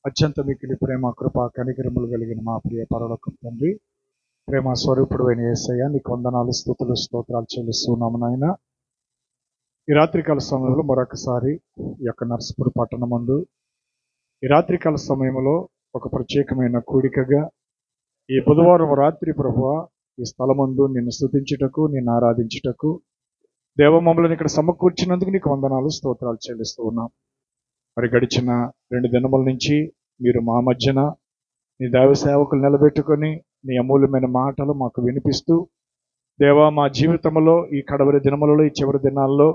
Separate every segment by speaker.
Speaker 1: అత్యంత మిక్కిలి ప్రేమ కృప కనికరములు కలిగిన మా ప్రియ పరలోకపు తండ్రి, ప్రేమ స్వరూపుడు అయిన యేసయ్య, నీకు వందనాలు, స్తుతులు, స్తోత్రాలు చెల్లిస్తున్నాము నాయన. ఈ రాత్రికాల సమయంలో మరొకసారి ఈ యొక్క నర్సపూర్ పట్టణమందు ఈ రాత్రికాల సమయంలో ఒక ప్రత్యేకమైన కూడికగా ఈ బుధవారం రాత్రి ప్రభువా ఈ స్థలమందు నిన్ను స్తుతించుటకు, నిన్ను ఆరాధించుటకు దేవ మమ్మల్ని ఇక్కడ సమకూర్చినందుకు నీకు వందనాలు, స్తోత్రాలు చెల్లిస్తూ ఉన్నాం. మరి గడిచిన 2 దినముల నుంచి మీరు మా మధ్యన నీ దైవ సేవకులు నిలబెట్టుకొని నీ అమూల్యమైన మాటలు మాకు వినిపిస్తూ దేవా మా జీవితంలో ఈ కడవరి దినములలో ఈ చివరి దినాల్లో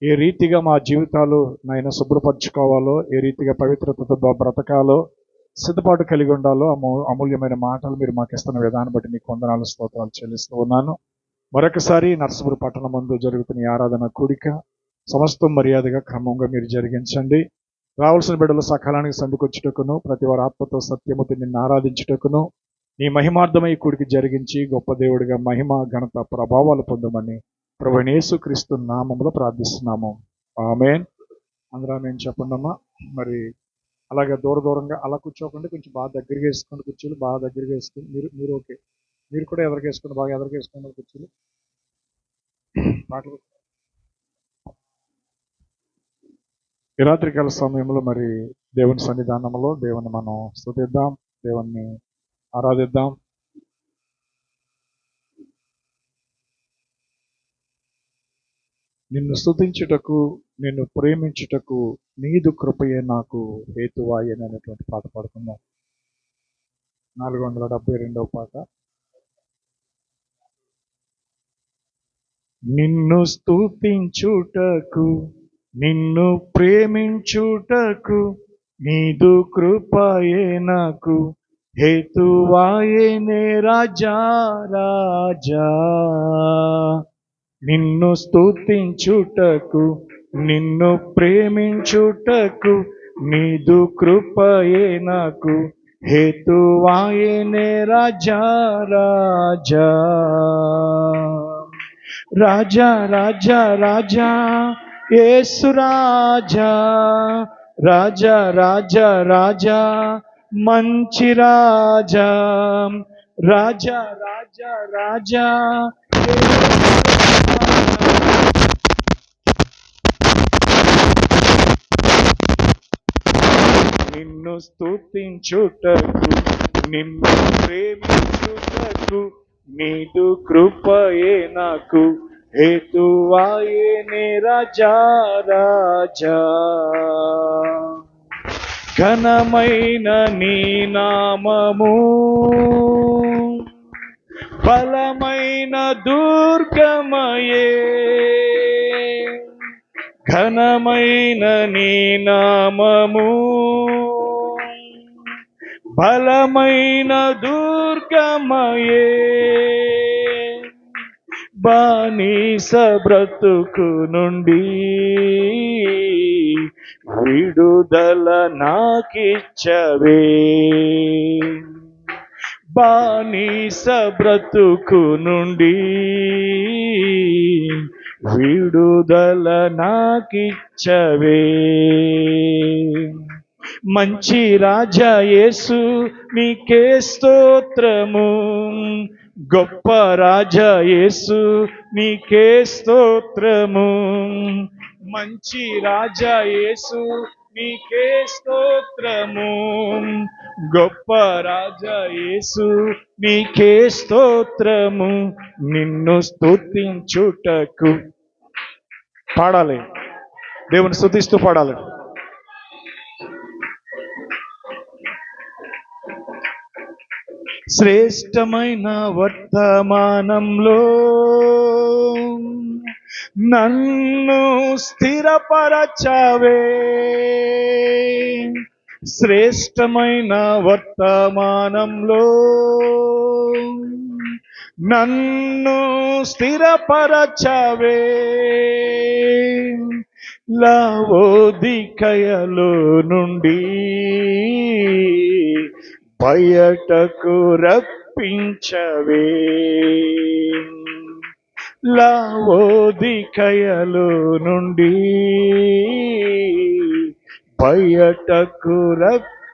Speaker 1: ఏ రీతిగా మా జీవితాలు నాయన శుభ్రపరచుకోవాలో, ఏ రీతిగా పవిత్రతతో బ్రతకాలో సిద్ధపాటు కలిగి ఉండాలో అమూల్యమైన మాటలు మీరు మాకు ఇస్తున్న విధానం బట్టి నీకు వందనాలు, స్తోత్రాలు చెల్లిస్తూ ఉన్నాను. మరొకసారి నర్సపూర్ పట్టణం ముందు జరుగుతున్న ఈ ఆరాధన కూడిక సమస్తం మర్యాదగా క్రమంగా మీరు జరిగించండి. రావాల్సిన బిడ్డలు సకాలానికి సందుకొచ్చుటకును, ప్రతి వారి ఆత్మతో సత్యముతో నిన్ను ఆరాధించుటకును నీ మహిమార్థమై కూడికి జరిగించి గొప్ప దేవుడిగా మహిమ ఘనత ప్రభావాలు పొందమని ప్రభువైన యేసుక్రీస్తు నామములో ప్రార్థిస్తున్నాము. ఆమేన్. అందరూ ఆమేన్ చెప్పండమ్మా. మరి అలాగే దూరంగా అలా కూర్చోకుండా కొంచెం బాగా దగ్గరగా వేసుకోండి, కూర్చోలు బాగా దగ్గరగా వేసుకుని మీరు ఓకే, మీరు కూడా ఎదరికి వేసుకోండి, బాగా ఎదరికి వేసుకోండి కూర్చోలు. పాటలు ఈ రాత్రికాల సమయంలో మరి దేవుని సన్నిధానంలో దేవుని మనం స్తుతిద్దాం, దేవుణ్ణి ఆరాధిద్దాం. నిన్ను స్తుతించుటకు, నిన్ను ప్రేమించుటకు నీదు కృపయే నాకు హేతువాయి అనేటువంటి పాట పాడుకుందాం. 472వ పాట. నిన్ను స్తుతించుటకు, నిన్ను ప్రేమించుటకు నీదు కృపయే నాకు హేతువాయేనే రాజా రాజా. నిన్ను స్తుతించుటకు, నిన్ను ప్రేమించుటకు నీదు కృపయే నాకు హేతువాయేనే రాజా రాజా. రాజా రాజా రాజా యేసు రాజా, రాజా రాజా రాజా మంచి రాజా, రాజా రాజా రాజా నిన్ను స్తుతించుటకు, నిన్ను ప్రేమించుటకు నీదు కృపయే నాకు హేతువాయేనే రాజా రాజా. ఘనమైన నీ నామము బలమైన దుర్గమయే, ఘనమైన నీ నామము బలమైన దుర్గమయే. బానిస బ్రతుకు నుండి విడుదల నాకిచ్చవే, బానిస బ్రతుకు నుండి విడుదల నాకిచ్చవే. మంచి రాజా యేసు నీకే స్తోత్రము, గొప్ప రాజా యేసు నీకే స్తోత్రము. మంచి రాజా యేసు నీకే స్తోత్రము, గొప్ప రాజా యేసు నీకే స్తోత్రము. నిన్ను స్తుతించుటకు పాడాలి, దేవుని స్తుతిస్తూ పాడాలి. శ్రేష్టమైన వర్తమానంలో నన్ను స్థిరపరచవే, శ్రేష్టమైన వర్తమానంలో నన్ను స్థిరపరచవే. లవోదికయలో నుండి బయటకు రప్పించవే, లవోదికయలో నుండి బయటకు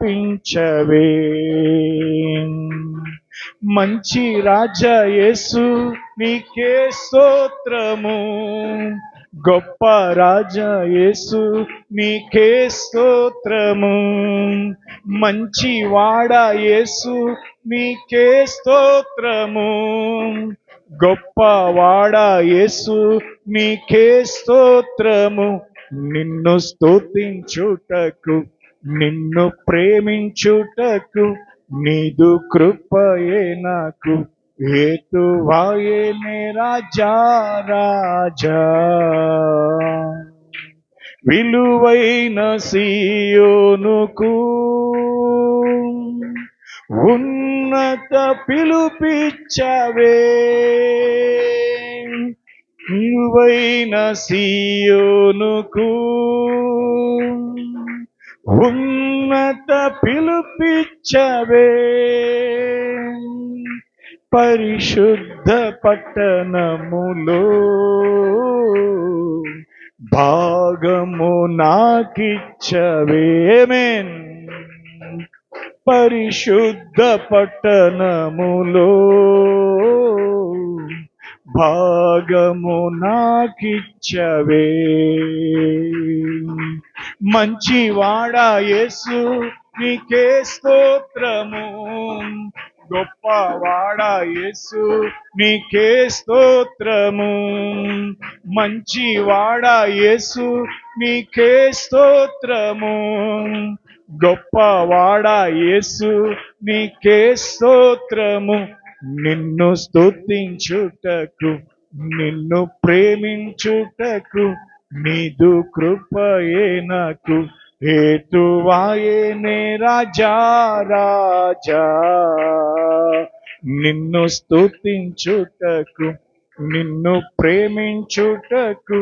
Speaker 1: నడిపించవే. మంచి రాజా యేసు నీకే స్తోత్రము, గొప్ప రాజా యేసు నీకే స్తోత్రము. మంచి వాడా యేసు నీకే స్తోత్రము, గొప్ప వాడా యేసు నీకే స్తోత్రము. నిన్ను స్తుతించుటకు, నిన్ను ప్రేమించుటకు నీదు కృపయే నాకు హేతువాయనే రాజా రాజా. విలువైన సియోనుకు ఉన్నత పిలుపిచ్చవే. విలువైన సియోనుకు ఉన్నత పిలుపిచ్చవే. పరిశుద్ధ పట్టణములో భాగము నాకిచ్చవే. ఆమేన్. పరిశుద్ధ పట్టణములో భాగము నాకిచ్చవే. మంచి వాడా యేసు నీకే స్తోత్రము, గొప్ప వాడా యేసు నీకే స్తోత్రము. మంచి వాడా యేసు నీకే స్తోత్రము, గొప్ప వాడా యేసు నీకే స్తోత్రము. నిన్ను స్తుతించుటకు, నిన్ను ప్రేమించుటకు నీదు కృపయే నాకు హేతువాయనే రాజా రాజా. నిన్ను స్తుతించుటకు, నిన్ను ప్రేమించుటకు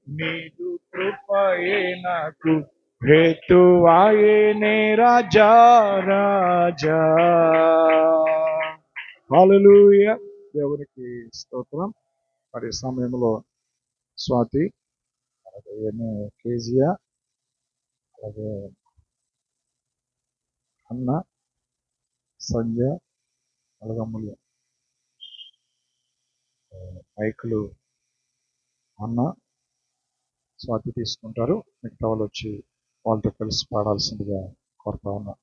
Speaker 1: నీదు కృపయే నాకు హేతువాయనే రాజా రాజా. హల్లెలూయా. దేవునికి స్తోత్రం. మరి సమయంలో స్వాతి, అలాగే కేజియా, అలాగే అన్న, సంజయ్, అలగమ్ములు మైకులు అన్న స్వాతి తీసుకుంటారు. మిగతా వాళ్ళు వచ్చి వాళ్ళతో కలిసి పాడాల్సిందిగా కోరుతా ఉన్నా.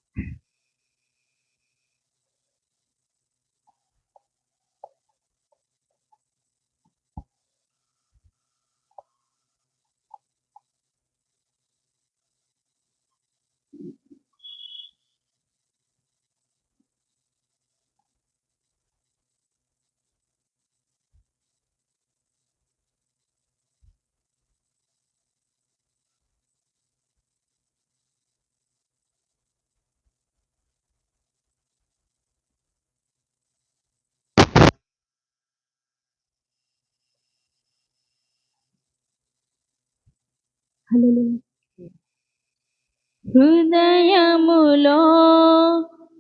Speaker 2: హృదయములో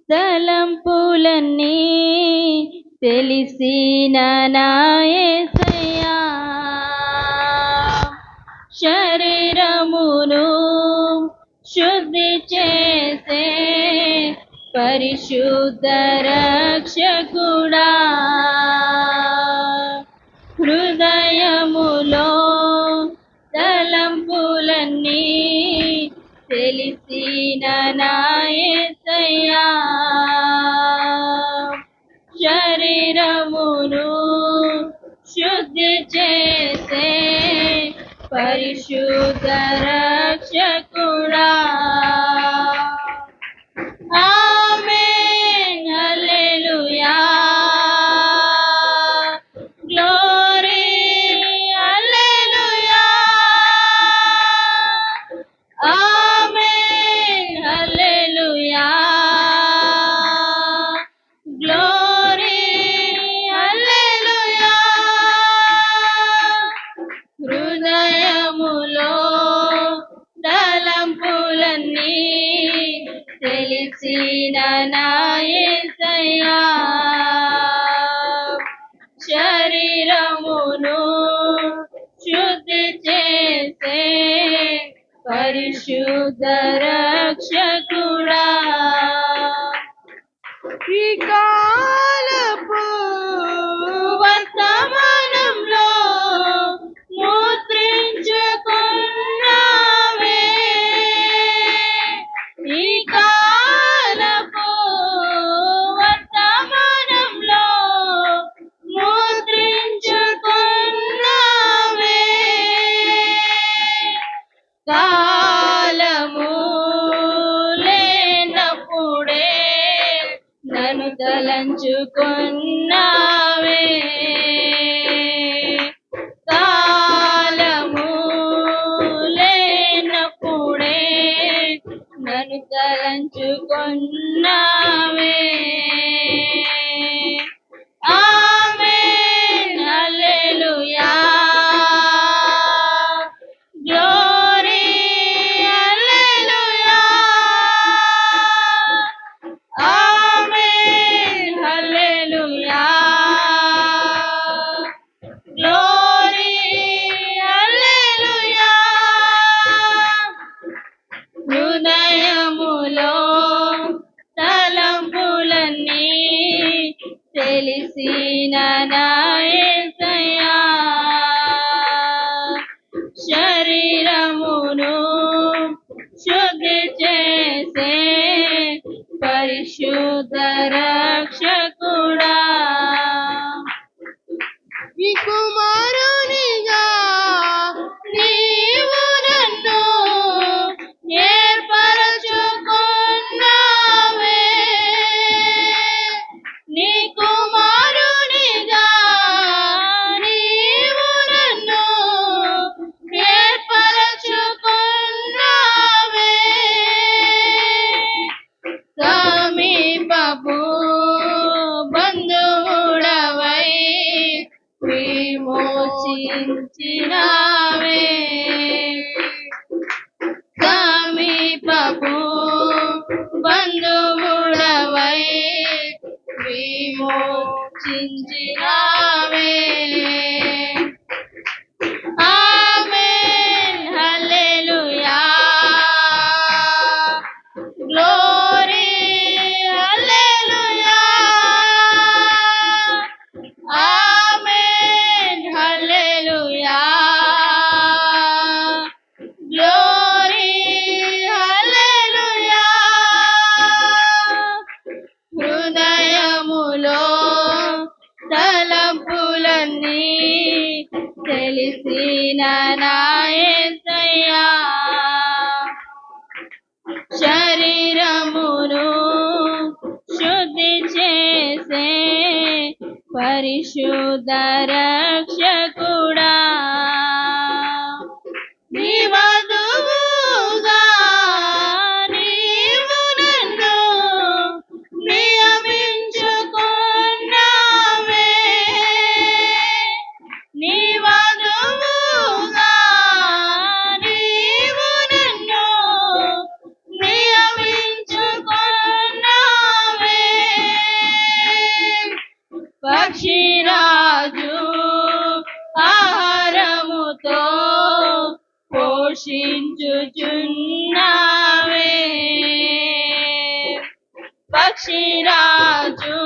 Speaker 2: తలంపులన్నీ తెలిసిన నా యేసయ్యా, శరీరమును శుద్ధి చేసే పరిశుద్ధ రక్షకుడా. హృదయములో తలంపులన్నీ తెలిసిన నా యేసయ్యా, శరీరమును శుద్ధి చేసే పరిశుద్ధ రక్షకుడా. ఆమేన్, హల్లెలూయా, గ్లోరీ, హల్లెలూయా. ఆమేన్, హల్లెలూయా, గ్లోరీ, హల్లెలూయా. హృదయములో తలంపులన్నీ తెలిసిన నా యేసయ్యా, శరీరమును శుద్ధి చేసే పరిశుద్ధ రక్షకుడా. తలంచుకున్నావే కాలము లేనప్పుడే నన్ను తలంచుకున్నావే ఆమేన్ హల్లెలూయా గ్లోరీ హల్లెలూయా ఆమేన్ హల్లెలూయా గ్లోరీ హల్లెలూయా హృదయములో తలంపులన్నీ తెలిసిన నా యేసయ్యా శరీరమును శుద్ధి చేసే పరిశుద్ధ రక్షకుడా నీ కుమారునిగా నీవు నన్ను ఏర్పరచుకున్నావే నీ కుమారునిగా నీవు నన్ను ఏర్పరచుకున్నావే సమీపపు బంధువుడవై విమోచించినావే సమీపపు బంధువుడవై విమోచించినావే ఆమేన్ హల్లెలూయా గ్లోరీ హల్లెలూయా ఆమేన్ హల్లెలూయా గ్లోరీ హల్లెలూయా హృదయములో తలంపులన్నీ తెలిసిన నా యేసయ్యా శరీరమును శుద్ధి చేసే పరిశుద్ధ రక్షకుడా నీ వధువుగా నీవు నన్ను నియమించుకున్నావే నీ వధువుగా నీవు నన్ను నియమించుకున్నావే పక్షిరాజు ఆహారముతో పోషించుచున్నావే పక్షిరాజు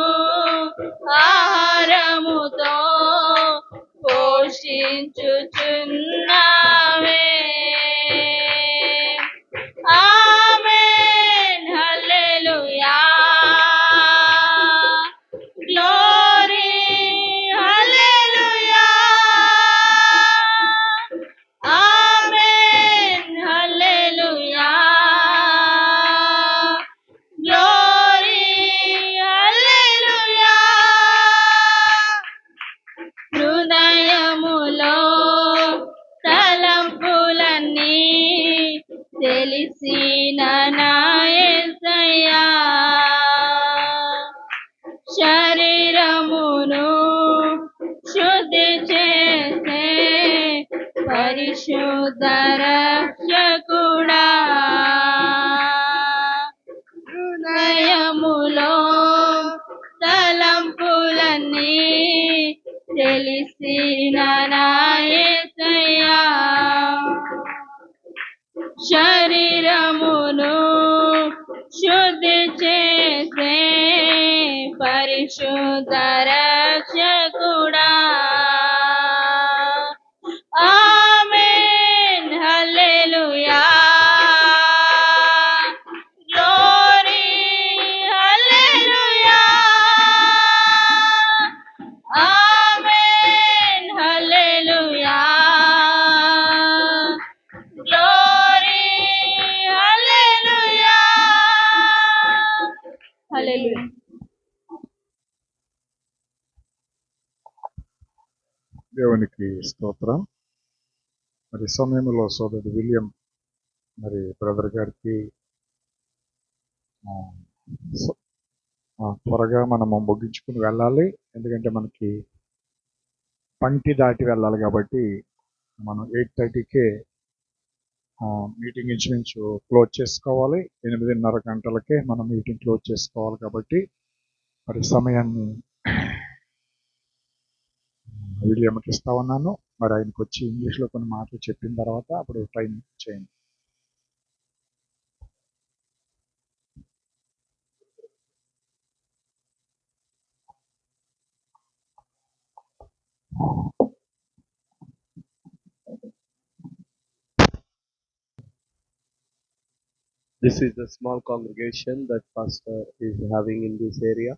Speaker 2: ఆహారముతో పోషించుచున్నావే ఆమేన్ హల్లెలూయా గ్లోరీ హల్లెలూయా ఆమేన్ హల్లెలూయా గ్లోరీ హల్లెలూయా హృదయములో తలంపులన్నీ తెలిసిన నా యేసయ్యా శరీరమును శుద్ధి చేసే పరిశుద్ధ రక్షకుడా హృదయములో తలంపులన్నీ తెలిసిన నా యేసయ్యా శరీరమును శుద్ధి చేసే పరిశుద్ధ రక్షకుడా ఆమేన్ హల్లెలూయా గ్లోరీ హల్లెలూయా ఆమేన్ హల్లెలూయా గ్లోరీ హల్లెలూయా హల్లెలూయా
Speaker 1: దేవునికి స్తోత్రం. మరి సమయంలో సోదరుడు విలియం మరి బ్రదర్ గారికి త్వరగా మనము ముగించుకుని వెళ్ళాలి. ఎందుకంటే మనకి పంక్తి దాటి వెళ్ళాలి కాబట్టి మనం 8:30కే మీటింగ్ ఇంచుమించు క్లోజ్ చేసుకోవాలి. 8:30 గంటలకే మనం మీటింగ్ క్లోజ్ చేసుకోవాలి కాబట్టి మరి సమయాన్ని విలియంకి ఇస్తా ఉన్నాను. మరి ఆయనకు వచ్చి ఇంగ్లీష్లో కొన్ని మాటలు చెప్పిన తర్వాత అప్పుడు టైం చేయండి.
Speaker 3: This is the small congregation that Pastor is having in this area.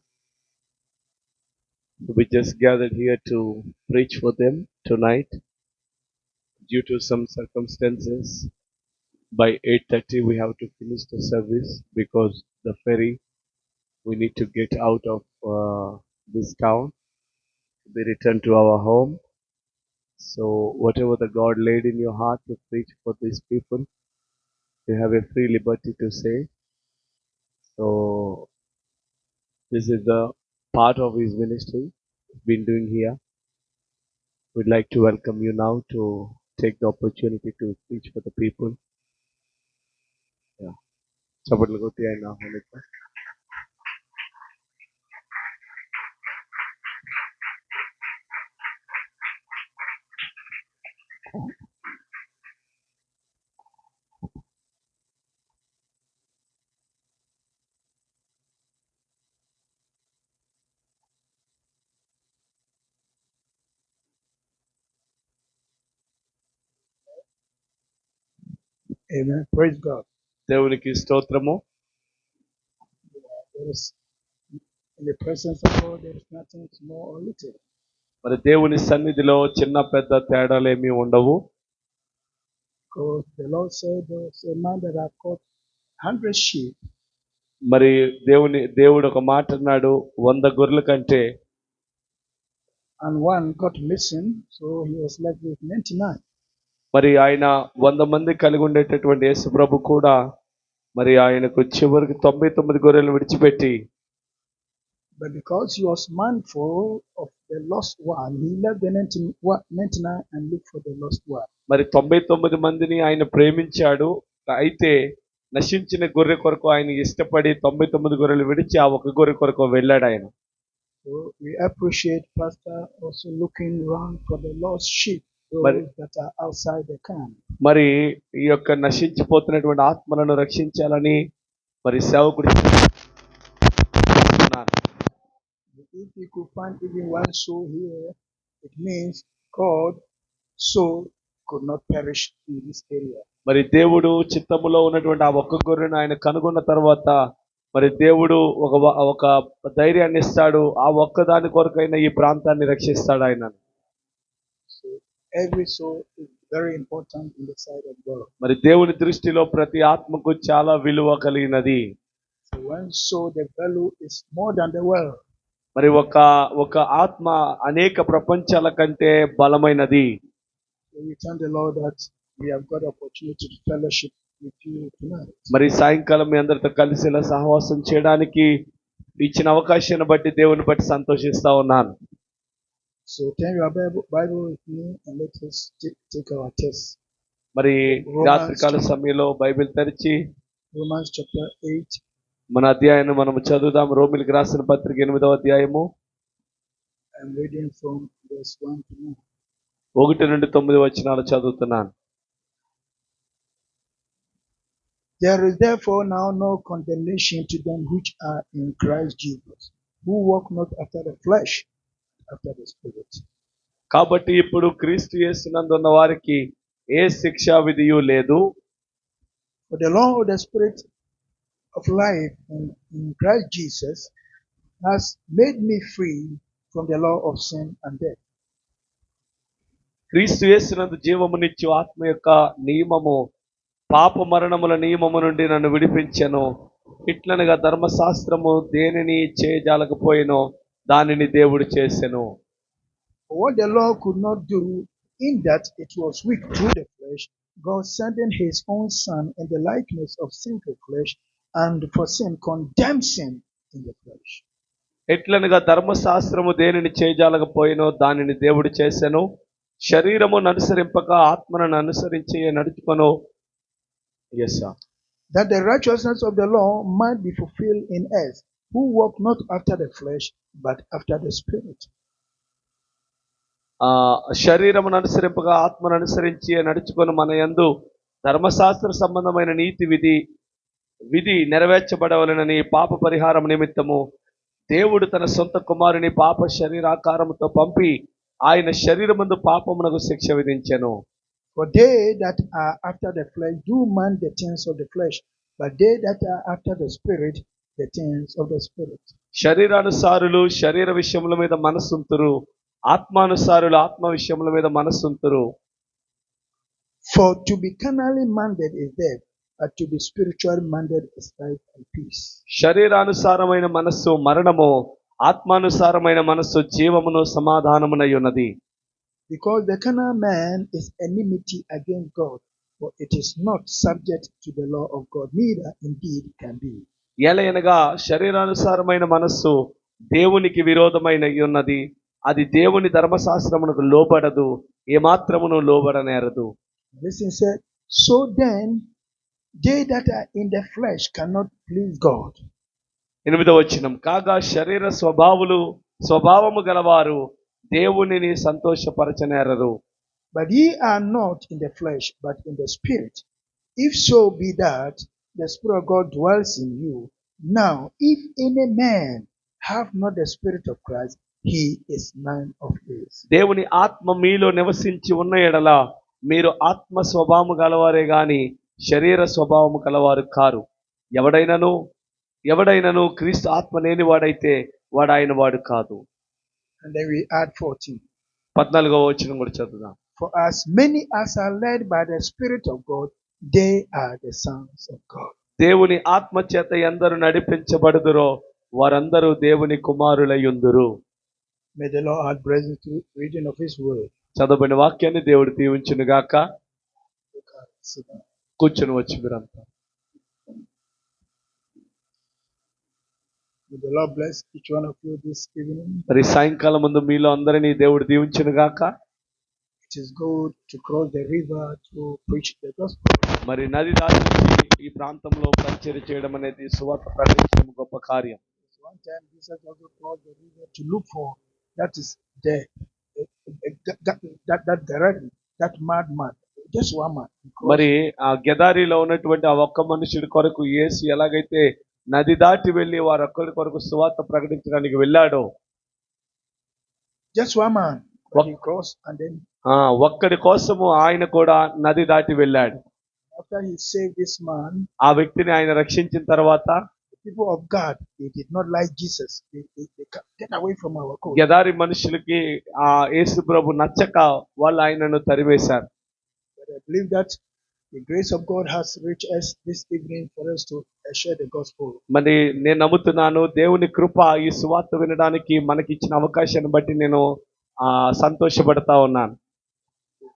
Speaker 3: We just gathered here to preach for them tonight. Due to some circumstances, by 8:30 we have to finish the service because the ferry, we need to get out of this town to be returned to our home. So whatever the God laid in your heart to preach for these people, you have a free liberty to say. So this is the part of his ministry he's been doing here. We'd like to welcome you now to take the opportunity to preach for the people. Yeah. చప్పట్లు కొట్టి ఆయన ఆహ్వానిద్దాం.
Speaker 1: Amen. Praise God.
Speaker 3: దేవునికి స్తోత్రము.
Speaker 1: There is, in the presence of God, there is nothing small or little.
Speaker 3: మరి దేవుని సన్నిధిలో చిన్న పెద్ద తేడాలేమీ ఉండవు.
Speaker 1: Because the Lord said there was a man that had caught 100 sheep.
Speaker 3: మరి దేవుడు ఒక మాట అన్నాడు, 100 గొర్రెల కంటే
Speaker 1: And one got missing, so he was left with 99.
Speaker 3: మరి ఆయన 100 మంది కలిగి ఉండేటటువంటి యేసు ప్రభు కూడా మరి ఆయనకు చివరికి 99 గొర్రెలు విడిచిపెట్టి,
Speaker 1: But because he was mindful of the lost one, he left the 99 and looked for the lost one.
Speaker 3: మరి 99 మందిని ఆయన ప్రేమించాడు. అయితే నశించిన గొర్రె కొరకు ఆయన ఇష్టపడి 99 గొర్రెలు విడిచి ఆ ఒక గొర్రె కొరకు వెళ్ళాడు ఆయన.
Speaker 1: So we appreciate Pastor also looking around for the lost sheep, those that are outside the camp.
Speaker 3: మరి ఈ యొక్క నశించిపోతున్నటువంటి ఆత్మలను రక్షించాలని మరి సేవకుడు.
Speaker 1: If we could find even one soul here, it means God soul could not perish in this area.
Speaker 3: మరి దేవుడు చిత్తములో ఉన్నటువంటి ఆ ఒక్క గొర్రెను ఆయన కనుగొన్న తర్వాత మరి దేవుడు ఒక ధైర్యాన్ని ఇస్తాడు. ఆ ఒక్కదాని కొరకైనా ఈ ప్రాంతాన్ని రక్షిస్తాడు ఆయన.
Speaker 1: So every soul is very important in the sight of God.
Speaker 3: మరి దేవుని దృష్టిలో ప్రతి ఆత్మకు చాలా విలువ కలిగినది.
Speaker 1: So one soul, the value is more than the world.
Speaker 3: మరి ఒక ఆత్మ అనేక ప్రపంచాల కంటే బలమైనది.
Speaker 1: So we thank the Lord that we have got opportunity to fellowship with you tonight.
Speaker 3: మరి సాయంకాలం మీ అందరితో కలిసి ఇలా సహవాసం చేయడానికి ఇచ్చిన అవకాశాన్ని బట్టి దేవుని బట్టి సంతోషిస్తా ఉన్నాను.
Speaker 1: So turn your Bible with me and let us take our test.
Speaker 3: మరి రాత్రికాల సమయంలో బైబిల్ తెరిచి
Speaker 1: Romans chapter 8.
Speaker 3: మన అధ్యాయాన్ని మనం చదువుదాం. రోమిలికి రాసిన పత్రిక 8వ అధ్యాయము.
Speaker 1: I'm reading from verse 1 to 9.
Speaker 3: 1 నుండి 9 వచనాలు చదువుతున్నాను.
Speaker 1: There is therefore now no condemnation to them which are in Christ Jesus, who walk not after the flesh, after the Spirit.
Speaker 3: కాబట్టి ఇప్పుడు క్రీస్తు యేసునందున్న వారికి ఏ శిక్షా విధియు లేదు.
Speaker 1: For the law of the Spirit of life in Christ Jesus has made me free from the law of sin and death.
Speaker 3: క్రీస్తు యేసునందు జీవమునిచ్చు ఆత్మ యొక్క నియమము పాప మరణముల నియమము నుండి నన్ను విడిపించెను. ఇట్లనగా ధర్మశాస్త్రము దేనిని చేయజాలకపోయినో దానిని దేవుడు చేసెను.
Speaker 4: What the law could not do, in that it was weak through the flesh, God sending his own Son in the likeness of sinful flesh, and for sin condemned sin in the flesh.
Speaker 3: ఎట్లనగా ధర్మశాస్త్రము దేనిని చేయజాలకపోయినో దానిని దేవుడు చేసెను. శరీరమును అనుసరింపక ఆత్మను అనుసరించి నడుచుకొను. Yes sir.
Speaker 4: That the righteousness of the law might be fulfilled in us, who walk not after the flesh, but after the Spirit.
Speaker 3: శరీరమును అనుసరింపగా ఆత్మను అనుసరించి నడుచుకొని మన యందు ధర్మశాస్త్ర సంబంధమైన నీతి విధి నెరవేర్చబడవలనని పాప పరిహారం నిమిత్తము దేవుడు తన సొంత కుమారుని పాప శరీరాకారముతో పంపి ఆయన శరీరమందు పాపమునకు శిక్ష విధించెను.
Speaker 4: For they that are after the flesh do mind the things of the flesh, but they that are after the Spirit, the things of the Spirit.
Speaker 3: శరీరానుసారులు శరీర విషయముల మీద మనస్సుంతురు, ఆత్మానుసారులు ఆత్మ విషయముల మీద మనస్సుంతురు.
Speaker 4: For to be carnally minded is death, but to be spiritually minded is life and peace.
Speaker 3: శరీరానుసారమైన మనస్సు మరణము, ఆత్మానుసారమైన మనస్సు జీవమును సమాధానమునై ఉన్నది.
Speaker 4: Because the carnal man is enmity against God, for it is not subject to the law of God, neither indeed can be.
Speaker 3: ఎలయనగా శరీరానుసారమైన మనస్సు దేవునికి విరోధమైన ఉన్నది, అది దేవుని ధర్మశాస్త్రమునకు లోబడదు, ఏమాత్రమును లోబడనేరదు.
Speaker 4: Listen, said, so then they that are in the flesh cannot please God.
Speaker 3: 8వ వచనం, కాగా శరీర స్వభావము గలవారు దేవునిని సంతోషపరచనేరరు.
Speaker 4: But ye are not in the flesh, but in the Spirit, if so be that the Spirit of God dwells in you. Now, if any man have not the Spirit of Christ, he is none of his.
Speaker 3: దేవుని ఆత్మ మీలో నివసించి ఉన్న ఎడల మీరు ఆత్మ స్వభావము గలవారే గాని శరీర స్వభావము గలవారు కారు. ఎవడైనను క్రీస్తు ఆత్మ లేని వాడైతే వాడు ఆయన వాడు కాదు.
Speaker 4: And then we add 14.
Speaker 3: 14వ వచనం కూడా చదువుదాం.
Speaker 4: For as many as are led by the Spirit of God, they are the sons of God.
Speaker 3: దేవుని ఆత్మ చేత ఎందరు నడిపించబడుదురో వారందరూ దేవుని కుమారులయ్యుందురు.
Speaker 4: May the Lord add blessings to the reading of his word.
Speaker 3: చదవబడిన వాక్యాన్ని దేవుడు దీవించును గాక.
Speaker 4: Sit down.
Speaker 3: కూర్చొని వచ్చి మీరంతా.
Speaker 4: May the Lord bless each one of you this evening.
Speaker 3: మరి సాయంకాలం ముందు మీలో అందరినీ దేవుడు దీవించును గాక.
Speaker 4: It is good to cross the river to preach the gospel.
Speaker 3: మరి నది దాటి ఈ ప్రాంతంలో పరిచర్య చేయడం అనేది సువార్త ప్రకటించడం గొప్ప కార్యం.
Speaker 4: One time Jesus also crossed the river to look for that is there, that madman, just one man.
Speaker 3: మరి ఆ గెదారిలో ఉన్నటువంటి ఆ ఒక్క మనుషుడి కొరకు యేసు ఎలాగైతే నది దాటి వెళ్లి వారొక్కడి కొరకు సువార్త ప్రకటించడానికి వెళ్ళాడో,
Speaker 4: just one man, he crossed and then
Speaker 3: ఒక్కడి కోసము ఆయన కూడా నది దాటి వెళ్ళాడు.
Speaker 4: after he saved this man,
Speaker 3: ఆ వ్యక్తిని ఆయన రక్షించిన తర్వాత
Speaker 4: people of God, they did not like Jesus. They get away from our code.
Speaker 3: గెదారి మనుషులకి ఆ యేసు ప్రభు నచ్చక వాళ్ళు ఆయనను తరివేశారు.
Speaker 4: But I believe that the grace of God has reached us this evening for us to share the gospel.
Speaker 3: మరి నేను నమ్ముతున్నాను దేవుని కృప ఈ సువార్త వినడానికి మనకి ఇచ్చిన అవకాశాన్ని బట్టి నేను సంతోషపడతా ఉన్నాను.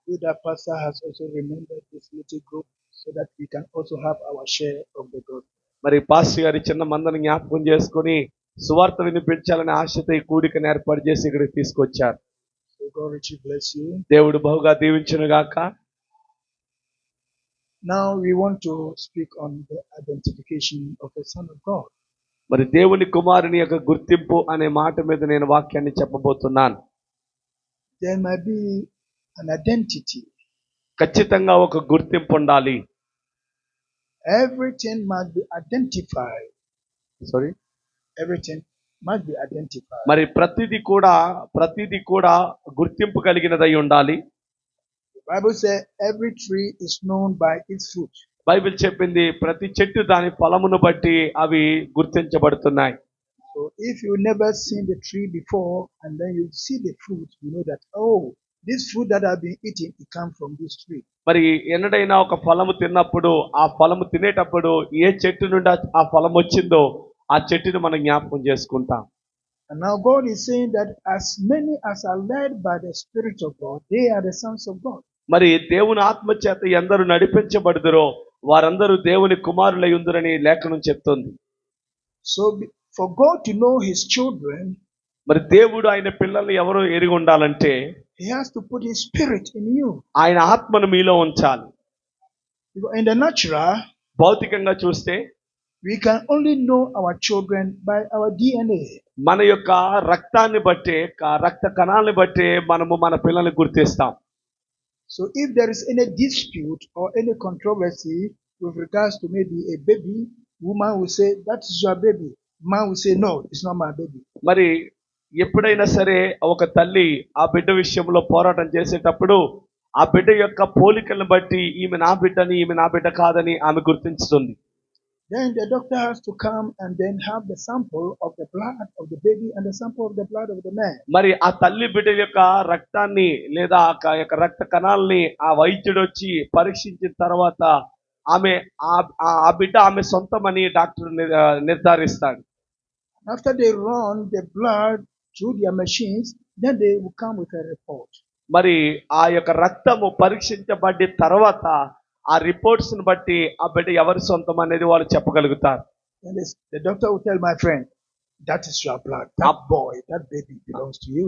Speaker 4: Good that pastor has also remembered this little group so that we can also have our share of the gospel.
Speaker 3: మరి పాస్టర్ గారి చిన్న మందని జ్ఞాపకం చేసుకుని సువార్త వినిపించాలనే ఆశతో ఈ కూడికను ఏర్పాటు చేసి ఇక్కడికి తీసుకొచ్చారు.
Speaker 4: So God richly bless you.
Speaker 3: దేవుడు బహుగా దీవించును గాక.
Speaker 4: Now we want to speak on the identification of the Son of God.
Speaker 3: మరి దేవుని కుమారుని యొక్క గుర్తింపు అనే మాట మీద నేను వాక్యాన్ని చెప్పబోతున్నాను.
Speaker 4: There might be an identity.
Speaker 3: ఖచ్చితంగా ఒక గుర్తింపు ఉండాలి.
Speaker 4: Everything must be identified. Everything must be identified.
Speaker 3: మరి ప్రతిదీ కూడా గుర్తింపు కలిగినదై ఉండాలి.
Speaker 4: The Bible says every tree is known by its fruit.
Speaker 3: Bible చెప్పింది ప్రతి చెట్టు దాని ఫలమును బట్టి అవి గుర్తించబడుతున్నాయి.
Speaker 4: So if you never seen the tree before and then you see the fruit, you know that, oh, this fruit that I've been eating, it comes from this tree.
Speaker 3: మరి ఎన్నడైనా ఒక ఫలము తిన్నప్పుడు ఆ ఫలము తినేటప్పుడు ఏ చెట్టు నుండి ఆ ఫలం వచ్చిందో ఆ చెట్టుని మనం జ్ఞాపకం చేసుకుంటాం.
Speaker 4: And now God is saying that as many as are led by the Spirit of God, they are the sons of God.
Speaker 3: మరి దేవుని ఆత్మ చేత ఎందరు నడిపించబడుదురో వారందరూ దేవుని కుమారులై ఉందురని లేఖనం చెప్తుంది.
Speaker 4: So for God to know his children,
Speaker 3: మరి దేవుడు ఆయన పిల్లల్ని ఎవరు ఎరిగి ఉండాలంటే
Speaker 4: he has to put his spirit in you.
Speaker 3: ఆయన ఆత్మను మీలో ఉంచాలి.
Speaker 4: Because in the natural,
Speaker 3: భౌతికంగా చూస్తే
Speaker 4: we can only know our children by our DNA.
Speaker 3: మన యొక్క రక్తాన్ని బట్టే రక్త కణాలని బట్టే మనము మన పిల్లల్ని గుర్తిస్తాం.
Speaker 4: So if there is any dispute or any controversy with regards to maybe a baby, woman will say, that is your baby. Man will say, no, it's not my baby.
Speaker 3: మరి ఎప్పుడైనా సరే ఒక తల్లి ఆ బిడ్డ విషయంలో పోరాటం చేసేటప్పుడు ఆ బిడ్డ యొక్క పోలికలను బట్టి ఈమె నా బిడ్డని ఈమె నా బిడ్డ కాదని ఆమె గుర్తించుతుంది.
Speaker 4: Then the doctor has to come and then have the sample of the blood of the baby and the sample of the blood of the man.
Speaker 3: మరి ఆ తల్లి బిడ్డ యొక్క రక్తాన్ని లేదా ఆ యొక్క రక్త కణాలని ఆ వైద్యుడు వచ్చి పరీక్షించిన తర్వాత ఆమె ఆ బిడ్డ ఆమె సొంతమని doctor నిర్ధారిస్తాడు.
Speaker 4: After they run the blood through their machines, then they will come with a report.
Speaker 3: మరి ఆ యొక్క రక్తము పరీక్షించబడిన తర్వాత ఆ రిపోర్ట్స్ ని బట్టి ఆ బిడ్డ ఎవరి సొంతం అనేది వాళ్ళు చెప్పగలుగుతారు.
Speaker 4: And the doctor will tell my friend, that is your blood. That boy, that baby belongs to you.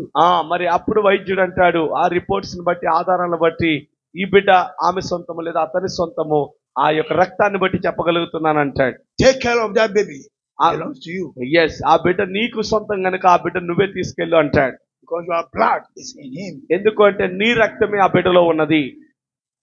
Speaker 3: మరి అప్పుడు వైద్యుడు అంటాడు ఆ రిపోర్ట్స్ ని బట్టి ఆధారాలను బట్టి ఈ బిడ్డ ఆమె సొంతము లేదా అతని సొంతము ఆ యొక్క రక్తాన్ని బట్టి చెప్పగలుగుతున్నాను అంటాడు.
Speaker 4: Take care of that baby. Belongs to you.
Speaker 3: Yes, ఆ బిడ్డ నీకు సొంతం గనుక ఆ బిడ్డ నువ్వే తీసుకెళ్ళు అంటాడు.
Speaker 4: Because your blood is in him.
Speaker 3: ఎందుకంటే నీ రక్తమే ఆ బిడ్డలో ఉన్నది.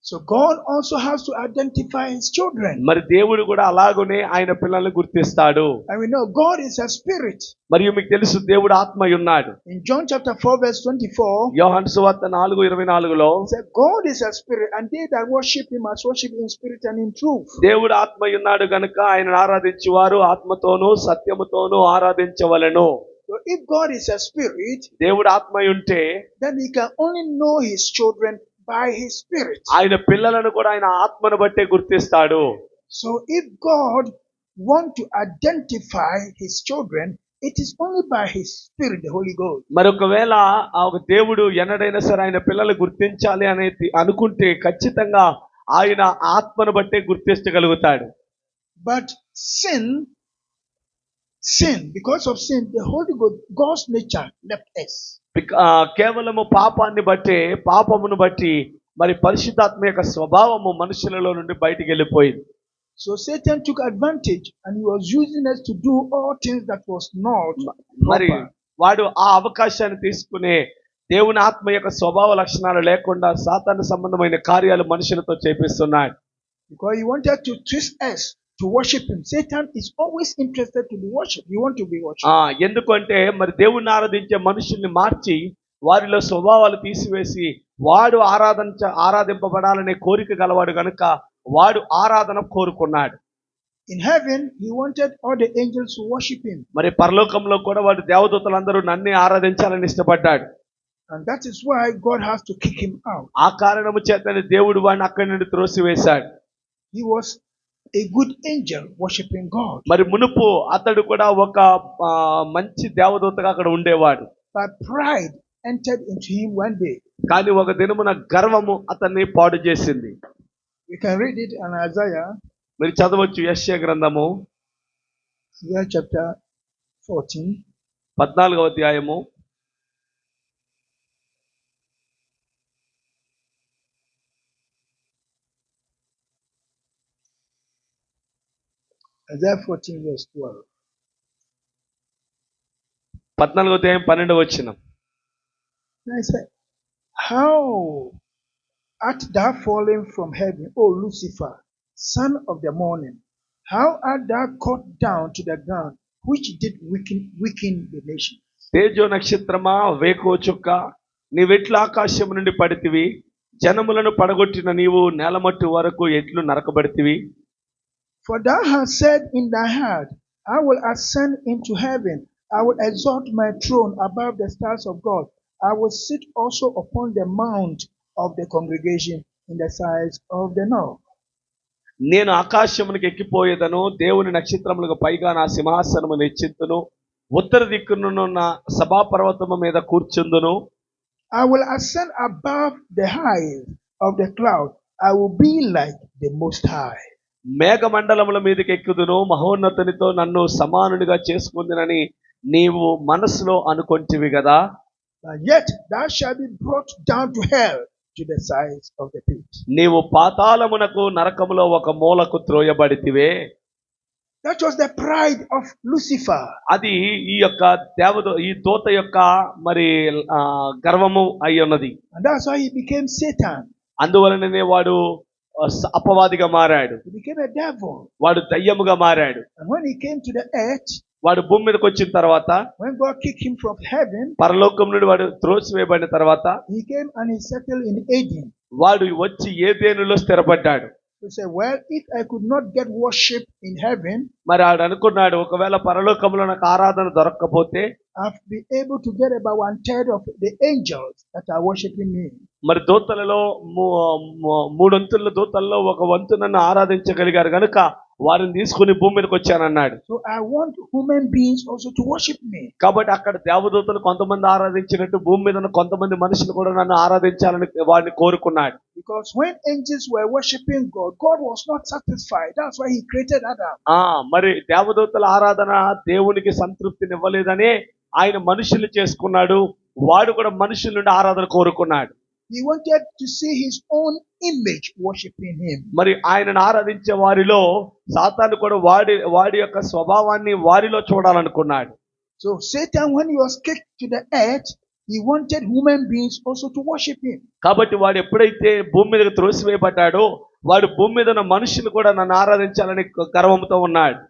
Speaker 4: So God also has to identify his children.
Speaker 3: మరి దేవుడు కూడా అలాగునే ఆయన పిల్లల్ని గుర్తిస్తాడు.
Speaker 4: And we know God is a spirit.
Speaker 3: మరియు మీకు తెలుసు దేవుడు ఆత్మ ఉన్నాడు.
Speaker 4: In John chapter 4 verse 24,
Speaker 3: యోహాను సువార్త 4:24లో
Speaker 4: said God is a spirit and they that worship him must worship in spirit and in truth.
Speaker 3: దేవుడు ఆత్మ ఉన్నాడు గనుక ఆయనను ఆరాధించువారు ఆత్మతోనూ సత్యముతోనూ ఆరాధించవలెను.
Speaker 4: So if God is a spirit,
Speaker 3: దేవుడు ఆత్మ ఉంటే
Speaker 4: then he can only know his children by his spirit.
Speaker 3: ఆయన పిల్లలను కూడా ఆయన ఆత్మను బట్టే గుర్తిస్తాడు.
Speaker 4: So if God want to identify his children, it is only by his spirit, the Holy Ghost.
Speaker 3: మరొకవేళ ఆ ఒక దేవుడు ఎన్నడైనా సరే ఆయన పిల్లలు గుర్తించాలి అనేది అనుకుంటే ఖచ్చితంగా ఆయన ఆత్మను బట్టే గుర్తించగలుగుతాడు.
Speaker 4: But because of sin, the Holy Ghost, God's nature left us.
Speaker 3: కేవలము పాపాన్ని బట్టే పాపమును బట్టి మరి పరిశుద్ధాత్మ యొక్క స్వభావము మనుషులలో నుండి బయటికి వెళ్ళిపోయింది.
Speaker 4: So Satan took advantage and he was using us to do all things that was not
Speaker 3: మరి
Speaker 4: proper.
Speaker 3: వాడు ఆ అవకాశాన్ని తీసుకునే దేవుని ఆత్మ యొక్క స్వభావ లక్షణాలు లేకుండా సాతాను సంబంధమైన కార్యాలు మనుషులతో చేపిస్తున్నాడు.
Speaker 4: Because he wanted to twist us to worship him. Satan is always interested to be worshipped. You want to be worshipped.
Speaker 3: ఎందుకంటే మరి దేవుణ్ణి ఆరాధించే మనుషుల్ని మార్చి వారిలో స్వభావాలు తీసివేసి వాడు ఆరాధింపబడాలనే కోరిక గలవాడు గనుక వాడు ఆరాధన కోరుకున్నాడు.
Speaker 4: In heaven, he wanted all the angels to worship him.
Speaker 3: మరి పరలోకంలో కూడా వాడు దేవదూతలందరూ నన్నే ఆరాధించాలని ఇష్టపడ్డాడు.
Speaker 4: And that is why God has to kick him out.
Speaker 3: ఆ కారణము చేతనే దేవుడు వాడిని అక్కడి నుండి త్రోసివేశాడు.
Speaker 4: He was a good angel worshiping God.
Speaker 3: మరి మునుపు అతడు కూడా ఒక మంచి దేవదూతగా అక్కడ ఉండేవాడు.
Speaker 4: But pride entered into him one day.
Speaker 3: కానీ ఒక దినమున గర్వము అతన్ని పాడు చేసింది.
Speaker 4: We can read it in Isaiah.
Speaker 3: మీరు చదవచ్చు యెషయా గ్రంథము
Speaker 4: Isaiah chapter 14.
Speaker 3: 14వ అధ్యాయము
Speaker 4: Isaiah 14 verse 12.
Speaker 3: 14వ అధ్యాయం 12వ వచనం.
Speaker 4: And I said, how art thou fallen from heaven, O Lucifer, son of the morning? How art thou cut down to the ground, which did weaken the nation?
Speaker 3: తేజో నక్షత్రమా వేకువ చుక్క నీవెట్లు ఆకాశము నుండి పడితివి, జనములను పడగొట్టిన నీవు నేలమట్టు వరకు ఎట్లు నరకబడితివి.
Speaker 4: For thou hast said in thy heart, I will ascend into heaven, I will exalt my throne above the stars of God, I will sit also upon the mount of the congregation in the sides of the north.
Speaker 3: నేను ఆకాశమునికి ఎక్కిపోయేదను, దేవుని నక్షత్రములకు పైగా నా సింహాసనము నిశ్చింతును, ఉత్తర దిక్కునున్న సభాపర్వతము మీద కూర్చుందును.
Speaker 4: I will ascend above the height of the cloud. I will be like the Most High.
Speaker 3: మేఘమండలముల మీదకి ఎక్కుదును, మహోన్నతునితో నన్ను సమానునిగా చేసుకుందునని నీవు మనసులో అనుకొంటివి కదా.
Speaker 4: But yet thou shalt be brought down to hell, to the sides of the pit.
Speaker 3: నీవు పాతాళమునకు నరకములో ఒక మూలకు త్రోయబడితివే.
Speaker 4: That was the pride of Lucifer.
Speaker 3: అది ఈ దూత యొక్క మరి గర్వము అయి ఉన్నది.
Speaker 4: And that's why he became Satan.
Speaker 3: అందువలననే వాడు అపవాదిగా మారాడు.
Speaker 4: He became a devil.
Speaker 3: వాడు దయ్యముగా మారాడు.
Speaker 4: And when he came to the earth,
Speaker 3: వాడు భూమి మీదకి వచ్చిన తర్వాత,
Speaker 4: when God kicked him from heaven,
Speaker 3: పరలోకం నుండి వాడు త్రోసివేయబడిన తర్వాత,
Speaker 4: he came and he settled in Eden.
Speaker 3: వాడు వచ్చి ఏదెనులో స్థిరపడ్డాడు.
Speaker 4: He said, well, if I could not get worship in heaven,
Speaker 3: మరి ఆడు అనుకున్నాడు, ఒకవేళ పరలోకంలో నాకు ఆరాధన దొరక్కపోతే
Speaker 4: I've been able to get about 1/3 of the angels that are worshiping me.
Speaker 3: మరి దూతలలో మూడొంతుల దూతల్లో ఒక వంతు నన్ను ఆరాధించగలిగారు కనుక వారిని తీసుకుని భూమి మీదకి వచ్చానన్నాడు.
Speaker 4: So I want human beings also to worship me.
Speaker 3: కాబట్టి అక్కడ దేవదూతలు కొంతమంది ఆరాధించినట్టు భూమి మీద ఉన్న కొంతమంది మనుషులు కూడా నన్ను ఆరాధించాలని వారిని కోరుకున్నాడు.
Speaker 4: Because when angels were worshiping God, God was not satisfied. That's why he created Adam.
Speaker 3: మరి దేవదూతల ఆరాధన దేవునికి సంతృప్తినివ్వలేదని ఆయన మనుషులు చేసుకున్నాడు. వాడు కూడా మనుషుల నుండి ఆరాధన కోరుకున్నాడు.
Speaker 4: He wanted to see his own image worshiping him.
Speaker 3: మరి ఆయనను ఆరాధించే వారిలో సాతాను కూడా వాడి యొక్క స్వభావాన్ని వారిలో చూడాలనుకున్నాడు.
Speaker 4: So Satan, when he was kicked to the earth, he wanted human beings also to worship him.
Speaker 3: కాబట్టి వాడు ఎప్పుడైతే భూమి మీదకి త్రోసివేయబడ్డాడో వాడు భూమి మీద ఉన్న మనుషులు కూడా నన్ను ఆరాధించాలని గర్వంతో ఉన్నాడు.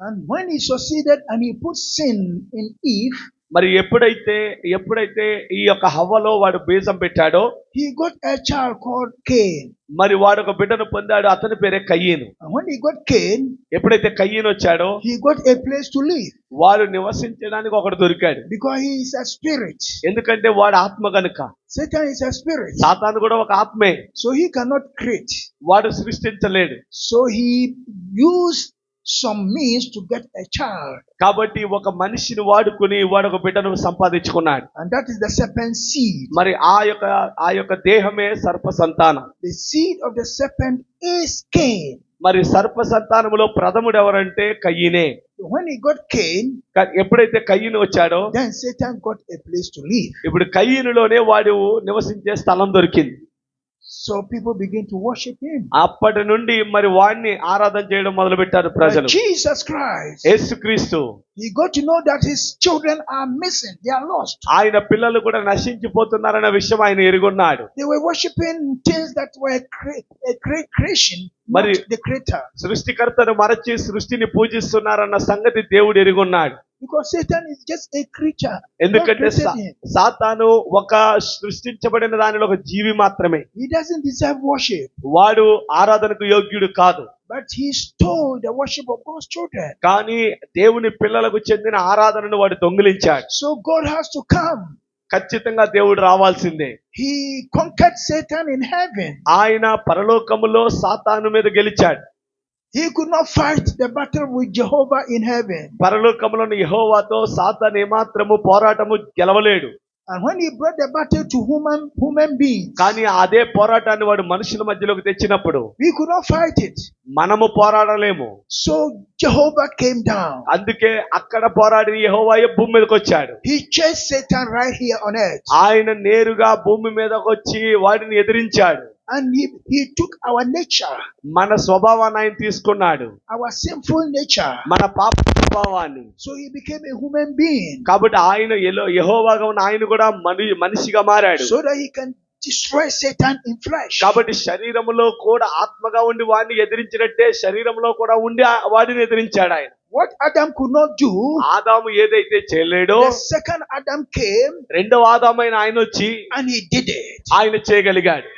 Speaker 4: And when he succeeded and he put sin in Eve,
Speaker 3: మరి ఎప్పుడైతే ఈ యొక్క హవ్వలో వాడు బీజం పెట్టాడో,
Speaker 4: he got a child called Cain.
Speaker 3: మరి వాడు ఒక బిడ్డను పొందాడు. అతని పేరే కయ్యను.
Speaker 4: And when he got Cain,
Speaker 3: ఎప్పుడైతే కయ్యను వచ్చాడో
Speaker 4: he got a place to live.
Speaker 3: వాడు నివసించడానికి ఒకడు దొరికాడు.
Speaker 4: Because he is a spirit.
Speaker 3: ఎందుకంటే వాడు ఆత్మ గనుక.
Speaker 4: Satan is a spirit.
Speaker 3: సాతాను కూడా ఒక ఆత్మే.
Speaker 4: So he cannot create.
Speaker 3: వాడు సృష్టించలేడు.
Speaker 4: So he used some means to get a child.
Speaker 3: కాబట్టి ఒక మనిషిని వాడుకుని వాడు ఒక బిడ్డను సంపాదించుకున్నాడు.
Speaker 4: And that is the serpent seed.
Speaker 3: మరి ఆ యొక్క దేహమే సర్ప సంతానం.
Speaker 4: The seed of the serpent is Cain.
Speaker 3: మరి సర్ప సంతానములో ప్రథముడు ఎవరంటే కయ్యనే.
Speaker 4: When he got Cain,
Speaker 3: ఎప్పుడైతే కయ్యను వచ్చాడో
Speaker 4: then Satan got a place to live.
Speaker 3: ఇప్పుడు కయ్యనులోనే వాడు నివసించే స్థలం దొరికింది.
Speaker 4: So people begin to worship him.
Speaker 3: అప్పటి నుండి మరి వాడిని ఆరాధన చేయడం మొదలు పెట్టారు ప్రజలు.
Speaker 4: But Jesus Christ,
Speaker 3: యేసుక్రీస్తు,
Speaker 4: he got to know that his children are missing. They are lost.
Speaker 3: ఆయన పిల్లలు కూడా నశించిపోతున్నారన్న విషయం ఆయన ఎరుగున్నాడు.
Speaker 4: They were worshiping things that were a great creation, not the creator.
Speaker 3: సృష్టికర్తను మరచి సృష్టిని పూజిస్తున్నారన్న సంగతి దేవుడు ఎరుగున్నాడు.
Speaker 4: Because Satan is just a creature.
Speaker 3: ఎందుకంటే సాతాను ఒక సృష్టించబడిన దానిలో ఒక జీవి మాత్రమే.
Speaker 4: He doesn't deserve worship.
Speaker 3: వాడు ఆరాధనకు యోగ్యుడు కాదు.
Speaker 4: But he stole the worship of God's children.
Speaker 3: కానీ దేవుని పిల్లలకు చెందిన ఆరాధనను వాడు దొంగిలించాడు.
Speaker 4: So God has to come.
Speaker 3: ఖచ్చితంగా దేవుడు రావాల్సిందే.
Speaker 4: He conquered Satan in heaven.
Speaker 3: ఆయన పరలోకములో సాతాను మీద గెలిచాడు.
Speaker 4: He could not fight the battle with Jehovah in heaven.
Speaker 3: పరలోకములోని యెహోవాతో సాతాను ఏమాత్రము పోరాటము గెలవలేడు.
Speaker 4: And when he brought the battle to human beings,
Speaker 3: కానీ అదే పోరాటాన్ని వాడు మనుషుల మధ్యలోకి తెచ్చినప్పుడు
Speaker 4: we could not fight it.
Speaker 3: మనము పోరాడలేము.
Speaker 4: So Jehovah came down.
Speaker 3: అందుకే అక్కడ పోరాడిన యెహోవాయే భూమి మీదకి వచ్చాడు.
Speaker 4: He chased Satan right here on earth.
Speaker 3: ఆయన నేరుగా భూమి మీదకి వచ్చి వాడిని ఎదిరించాడు.
Speaker 4: And he took our nature,
Speaker 3: మన స్వభావాన్ని ఆయన తీసుకున్నాడు,
Speaker 4: our sinful nature.
Speaker 3: మన పాప స్వభావాన్ని.
Speaker 4: So he became a human being.
Speaker 3: కాబట్టి ఆయన యెహోవాగా ఉన్న ఆయన కూడా మనిషిగా మారాడు.
Speaker 4: So that he can destroy Satan in flesh.
Speaker 3: కాబట్టి శరీరములో కూడా ఆత్మగా ఉండి వాడిని ఎదిరించినట్టే శరీరంలో కూడా ఉండి వాడిని ఎదిరించాడు ఆయన.
Speaker 4: What Adam could not do,
Speaker 3: ఆదాము ఏదైతే చేయలేడో
Speaker 4: the second Adam came
Speaker 3: రెండవ ఆదామైన ఆయన వచ్చి
Speaker 4: and he did it.
Speaker 3: ఆయన చేయగలిగాడు.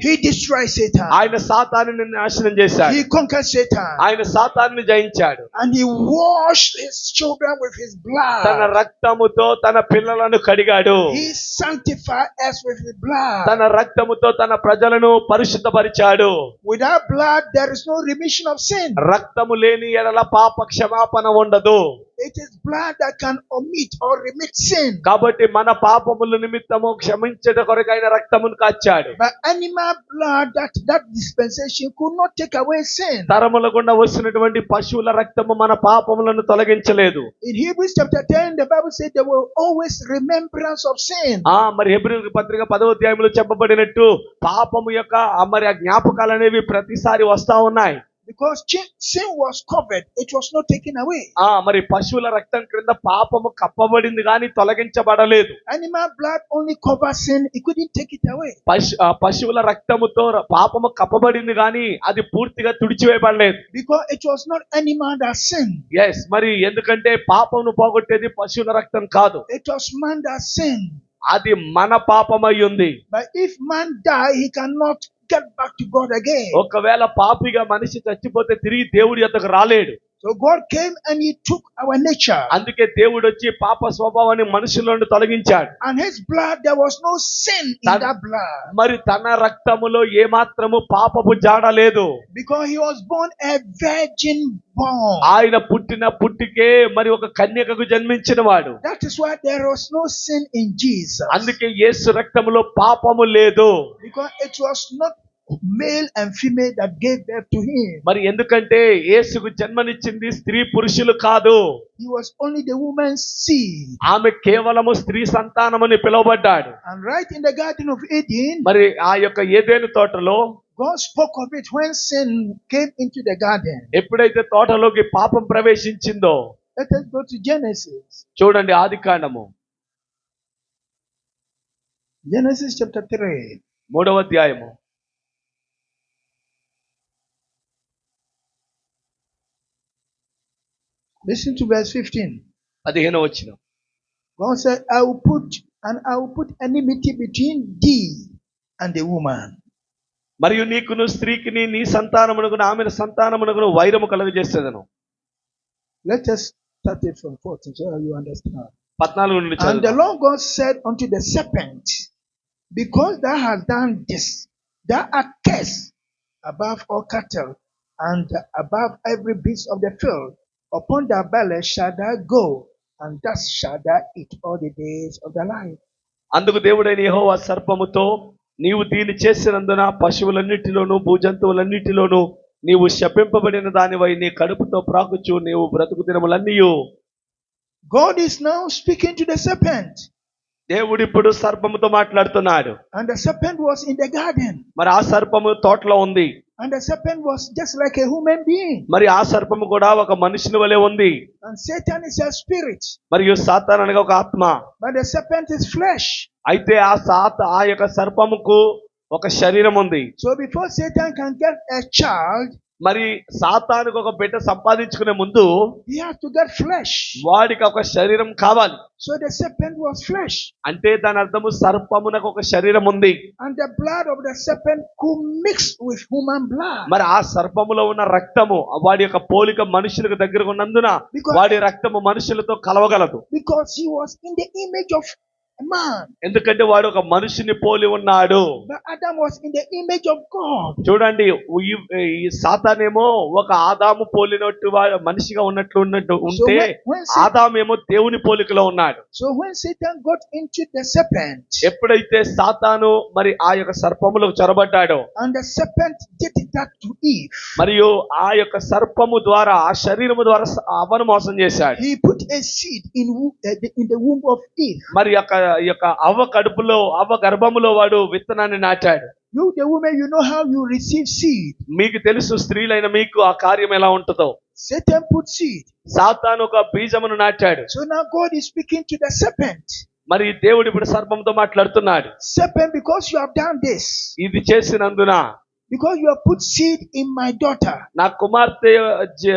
Speaker 4: He destroyed Satan.
Speaker 3: ఆయన సాతానుని నాశనం చేశాడు.
Speaker 4: He conquered Satan.
Speaker 3: ఆయన సాతానుని జయించాడు.
Speaker 4: And he washed his children with his blood.
Speaker 3: తన రక్తముతో తన పిల్లలను కడిగాడు.
Speaker 4: He sanctified us with his blood.
Speaker 3: తన రక్తముతో తన ప్రజలను పరిశుద్ధపరిచాడు.
Speaker 4: Without blood, there is no remission of sin.
Speaker 3: రక్తము లేని ఎడల పాప క్షమాపణ ఉండదు.
Speaker 4: It is blood that can omit or remit sin.
Speaker 3: కాబట్టి మన పాపముల నిమిత్తము క్షమించట కొరకైన రక్తమును కాచాడు.
Speaker 4: But animal blood, that dispensation could not take away sin.
Speaker 3: తరముల గుండా వస్తున్నటువంటి పశువుల రక్తము మన పాపములను తొలగించలేదు.
Speaker 4: In Hebrews chapter 10, the Bible said there will always remembrance of sin.
Speaker 3: మరి హెబ్రీయులకు పత్రిక 10వ అధ్యాయంలో చెప్పబడినట్టు పాపము యొక్క మరి ఆ జ్ఞాపకాలు అనేవి ప్రతిసారి వస్తా ఉన్నాయి.
Speaker 4: Because sin was covered, it was not taken away.
Speaker 3: మరి పశువుల రక్తం క్రింద పాపము కప్పబడింది కానీ తొలగించబడలేదు.
Speaker 4: Animal blood only covers sin, it couldn't take it away.
Speaker 3: పశువుల రక్తముతో పాపము కప్పబడింది కానీ అది పూర్తిగా తుడిచివేయబడలేదు.
Speaker 4: Because it was not animal that sinned.
Speaker 3: మరి ఎందుకంటే పాపమును పోగొట్టేది పశువుల రక్తం కాదు,
Speaker 4: It was man that sinned.
Speaker 3: అది మన పాపమై ఉంది.
Speaker 4: But if man die, he cannot get back to God again.
Speaker 3: ఒకవేళ పాపిగా మనిషి చచ్చిపోతే తిరిగి దేవుడి యొద్దకు రాలేడు.
Speaker 4: So God came and he took our nature.
Speaker 3: అందుకే దేవుడు వచ్చి పాప స్వభావాన్ని మనుషుల నుండి తొలగించాడు.
Speaker 4: And his blood, there was no sin in that blood.
Speaker 3: మరి తన రక్తములో ఏ మాత్రము పాపపు జాడ లేదు.
Speaker 4: Because he was born a virgin born.
Speaker 3: ఆయన పుట్టిన పుట్టికే మరి ఒక కన్యకకు జన్మించిన వాడు.
Speaker 4: That is why there was no sin in Jesus.
Speaker 3: అందుకే యేసు రక్తములో పాపము లేదు.
Speaker 4: Because it was not male and female that gave birth to him.
Speaker 3: మరి ఎందుకంటే యేసుకు జన్మనిచ్చింది స్త్రీ పురుషులు కాదు.
Speaker 4: He was only the woman's seed.
Speaker 3: ఆమె కేవలము స్త్రీ సంతానమని పిలువబడ్డాడు.
Speaker 4: And right in the Garden of Eden,
Speaker 3: మరి ఆ యొక్క ఏదెను తోటలో
Speaker 4: God spoke of it when sin came into the garden.
Speaker 3: ఎప్పుడైతే తోటలోకి పాపం ప్రవేశించిందో,
Speaker 4: Let us go to Genesis.
Speaker 3: చూడండి ఆదికాండము
Speaker 4: Genesis chapter 3.
Speaker 3: 3వ అధ్యాయము
Speaker 4: Listen to verse 15.
Speaker 3: 15వ వచనం.
Speaker 4: God said, I will put enmity between thee and the woman.
Speaker 3: మరియు నీకును స్త్రీకిని నీ సంతానమునకును ఆమె సంతానమునకును వైరము కలుగజేసేదను.
Speaker 4: Let us start it from 14 so you understand.
Speaker 3: 14 నుండి
Speaker 4: And the
Speaker 3: చదువు.
Speaker 4: Lord God said unto the serpent, because thou hast done this, thou art cursed above all cattle and above every beast of the field. Upon thy belly shall thou go, and thus shall thou eat all the days of thy life.
Speaker 3: అందుకు దేవుడైన యెహోవా సర్పముతో, నీవు దీన్ని చేసినందున పశువులన్నిటిలోను భూజంతువులన్నిటిలోను నీవు శపింపబడిన దానివై నీ కడుపుతో ప్రాకుచు నీవు బ్రతుకు దినములన్నీయు.
Speaker 4: God is now speaking to the serpent.
Speaker 3: దేవుడు ఇప్పుడు సర్పముతో మాట్లాడుతున్నాడు.
Speaker 4: And the serpent was in the garden.
Speaker 3: మరి ఆ సర్పము తోటలో ఉంది.
Speaker 4: And the serpent was just like a human being.
Speaker 3: మరి ఆ సర్పము కూడా ఒక మనుషుని వలె ఉంది.
Speaker 4: And Satan is a spirit.
Speaker 3: మరియు సాతాను అనగా ఒక ఆత్మ.
Speaker 4: But the serpent is flesh.
Speaker 3: అయితే ఆ యొక్క సర్పముకు ఒక శరీరం ఉంది.
Speaker 4: So before Satan can get a child,
Speaker 3: మరి సాతానుకు ఒక బిడ్డ సంపాదించుకునే ముందు
Speaker 4: he has to get flesh.
Speaker 3: వాడికి ఒక శరీరం కావాలి.
Speaker 4: So the serpent was flesh.
Speaker 3: అంటే దాని అర్థము సర్పమునకు ఒక శరీరం ఉంది.
Speaker 4: And the blood of the serpent could mix with human blood.
Speaker 3: మరి ఆ సర్పములో ఉన్న రక్తము వాడి యొక్క పోలిక మనుషులకు దగ్గరకు ఉన్నందున వాడి రక్తము మనుషులతో కలవగలదు.
Speaker 4: Because he was in the image of a man.
Speaker 3: ఎందుకంటే వాడు ఒక మనుషుని పోలి ఉన్నాడు.
Speaker 4: But Adam was in the image of God.
Speaker 3: చూడండి, ఈ సాతానేమో ఒక ఆదాము పోలినట్టు మనిషిగా ఉన్నట్టు ఉంటే ఆదామేమో దేవుని పోలికలో ఉన్నాడు.
Speaker 4: So when Satan got into the serpent,
Speaker 3: ఎప్పుడైతే సాతాను మరి ఆ యొక్క సర్పములో చొరబడ్డాడో,
Speaker 4: and the serpent did that to Eve,
Speaker 3: మరియు ఆ యొక్క సర్పము ద్వారా ఆ శరీరము ద్వారా అవ్వను మోసం చేశాడు.
Speaker 4: he put a seed in the womb of Eve.
Speaker 3: మరి ఈ యొక్క అవ్వ కడుపులో అవ్వ గర్భములో వాడు విత్తనాన్ని నాటాడు.
Speaker 4: You the woman, you know how you receive seed.
Speaker 3: మీకు తెలుసు స్త్రీలైన మీకు ఆ కార్యం ఎలా ఉంటుందో.
Speaker 4: Satan put seed.
Speaker 3: సాతాను ఒక బీజమును నాటాడు.
Speaker 4: So now God is speaking to the serpent.
Speaker 3: మరి దేవుడు ఇప్పుడు సర్పంతో మాట్లాడుతున్నాడు.
Speaker 4: Serpent, because you have done this,
Speaker 3: ఇది చేసినందున,
Speaker 4: because you have put seed in my daughter,
Speaker 3: నా కుమార్తె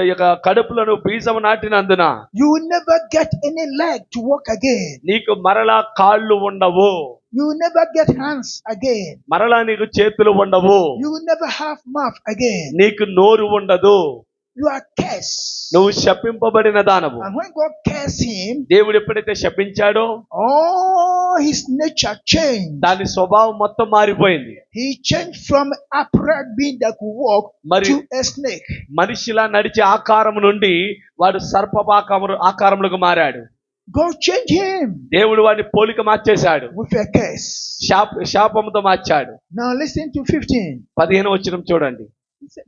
Speaker 3: యొక్క కడుపులను బీజము నాటినందున
Speaker 4: you will never get any leg to walk again.
Speaker 3: నీకు మరలా కాళ్ళు ఉండవు.
Speaker 4: You will never get hands again.
Speaker 3: మరలా నీకు చేతులు ఉండవు.
Speaker 4: You will never have mouth again.
Speaker 3: నీకు నోరు ఉండదు.
Speaker 4: You are cursed.
Speaker 3: నువ్వు శపింపబడిన దానవు.
Speaker 4: And when God cursed him,
Speaker 3: దేవుడు ఎప్పుడైతే శపించాడో
Speaker 4: all all his nature changed.
Speaker 3: దాని స్వభావం మొత్తం మారిపోయింది.
Speaker 4: He changed from upright being that could walk
Speaker 3: మరి
Speaker 4: to a snake.
Speaker 3: మనిషిలా నడిచే ఆకారం నుండి వాడు ఆకారములకు మారాడు.
Speaker 4: God changed him
Speaker 3: దేవుడు వాడిని పోలిక మార్చేశాడు,
Speaker 4: with a curse.
Speaker 3: శాపముతో మార్చాడు.
Speaker 4: Now listen to 15.
Speaker 3: 15వ వచనం చూడండి.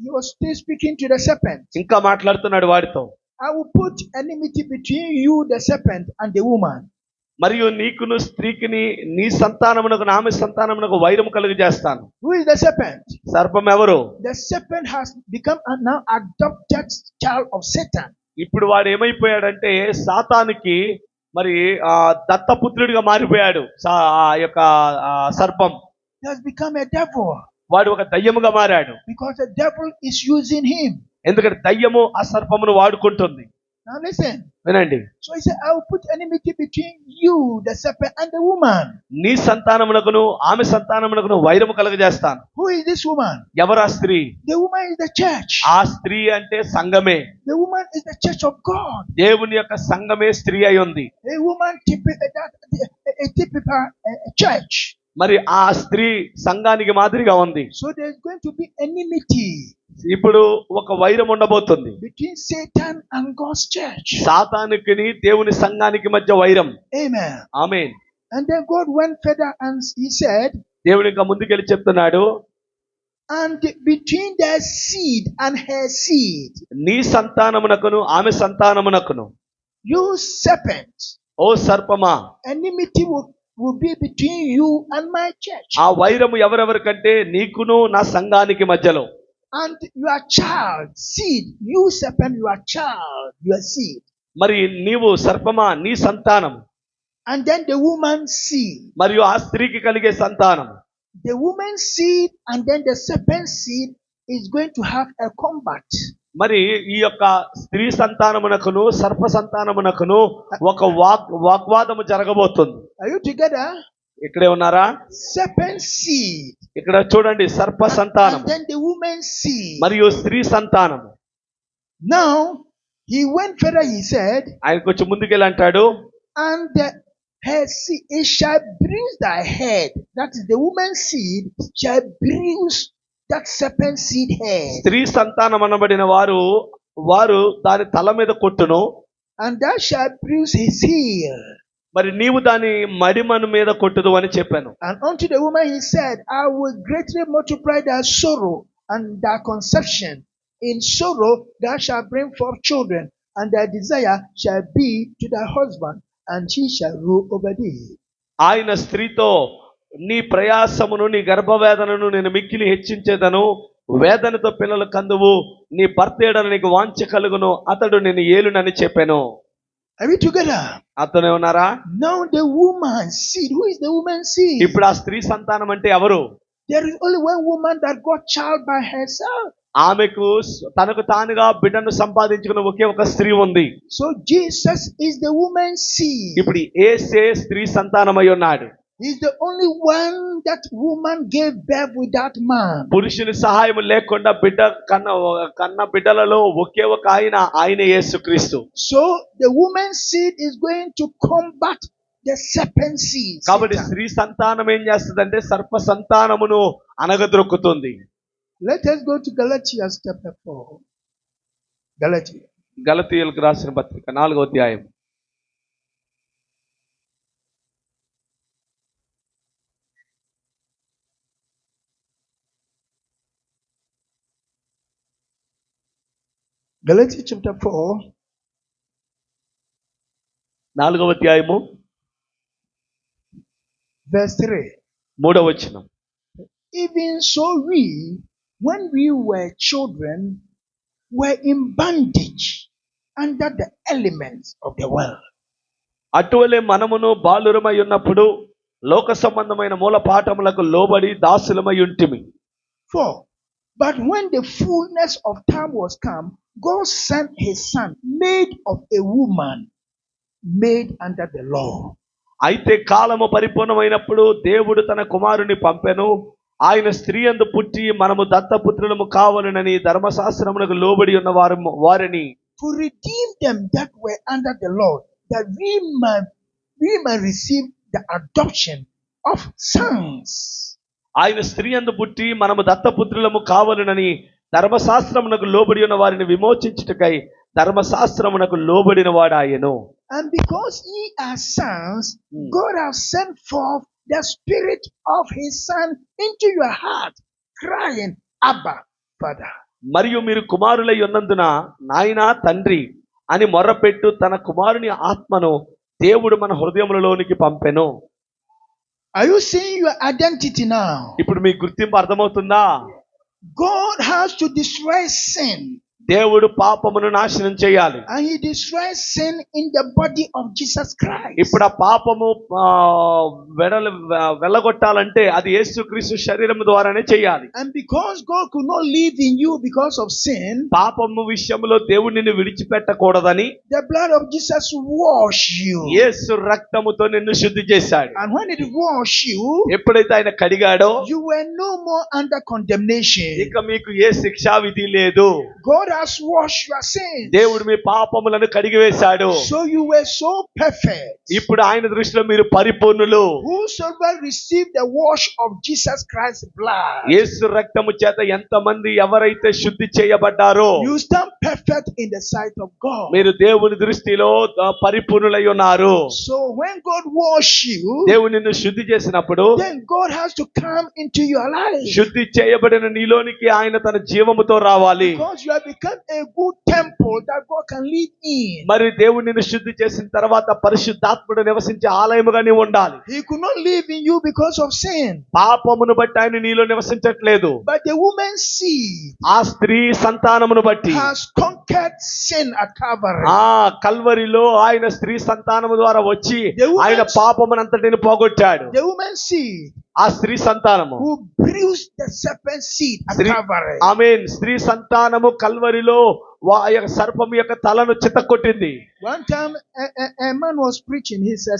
Speaker 4: He was still speaking to the serpent.
Speaker 3: ఇంకా మాట్లాడుతున్నాడు వాడితో.
Speaker 4: I will put enmity between you, the serpent, and the woman.
Speaker 3: మరియు నీకును స్త్రీకిని నీ సంతానమునకు ఆమె సంతానమునకు వైరము కలుగజేస్తాను.
Speaker 4: Who is the serpent?
Speaker 3: సర్పం ఎవరు?
Speaker 4: The serpent has become a now adopted child of Satan.
Speaker 3: ఇప్పుడు వాడు ఏమైపోయాడంటే సాతానికి మరి దత్తపుత్రుడిగా మారిపోయాడు. ఆ యొక్క సర్పం
Speaker 4: He has become a devil
Speaker 3: వాడు ఒక దయ్యముగా మారాడు.
Speaker 4: because the devil is using him.
Speaker 3: ఎందుకంటే దయ్యము ఆ సర్పమును వాడుకుంటుంది.
Speaker 4: Now listen.
Speaker 3: వినండి.
Speaker 4: So he said, I will put enmity between you, the serpent, and the woman.
Speaker 3: నీ సంతానమునకును ఆమె సంతానమునకును వైరము కలుగజేస్తాను.
Speaker 4: Who is this woman?
Speaker 3: ఎవరు ఆ స్త్రీ?
Speaker 4: The woman is the church.
Speaker 3: ఆ స్త్రీ అంటే సంఘమే.
Speaker 4: The woman is the church of God.
Speaker 3: దేవుని యొక్క సంఘమే స్త్రీ అయి ఉంది.
Speaker 4: A woman a typical church.
Speaker 3: మరి ఆ స్త్రీ సంఘానికి మాదిరిగా ఉంది.
Speaker 4: So there is going to be enmity
Speaker 3: ఇప్పుడు ఒక వైరం ఉండబోతుంది
Speaker 4: between Satan and God's church.
Speaker 3: సాతానుకిని దేవుని సంఘానికి మధ్య వైరం.
Speaker 4: Amen.
Speaker 3: Amen.
Speaker 4: And then God went further and he said,
Speaker 3: దేవుడు ఇంకా ముందుకెళ్ళి చెప్తున్నాడు,
Speaker 4: and between their seed and her seed,
Speaker 3: నీ సంతానమునకును ఆమె సంతానమునకును
Speaker 4: you serpent,
Speaker 3: oh సర్పమా,
Speaker 4: enmity will be between you and my church.
Speaker 3: ఆ వైరము ఎవరెవరికంటే నీకును నా సంఘానికి మధ్యలో.
Speaker 4: And your child, seed, you serpent, your child, your seed.
Speaker 3: మరి నీవు సర్పమా, నీ సంతానం.
Speaker 4: And then the woman's seed.
Speaker 3: మరియు ఆ స్త్రీకి కలిగే సంతానం.
Speaker 4: The woman's seed and then the serpent's seed is going to have a combat.
Speaker 3: మరి ఈ యొక్క స్త్రీ సంతానమునకును సర్ప సంతానమునకును ఒక వాగ్వాదము జరగబోతుంది.
Speaker 4: Are you together?
Speaker 3: ఇక్కడే ఉన్నారా?
Speaker 4: Serpent seed.
Speaker 3: ఇక్కడ చూడండి, సర్ప సంతానం
Speaker 4: And then the woman's seed.
Speaker 3: మరియు స్త్రీ సంతానము.
Speaker 4: Now he went further. He said,
Speaker 3: ఆయన కొంచెం ముందుకెళ్ళి అంటాడు,
Speaker 4: and her seed, it shall bruise thy head. That is the woman's seed shall bruise that serpent seed head.
Speaker 3: స్త్రీ సంతానం అనబడిన వారు దాని తల మీద కొట్టును.
Speaker 4: And thou shalt bruise his heel.
Speaker 3: మరి నీవు దాని మడిమను మీద కొట్టుదు అని చెప్పాను.
Speaker 4: And unto the woman he said, I will greatly multiply thy sorrow and thy conception. In sorrow thou shalt bring forth children, and thy desire shall be to thy husband, and he shall rule over thee.
Speaker 3: ఆయన స్త్రీతో, నీ ప్రయాసమును నీ గర్భవేదనను నేను మిక్కిలి హెచ్చించేదను, వేదనతో పిల్లలు కందువు, నీ భర్త ఏడన నీకు వాంఛ కలుగును, అతడు నేను ఏలునని చెప్పాను.
Speaker 4: Are we together?
Speaker 3: అతనే ఉన్నారా?
Speaker 4: Now the woman's seed. Who is the woman's seed?
Speaker 3: ఇప్పుడు ఆ స్త్రీ సంతానం అంటే ఎవరు?
Speaker 4: There is only one woman that got child by herself.
Speaker 3: ఆమెకు తనకు తానుగా బిడ్డను సంపాదించుకున్న ఒకే ఒక స్త్రీ ఉంది.
Speaker 4: So Jesus is the woman's seed.
Speaker 3: ఇప్పుడు యేసే స్త్రీ సంతానమై ఉన్నాడు.
Speaker 4: He is the only one that woman gave birth without man.
Speaker 3: పురుషుని సహాయం లేకుండా కన్న బిడ్డలలో ఒకే ఒక ఆయన యేసుక్రీస్తు.
Speaker 4: So the woman's seed is going to combat the serpent seed.
Speaker 3: కాబట్టి స్త్రీ సంతానం ఏం చేస్తుందంటే సర్ప సంతానమును అనగద్రొక్కుతుంది.
Speaker 4: Let us go to Galatians chapter 4.
Speaker 3: గలతీయులకు రాసిన పత్రిక 4వ అధ్యాయం.
Speaker 4: Galatians chapter 4.
Speaker 3: 4వ అధ్యాయము
Speaker 4: Verse 3.
Speaker 3: 3వ వచనం.
Speaker 4: Even so we, when we were children, were in bondage under the elements of the world.
Speaker 3: అటువలే మనమును బాలురమై ఉన్నప్పుడు లోక సంబంధమైన మూల పాఠములకు లోబడి దాసులమై ఉంటిమి.
Speaker 4: 4. But when the fullness of time was come, God sent his son, made of a woman, made under the law.
Speaker 3: అయితే కాలము పరిపూర్ణమైనప్పుడు దేవుడు తన కుమారుని పంపెను. ఆయన స్త్రీ యందు పుట్టి మనము దత్తపుత్రులము కావాలనని ధర్మశాస్త్రమునకు లోబడి ఉన్న వారిని
Speaker 4: To redeem them that were under the law, that we might receive the adoption of sons.
Speaker 3: ఆయన స్త్రీ యందు పుట్టి మనము దత్తపుత్రులము కావలెనని ధర్మశాస్త్రమునకు లోబడి ఉన్న వారిని విమోచించుటకై ధర్మశాస్త్రమునకు లోబడిన వాడాయెను.
Speaker 4: And because ye are sons, God has sent forth the spirit of his son into your heart, crying, Abba, Father.
Speaker 3: మరియు మీరు కుమారులై ఉన్నందున నాయనా తండ్రి అని మొర్రపెట్టు తన కుమారుని ఆత్మను దేవుడు మన హృదయములలోనికి పంపెను.
Speaker 4: Are you seeing your identity now?
Speaker 3: ఇప్పుడు మీ గుర్తింపు అర్థమవుతుందా?
Speaker 4: God has to destroy sin.
Speaker 3: దేవుడు పాపమును నాశనం చేయాలి.
Speaker 4: And he destroys sin in the body of Jesus Christ.
Speaker 3: ఇప్పుడు ఆ పాపము వెళ్ళగొట్టాలంటే అది యేసుక్రీస్తు శరీరం ద్వారానే చేయాలి.
Speaker 4: And because God could not live in you because of sin,
Speaker 3: పాపము విషయంలో దేవుడు నిన్ను విడిచిపెట్టకూడదని
Speaker 4: the blood of Jesus washed you.
Speaker 3: యేసు రక్తముతో నిన్ను శుద్ధి చేశాడు.
Speaker 4: And when it washed you,
Speaker 3: ఎప్పుడైతే ఆయన కడిగాడో
Speaker 4: you were no more under condemnation.
Speaker 3: ఇక మీకు ఏ శిక్షా విధి లేదు.
Speaker 4: God has washed your sins.
Speaker 3: దేవుడు మీ పాపములను కడిగివేశాడు.
Speaker 4: So you were so perfect.
Speaker 3: ఇప్పుడు ఆయన దృష్టిలో మీరు పరిపూర్ణులు.
Speaker 4: Whosoever received the wash of Jesus Christ's blood,
Speaker 3: యేసు రక్తము చేత ఎంతమంది ఎవరైతే శుద్ధి చేయబడ్డారో
Speaker 4: you stand perfect in the sight of God.
Speaker 3: మీరు దేవుని దృష్టిలో పరిపూర్ణులై ఉన్నారు.
Speaker 4: So when God washed you,
Speaker 3: దేవుడు నిన్ను శుద్ధి చేసినప్పుడు
Speaker 4: then God has to come into your life.
Speaker 3: శుద్ధి చేయబడిన నీలోనికి ఆయన తన జీవముతో రావాలి.
Speaker 4: Because you have become a good temple that God can live in.
Speaker 3: మరి దేవుడు నిన్ను శుద్ధి చేసిన తర్వాత పరిశుద్ధాత్ముడు నివసించే ఆలయముగా నీవు ఉండాలి.
Speaker 4: He could not live in you because of sin.
Speaker 3: పాపమును బట్టి ఆయన నీలో నివసించట్లేదు.
Speaker 4: But the woman's seed
Speaker 3: ఆ స్త్రీ సంతానమును బట్టి
Speaker 4: has conquered sin at Calvary.
Speaker 3: కల్వరిలో ఆయన స్త్రీ సంతానము ద్వారా వచ్చి
Speaker 4: The woman's-
Speaker 3: ఆయన పాపమునంతటిని పోగొట్టాడు.
Speaker 4: The woman's seed
Speaker 3: ఆ స్త్రీ సంతానము
Speaker 4: who bruised the serpent's seed at
Speaker 3: స్త్రీ
Speaker 4: Calvary.
Speaker 3: ఆమేన్. స్త్రీ సంతానము కల్వరిలో ఆ యొక్క సర్పము యొక్క తలను చితకొట్టింది.
Speaker 4: One time a man was preaching, he's a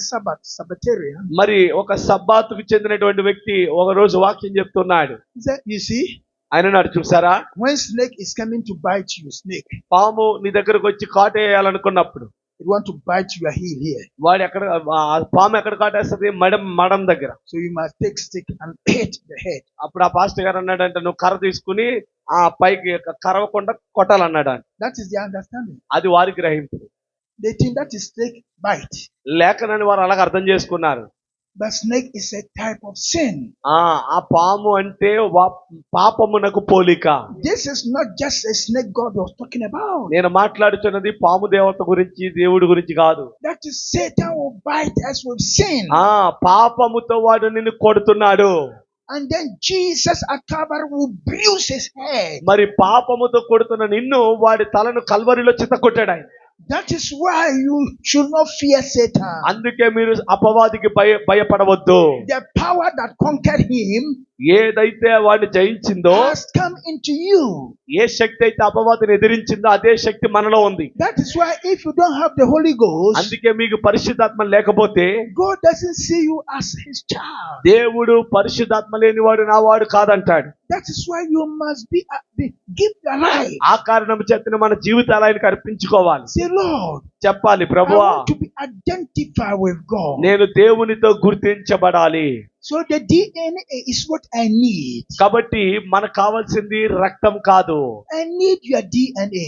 Speaker 4: Sabbatarian.
Speaker 3: మరి ఒక సబ్బాతుకు చెందినటువంటి వ్యక్తి ఒక రోజు వాక్యం చెప్తున్నాడు.
Speaker 4: He said, you see,
Speaker 3: ఆయన నాడు చూసారా,
Speaker 4: when snake is coming to bite you, snake,
Speaker 3: పాము నీ దగ్గరకు వచ్చి కాటేయాలనుకున్నప్పుడు
Speaker 4: it want to bite your heel here.
Speaker 3: వాడు ఎక్కడ పాము ఎక్కడ కాటేస్తుంది? మడం దగ్గర.
Speaker 4: So you must take stick and hit the head.
Speaker 3: అప్పుడు ఆ పాస్టర్ గారు అన్నాడంటే నువ్వు కర్ర తీసుకుని ఆ పైకి కరవకుండా కొట్టాలన్నాడు.
Speaker 4: That is the understanding.
Speaker 3: అది వారి గ్రహింపు.
Speaker 4: They think that is snake bite.
Speaker 3: లేఖనని వారు అలాగ అర్థం చేసుకున్నారు.
Speaker 4: But snake is a type of sin.
Speaker 3: ఆ పాము అంటే పాపమునకు పోలిక.
Speaker 4: This is not just a snake God was talking about.
Speaker 3: నేను మాట్లాడుతున్నది పాము దేవత గురించి, దేవుడి గురించి కాదు.
Speaker 4: That is Satan will bite us with sin.
Speaker 3: పాపముతో వాడు నిన్ను కొడుతున్నాడు.
Speaker 4: And then Jesus at Calvary will bruise his head.
Speaker 3: మరి పాపముతో కొడుతున్న నిన్ను వాడి తలను కల్వరిలో చితకొట్టాడు ఆయన.
Speaker 4: That is why you should not fear Satan.
Speaker 3: అందుకే మీరు అపవాదికి భయపడవద్దు.
Speaker 4: The power that conquered him
Speaker 3: ఏదైతే వాడిని జయించిందో,
Speaker 4: has come into you.
Speaker 3: ఏ శక్తి అయితే అపవాదిని ఎదిరించిందో అదే శక్తి మనలో ఉంది.
Speaker 4: That is why if you don't have the Holy Ghost,
Speaker 3: అందుకే మీకు పరిశుద్ధాత్మ లేకపోతే
Speaker 4: God doesn't see you as his child.
Speaker 3: దేవుడు పరిశుద్ధాత్మ లేనివాడు నా వాడు కాదంటాడు.
Speaker 4: That is why you must give your life.
Speaker 3: ఆ కారణం చేతనే మన జీవితాలు ఆయనకు అర్పించుకోవాలి.
Speaker 4: Say, Lord,
Speaker 3: చెప్పాలి,
Speaker 4: I
Speaker 3: ప్రభువా
Speaker 4: want to be identified with God.
Speaker 3: నేను దేవునితో గుర్తించబడాలి.
Speaker 4: So the DNA is what I need.
Speaker 3: కాబట్టి మనకు కావాల్సింది రక్తం కాదు.
Speaker 4: I need your DNA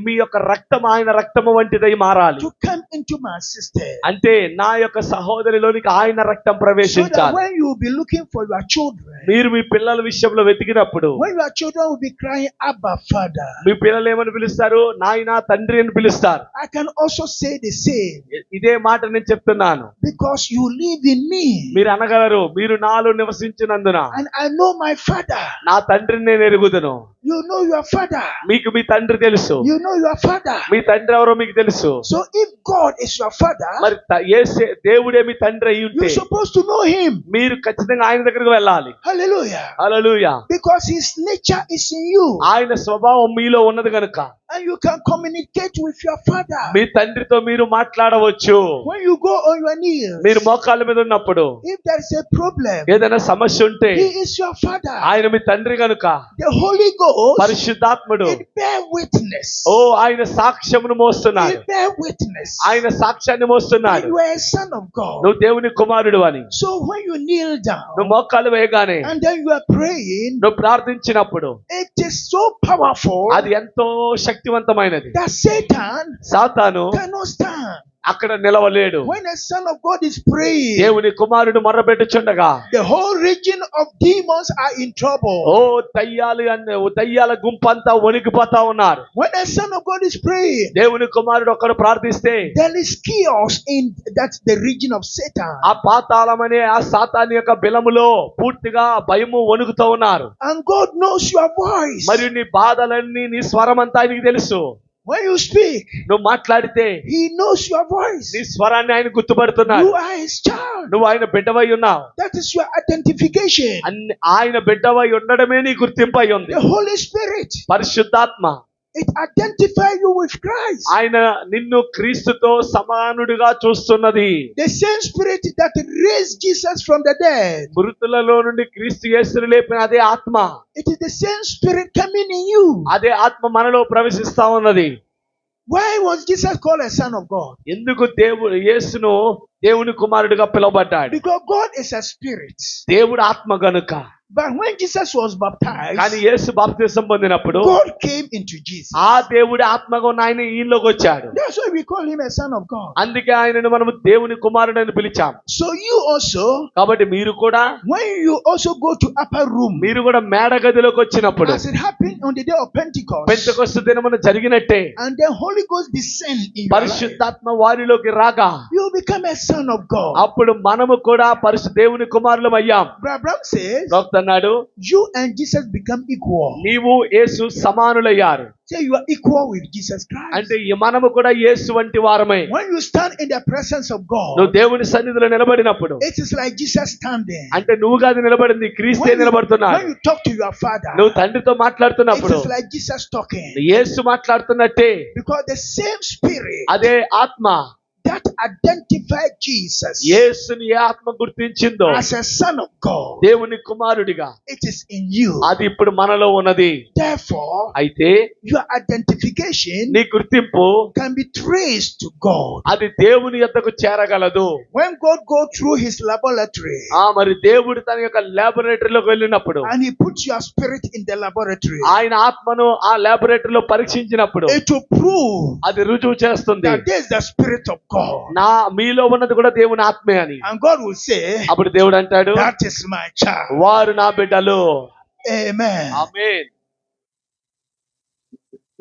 Speaker 3: మీ యొక్క రక్తం ఆయన రక్తము వంటిదై మారాలి.
Speaker 4: to come into my system.
Speaker 3: అంటే నా యొక్క సహోదరిలోనికి ఆయన రక్తం
Speaker 4: So that
Speaker 3: ప్రవేశించాలి.
Speaker 4: when you will be looking for your children,
Speaker 3: మీరు మీ పిల్లల విషయంలో వెతికినప్పుడు
Speaker 4: when your children will be crying, Abba, Father,
Speaker 3: మీ పిల్లలు ఏమని పిలుస్తారు? నాయనా, తండ్రి అని పిలుస్తారు.
Speaker 4: I can also say the same.
Speaker 3: ఇదే మాట నేను చెప్తున్నాను.
Speaker 4: Because you live in me.
Speaker 3: మీరు అనగలరు, మీరు నాలో నివసించినందున
Speaker 4: And I know my Father.
Speaker 3: నా తండ్రిని నేను ఎరుగుదును.
Speaker 4: You know your Father.
Speaker 3: మీకు మీ తండ్రి తెలుసు.
Speaker 4: You know your Father.
Speaker 3: మీ తండ్రి ఎవరో మీకు తెలుసు.
Speaker 4: So if God is your Father,
Speaker 3: మరి దేవుడే మీ తండ్రి అయి ఉంటే
Speaker 4: you're supposed to know Him.
Speaker 3: మీరు ఖచ్చితంగా ఆయన దగ్గరకు వెళ్ళాలి.
Speaker 4: Hallelujah.
Speaker 3: Hallelujah.
Speaker 4: Because His nature is in you.
Speaker 3: ఆయన స్వభావం మీలో ఉన్నది కనుక
Speaker 4: And you can communicate with your Father.
Speaker 3: మీ తండ్రితో మీరు మాట్లాడవచ్చు.
Speaker 4: When you go on your knees,
Speaker 3: మీరు మోకాళ్ళ మీద ఉన్నప్పుడు
Speaker 4: if there is a problem,
Speaker 3: ఏదైనా సమస్య ఉంటే
Speaker 4: He is your Father.
Speaker 3: ఆయన మీ తండ్రి కనుక
Speaker 4: The Holy Ghost Ghost,
Speaker 3: పరిశుద్ధాత్ముడు
Speaker 4: it bear witness.
Speaker 3: ఓ ఆయన సాక్ష్యమును మోస్తున్నాడు,
Speaker 4: It bear witness.
Speaker 3: ఆయన సాక్ష్యాన్ని
Speaker 4: That
Speaker 3: మోస్తున్నాడు,
Speaker 4: you are a son of God.
Speaker 3: నువ్వు దేవుని కుమారుడు అని.
Speaker 4: So when you kneel
Speaker 3: నువ్వు
Speaker 4: down
Speaker 3: మోకాలు వేయగానే
Speaker 4: and then you are praying,
Speaker 3: నువ్వు ప్రార్థించినప్పుడు
Speaker 4: it is so powerful
Speaker 3: అది ఎంతో శక్తివంతమైనది.
Speaker 4: that Satan
Speaker 3: సాతాను
Speaker 4: cannot stand.
Speaker 3: అక్కడ నిలవలేడు.
Speaker 4: When a son of God is praying,
Speaker 3: దేవుని కుమారుడు మొర్రపెట్టుచుండగా
Speaker 4: the whole region of demons are in trouble.
Speaker 3: ఓ దయ్యాల గుంపంతా వణికిపోతా ఉన్నారు.
Speaker 4: When a son of God is praying,
Speaker 3: దేవుని కుమారుడు ఒక్కడు ప్రార్థిస్తే
Speaker 4: there is chaos in that's the region of Satan.
Speaker 3: ఆ పాతాళమనే ఆ సాతాను యొక్క బిలములో పూర్తిగా భయము వణుకుతూ ఉన్నారు.
Speaker 4: And God knows your voice.
Speaker 3: మరియు నీ బాధలన్నీ నీ స్వరం అంతా ఆయనకి తెలుసు.
Speaker 4: When you speak,
Speaker 3: నువ్వు మాట్లాడితే
Speaker 4: He knows your voice.
Speaker 3: నీ స్వరాన్ని ఆయన గుర్తుపడుతున్నాడు.
Speaker 4: You are His child.
Speaker 3: నువ్వు ఆయన బిడ్డవై ఉన్నావు.
Speaker 4: That is your identification.
Speaker 3: ఆయన బిడ్డవై ఉండడమే నీ గుర్తింపై ఉంది.
Speaker 4: The Holy Spirit,
Speaker 3: పరిశుద్ధాత్మ
Speaker 4: it identifies you with Christ.
Speaker 3: ఆయన నిన్ను క్రీస్తుతో సమానుడిగా చూస్తున్నది.
Speaker 4: The same Spirit that raised Jesus from the dead.
Speaker 3: మృతులలో నుండి క్రీస్తు యేసును లేపిన అదే ఆత్మ,
Speaker 4: It is the same Spirit coming in you.
Speaker 3: అదే ఆత్మ మనలో ప్రవేశిస్తా ఉన్నది.
Speaker 4: Why was Jesus called a son of God?
Speaker 3: ఎందుకు యేసును దేవుని కుమారుడిగా పిలువబడ్డాడు?
Speaker 4: Because God is a spirit.
Speaker 3: దేవుడు ఆత్మ గనుక.
Speaker 4: But when Jesus was baptized,
Speaker 3: కానీ యేసు బాప్తిసం పొందినప్పుడు
Speaker 4: God came into Jesus.
Speaker 3: ఆ దేవుడి ఆత్మగా ఉన్న ఆయన ఈయనలోకి వచ్చాడు.
Speaker 4: That's why we call him a son of God.
Speaker 3: అందుకే ఆయనను మనము దేవుని కుమారుడని పిలిచాం.
Speaker 4: So you also,
Speaker 3: కాబట్టి మీరు కూడా
Speaker 4: when you also go to upper room,
Speaker 3: మీరు కూడా మేడ గదిలోకి వచ్చినప్పుడు
Speaker 4: as it happened on the day of Pentecost,
Speaker 3: Pentecost దినమున జరిగినట్టే
Speaker 4: and the Holy Ghost descend in your life,
Speaker 3: పరిశుద్ధాత్మ వారిలోకి రాగా
Speaker 4: you become a son of God.
Speaker 3: అప్పుడు మనము కూడా దేవుని కుమారులం అయ్యాం.
Speaker 4: Abraham says,
Speaker 3: ప్రవక్త అన్నాడు,
Speaker 4: you and Jesus become equal.
Speaker 3: నీవు యేసు సమానులయ్యారు.
Speaker 4: Say you are equal with Jesus Christ.
Speaker 3: అంటే మనము కూడా యేసు వంటి వారమే.
Speaker 4: When you stand in the presence of
Speaker 3: నువ్వు
Speaker 4: God,
Speaker 3: దేవుని సన్నిధిలో నిలబడినప్పుడు
Speaker 4: it is like Jesus standing.
Speaker 3: అంటే నువ్వు కాదు నిలబడింది, క్రీస్తే
Speaker 4: When
Speaker 3: నిలబడుతున్నాడు.
Speaker 4: you talk to your father,
Speaker 3: నువ్వు తండ్రితో
Speaker 4: it
Speaker 3: మాట్లాడుతున్నప్పుడు
Speaker 4: is like Jesus talking.
Speaker 3: Yesu మాట్లాడుతున్నట్టే
Speaker 4: Because the same spirit
Speaker 3: అదే ఆత్మ
Speaker 4: that identified Jesus
Speaker 3: యేసుని ఏ ఆత్మ గుర్తించిందో
Speaker 4: as a son of God,
Speaker 3: దేవుని కుమారుడిగా,
Speaker 4: it is in you.
Speaker 3: అది ఇప్పుడు మనలో ఉన్నది.
Speaker 4: Therefore,
Speaker 3: అయితే
Speaker 4: your identification
Speaker 3: నీ గుర్తింపు
Speaker 4: can be traced to God.
Speaker 3: అది దేవుని యొద్దకు చేరగలదు.
Speaker 4: When God goes through his laboratory
Speaker 3: మరి దేవుడు తన యొక్క లాబొరేటరీలోకి వెళ్ళినప్పుడు,
Speaker 4: and he puts your spirit in the laboratory,
Speaker 3: ఆయన ఆత్మను ఆ లాబొరేటరీలో పరీక్షించినప్పుడు
Speaker 4: it will prove
Speaker 3: అది రుజువు చేస్తుంది,
Speaker 4: that there is the spirit of God.
Speaker 3: మీలో ఉన్నది కూడా దేవుని ఆత్మే అని.
Speaker 4: And God will say,
Speaker 3: అప్పుడు దేవుడు అంటాడు,
Speaker 4: that is my child.
Speaker 3: వారు నా బిడ్డలు.
Speaker 4: Amen.
Speaker 3: Amen.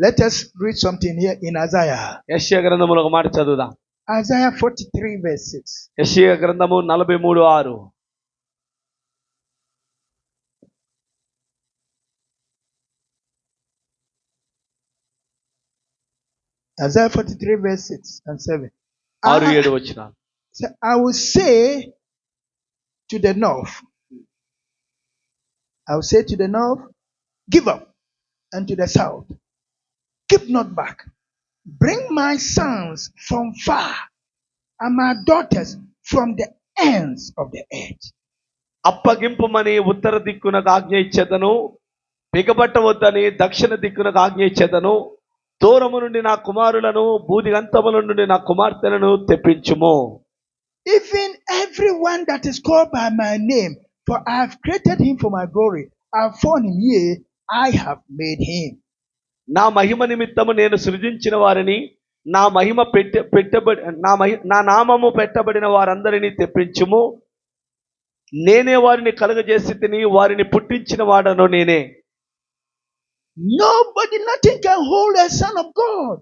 Speaker 4: Let us read something here in Isaiah.
Speaker 3: యెషయా గ్రంథములో ఒక మాట చదువుదాం.
Speaker 4: Isaiah 43 verse 6.
Speaker 3: యెషయా గ్రంథము 43:6.
Speaker 4: Isaiah 43 verse 6 and 7.
Speaker 3: 6-7 వచనాలు.
Speaker 4: So I will say to the north, I will say to the north, give up, and to the south, keep not back. Bring my sons from far, and my daughters from the ends of the earth.
Speaker 3: అప్పగింపుమని ఉత్తర దిక్కునకు ఆజ్ఞ ఇచ్చేదను, బిగబట్టవద్దని దక్షిణ దిక్కునకు ఆజ్ఞ ఇచ్చేదను. దూరము నుండి నా కుమారులను, భూదిగంతముల నుండి నా కుమార్తెలను తెప్పించుము.
Speaker 4: Even everyone that is called by my name, for I have created him for my glory. I have formed him, yea, I have made him.
Speaker 3: నా మహిమ నిమిత్తము నేను సృజించిన వారిని, నా మహిమ నా నామము పెట్టబడిన వారందరినీ తెప్పించుము. నేనే వారిని కలుగజేసి తిని, వారిని పుట్టించిన వాడను నేనే.
Speaker 4: Nobody, nothing can hold a son of God.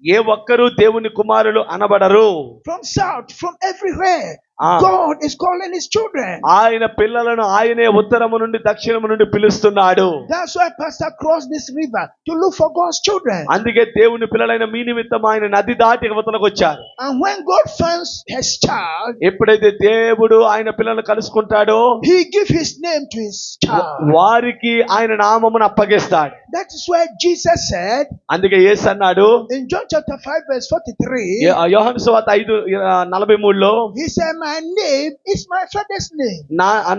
Speaker 3: ఏ ఒక్కరూ దేవుని కుమారులు అనబడరు.
Speaker 4: From south, from everywhere,
Speaker 3: Ah.
Speaker 4: God is calling his children.
Speaker 3: ఆయన పిల్లలను ఆయనే ఉత్తరము నుండి దక్షిణము నుండి పిలుస్తున్నాడు.
Speaker 4: That's why Pastor crossed this river to look for God's children.
Speaker 3: అందుకే దేవుని పిల్లలైన మీ నిమిత్తం ఆయన నది దాటి అవతలకు వచ్చారు.
Speaker 4: And when God finds his child,
Speaker 3: ఎప్పుడైతే దేవుడు ఆయన పిల్లలను కలుసుకుంటాడో,
Speaker 4: he gives his name to his child.
Speaker 3: వారికి ఆయన నామమును అప్పగిస్తాడు.
Speaker 4: That is why Jesus said
Speaker 3: అందుకే యేసు అన్నాడు,
Speaker 4: in John chapter 5 verse 43,
Speaker 3: యోహాను సువార్త 5:43లో,
Speaker 4: he said, my name is my father's name.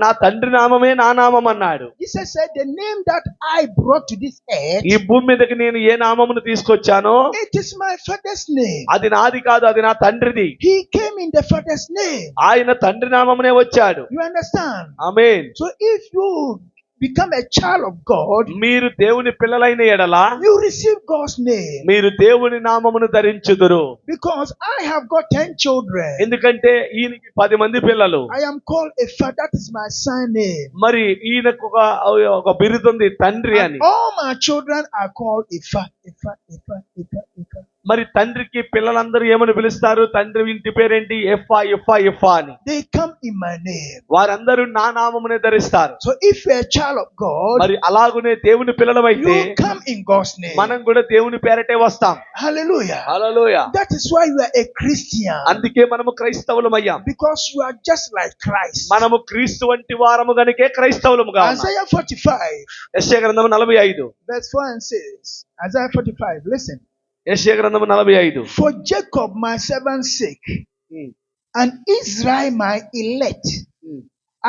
Speaker 3: నా తండ్రి నామమే నా నామం అన్నాడు.
Speaker 4: Jesus said, the name that I brought to this earth,
Speaker 3: ఈ భూమి మీదకి నేను ఏ నామమును తీసుకొచ్చానో
Speaker 4: it is my father's name.
Speaker 3: అది నాది కాదు, అది నా తండ్రిది.
Speaker 4: He came in the father's name.
Speaker 3: ఆయన తండ్రి నామమునే వచ్చాడు.
Speaker 4: You understand?
Speaker 3: Amen.
Speaker 4: So if you become a child of God,
Speaker 3: మీరు దేవుని పిల్లలైన ఎడల
Speaker 4: you receive God's name.
Speaker 3: మీరు దేవుని నామమును ధరించుదురు.
Speaker 4: Because I have got 10 children.
Speaker 3: ఎందుకంటే ఈయనకి 10 మంది పిల్లలు.
Speaker 4: I am called Ifa, that is my son name.
Speaker 3: మరి ఈయనకు ఒక బిరుదుంది తండ్రి అని.
Speaker 4: And all my children are called Ifa, Ifa, Ifa, Ifa, Ifa.
Speaker 3: మరి తండ్రికి పిల్లలందరూ ఏమని పిలుస్తారు? తండ్రి ఇంటి పేరేంటి? ఎఫా ఎఫా ఎఫా అని.
Speaker 4: They come in my name.
Speaker 3: వారందరూ నా నామమునే ధరిస్తారు.
Speaker 4: So if you are a child of God,
Speaker 3: మరి అలాగునే దేవుని పిల్లలమైతే
Speaker 4: you come in God's name.
Speaker 3: మనం కూడా దేవుని పేరటే వస్తాం.
Speaker 4: Hallelujah.
Speaker 3: Hallelujah.
Speaker 4: That is why you are a Christian.
Speaker 3: అందుకే మనము క్రైస్తవులమయ్యాం.
Speaker 4: Because you are just like Christ.
Speaker 3: మనము క్రీస్తు వంటి వారము గనుకే క్రైస్తవులముగా ఉన్నాం.
Speaker 4: Isaiah 45,
Speaker 3: యెషయా గ్రంథము 45
Speaker 4: verse 4 and 6. Isaiah 45, listen.
Speaker 3: యెషయా గ్రంథము 45.
Speaker 4: For Jacob my servant's sake, and Israel my elect,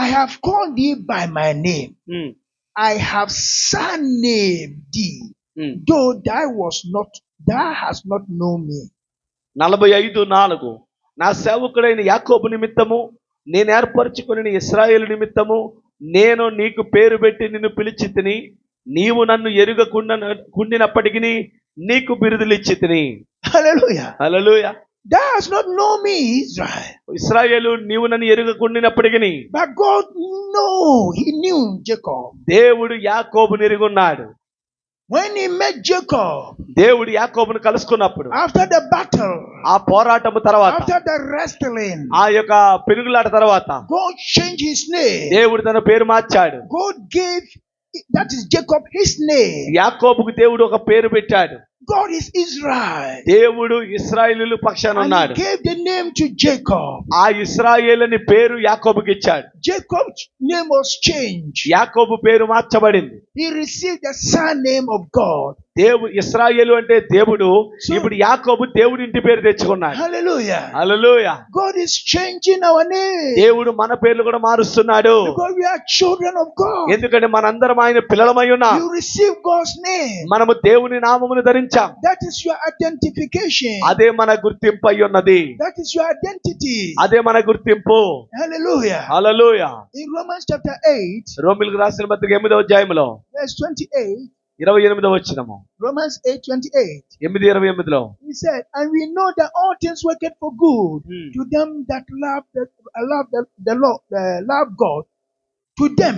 Speaker 4: I have called thee by my name. I have surnamed thee, though thou hast not known me.
Speaker 3: 45:4 నా సేవకుడైన యాకోబు నిమిత్తము నేను ఏర్పరచుకుని ఇశ్రాయేలు నిమిత్తము నేను నీకు పేరు పెట్టి నిన్ను పిలిచితిని, నీవు నన్ను ఎరుగకుండినప్పటికీ నీకు బిరుదులు ఇచ్చితిని.
Speaker 4: Hallelujah.
Speaker 3: Hallelujah.
Speaker 4: Thou hast not known me, Israel.
Speaker 3: ఇశ్రాయేలు నీవు నన్ను ఎరుగకుండినప్పటికీ
Speaker 4: But God he knew Jacob.
Speaker 3: దేవుడు యాకోబుని ఎరుగున్నాడు.
Speaker 4: When he met Jacob,
Speaker 3: దేవుడు యాకోబును కలుసుకున్నప్పుడు
Speaker 4: after the battle,
Speaker 3: ఆ పోరాటము తర్వాత,
Speaker 4: after the wrestling,
Speaker 3: ఆ యొక్క పెనుగులాట తర్వాత
Speaker 4: God changed his name.
Speaker 3: దేవుడు తన పేరు మార్చాడు.
Speaker 4: God gave, that is Jacob, his name.
Speaker 3: యాకోబుకు దేవుడు ఒక పేరు పెట్టాడు.
Speaker 4: God is Israel.
Speaker 3: దేవుడు ఇశ్రాయేలు పక్షాన
Speaker 4: And
Speaker 3: ఉన్నాడు.
Speaker 4: he gave the name to Jacob.
Speaker 3: ఆ ఇశ్రాయేలు అని పేరు యాకోబుకి ఇచ్చాడు.
Speaker 4: Jacob's name was changed.
Speaker 3: యాకోబు పేరు మార్చబడింది.
Speaker 4: He received the surname of God.
Speaker 3: ఇశ్రాయేలు అంటే దేవుడు. ఇప్పుడు యాకోబు దేవుడి ఇంటి పేరు తెచ్చుకున్నాడు.
Speaker 4: Hallelujah.
Speaker 3: Hallelujah.
Speaker 4: God is changing our name.
Speaker 3: దేవుడు మన పేర్లు కూడా మారుస్తున్నాడు.
Speaker 4: Because we are children of God.
Speaker 3: ఎందుకంటే మనందరం ఆయన పిల్లలమై ఉన్నాం.
Speaker 4: You receive God's name.
Speaker 3: మనము దేవుని నామమును ధరించాం.
Speaker 4: That is your identification.
Speaker 3: అదే మన గుర్తింపు అయి ఉన్నది.
Speaker 4: That is your identity.
Speaker 3: అదే మన గుర్తింపు.
Speaker 4: Hallelujah.
Speaker 3: Hallelujah.
Speaker 4: In Romans chapter 8,
Speaker 3: రోమీయులకు రాసిన పత్రిక 8వ అధ్యాయములో
Speaker 4: verse 28,
Speaker 3: 28వ వచనము.
Speaker 4: Romans 8:28.
Speaker 3: 8:28లో
Speaker 4: He said, and we know that all things work for good to them that love God, to them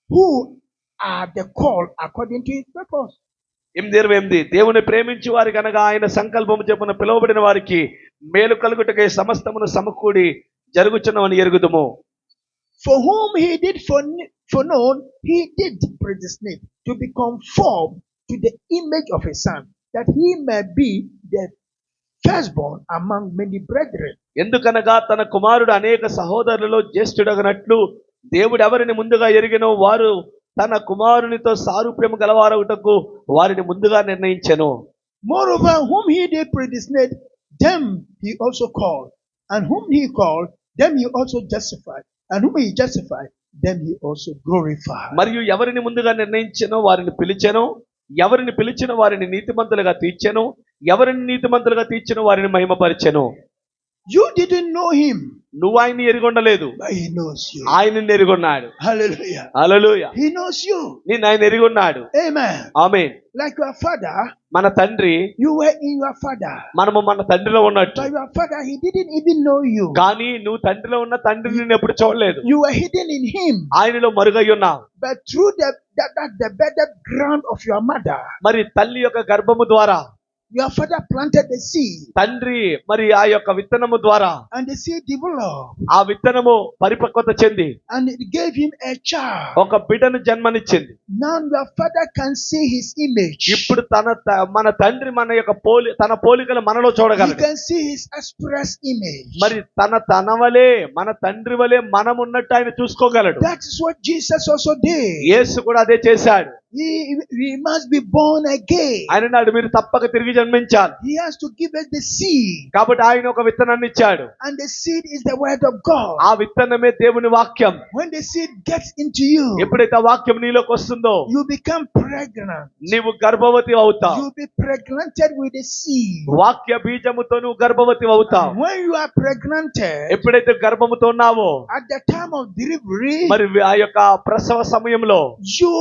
Speaker 4: who are the called according to his purpose.
Speaker 3: 8:28 దేవుని ప్రేమించి వారికి అనగా ఆయన సంకల్పము చొప్పున పిలువబడిన వారికి మేలు కలుగుటకై సమస్తమును సమకూడి జరుగుచున్నవని ఎరుగుదుము.
Speaker 4: For whom he did foreknown, he did predestinate to be conformed to the image of his son, that he may be the firstborn among many brethren.
Speaker 3: ఎందుకనగా తన కుమారుడు అనేక సహోదరులలో జ్యేష్ఠుడగనట్లు దేవుడు ఎవరిని ముందుగా ఎరిగినో వారు తన కుమారునితో సారూప్యము గలవారగుటకు వారిని ముందుగా నిర్ణయించెను.
Speaker 4: Moreover, whom he did predestinate, them he also called, and whom he called, them he also justified, and whom he justified, them he also glorified.
Speaker 3: మరియు ఎవరిని ముందుగా నిర్ణయించెనో వారిని పిలిచెను, ఎవరిని పిలిచిన వారిని నీతిమంతులుగా తీర్చెను, ఎవరిని నీతిమంతులుగా తీర్చెనో వారిని మహిమపరిచెను.
Speaker 4: You didn't know him,
Speaker 3: నువ్వు ఆయన్ని ఎరిగొండలేదు,
Speaker 4: but he knows you.
Speaker 3: ఆయన ఎరిగొన్నాడు.
Speaker 4: Hallelujah.
Speaker 3: Hallelujah.
Speaker 4: He knows you.
Speaker 3: నిన్ను ఆయన ఎరిగొన్నాడు.
Speaker 4: Amen.
Speaker 3: Amen.
Speaker 4: Like your father,
Speaker 3: మన తండ్రి,
Speaker 4: you were in your father.
Speaker 3: మనము మన తండ్రిలో ఉన్నట్టు.
Speaker 4: But your father, he didn't even know you.
Speaker 3: కానీ నువ్వు తండ్రిలో ఉన్న తండ్రిని నేను ఎప్పుడు చూడలేదు.
Speaker 4: You were hidden in him.
Speaker 3: ఆయనలో మరుగై ఉన్నావు.
Speaker 4: But through the bedded ground of your mother,
Speaker 3: మరి తల్లి యొక్క గర్భము ద్వారా
Speaker 4: your father planted the seed,
Speaker 3: తండ్రి మరి ఆ యొక్క విత్తనము ద్వారా
Speaker 4: and the seed developed,
Speaker 3: ఆ విత్తనము పరిపక్వత చెంది
Speaker 4: and it gave him a child.
Speaker 3: ఒక బిడ్డను జన్మనిచ్చింది.
Speaker 4: Now your father can see his image.
Speaker 3: ఇప్పుడు మన తండ్రి మన యొక్క తన పోలికలు మనలో
Speaker 4: He
Speaker 3: చూడగలడు.
Speaker 4: can see his express image.
Speaker 3: మరి తన వలే మన తండ్రి వలే మనం ఉన్నట్టు ఆయన చూసుకోగలడు.
Speaker 4: That is what Jesus also did.
Speaker 3: యేసు కూడా అదే చేశాడు.
Speaker 4: we must be born again.
Speaker 3: ఆయన అన్నాడు మీరు తప్పక తిరిగి జన్మించాలి.
Speaker 4: He has to give us the seed,
Speaker 3: కాబట్టి ఆయన ఒక విత్తనాన్ని ఇచ్చాడు.
Speaker 4: and the seed is the word of God.
Speaker 3: ఆ విత్తనమే దేవుని వాక్యం.
Speaker 4: When the seed gets into you,
Speaker 3: ఎప్పుడైతే ఆ వాక్యం నీలోకి వస్తుందో
Speaker 4: you become pregnant.
Speaker 3: నీవు గర్భవతి అవుతావు.
Speaker 4: You'll be pregnanted with the seed.
Speaker 3: వాక్య బీజముతో నువ్వు గర్భవతి అవుతావు.
Speaker 4: And when you are pregnanted,
Speaker 3: ఎప్పుడైతే గర్భముతో ఉన్నావో
Speaker 4: at the time of delivery,
Speaker 3: మరి ఆ యొక్క ప్రసవ సమయంలో
Speaker 4: you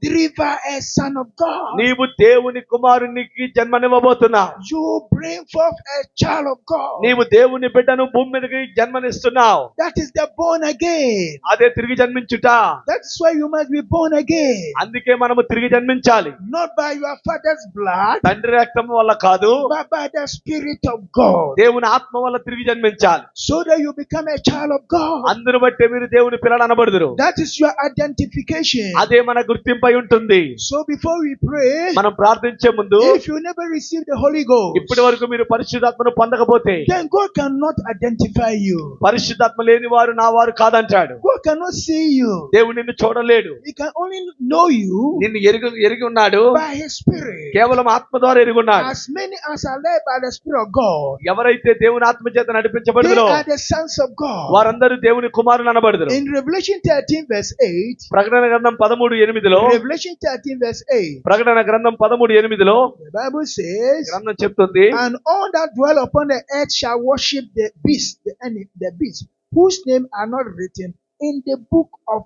Speaker 4: deliver a son of God.
Speaker 3: నీవు దేవుని కుమారునికి జన్మనివ్వబోతున్నావు.
Speaker 4: You bring forth a child of God.
Speaker 3: నీవు దేవుని బిడ్డను భూమి మీదకి జన్మనిస్తున్నావు.
Speaker 4: That is the born again.
Speaker 3: అదే తిరిగి జన్మించుట.
Speaker 4: That's why you must be born again.
Speaker 3: అందుకే మనము తిరిగి జన్మించాలి.
Speaker 4: Not by your father's blood,
Speaker 3: తండ్రి రక్తం వల్ల కాదు,
Speaker 4: but by the Spirit of God.
Speaker 3: దేవుని ఆత్మ వల్ల తిరిగి జన్మించాలి.
Speaker 4: So that you become a child of God.
Speaker 3: అందును బట్టి మీరు దేవుని పిల్లలు అనబడుదురు.
Speaker 4: That is your identification.
Speaker 3: అదే మన గుర్తింపై ఉంటుంది.
Speaker 4: So before we pray,
Speaker 3: మనం ప్రార్థించే ముందు
Speaker 4: if you never receive the Holy Ghost,
Speaker 3: ఇప్పటి వరకు మీరు పరిశుద్ధాత్మను పొందకపోతే
Speaker 4: then God cannot identify you.
Speaker 3: పరిశుద్ధాత్మ లేని వారు నా వారు కాదంటాడు.
Speaker 4: God cannot see you.
Speaker 3: దేవుడు నిన్ను చూడలేడు.
Speaker 4: He can only know you
Speaker 3: నిన్ను ఎరిగి ఉన్నాడు
Speaker 4: by His Spirit.
Speaker 3: కేవలం ఆత్మ ద్వారా ఎరిగి ఉన్నాడు.
Speaker 4: As many as are led by the Spirit of God,
Speaker 3: ఎవరైతే దేవుని ఆత్మ చేత
Speaker 4: they
Speaker 3: నడిపించబడుదురో
Speaker 4: are the sons of God.
Speaker 3: వారందరూ దేవుని కుమారులు అనబడుదురు.
Speaker 4: In Revelation 13 verse 8,
Speaker 3: ప్రకటన గ్రంథం 13:8లో
Speaker 4: Revelation 13 verse 8,
Speaker 3: ప్రకటన గ్రంథం 13:8లో
Speaker 4: the Bible says,
Speaker 3: గ్రంథం చెప్తుంది,
Speaker 4: and all that dwell upon the earth shall worship the beast, the beast, whose name are not written in the book of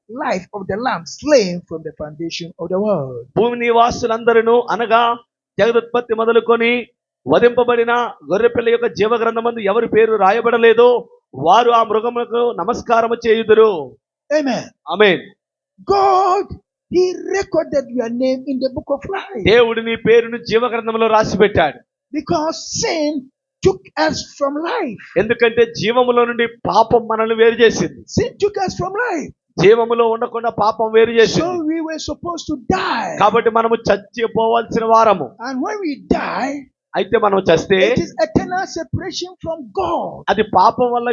Speaker 4: life of the Lamb slain from the foundation of the world.
Speaker 3: భూమి నివాసులందరూ అనగా జగదుత్పత్తి మొదలుకొని వధింపబడిన గొర్రెపిల్ల యొక్క జీవ గ్రంథమందు ఎవరి పేరు రాయబడలేదో వారు ఆ మృగములకు నమస్కారము చేయుదురు.
Speaker 4: Amen.
Speaker 3: Amen.
Speaker 4: God, He recorded your name in the book of life
Speaker 3: దేవుడు నీ పేరును జీవ గ్రంథంలో రాసి పెట్టాడు.
Speaker 4: because sin took us from life.
Speaker 3: ఎందుకంటే జీవములో నుండి పాపం మనల్ని వేరు చేసింది.
Speaker 4: Sin took us from life.
Speaker 3: జీవములో ఉండకుండా పాపం వేరు
Speaker 4: So
Speaker 3: చేసింది.
Speaker 4: we were supposed to die.
Speaker 3: కాబట్టి మనము చచ్చిపోవాల్సిన వారము.
Speaker 4: And when we die,
Speaker 3: అయితే మనం చస్తే
Speaker 4: it is eternal separation from God.
Speaker 3: అది పాపం వల్ల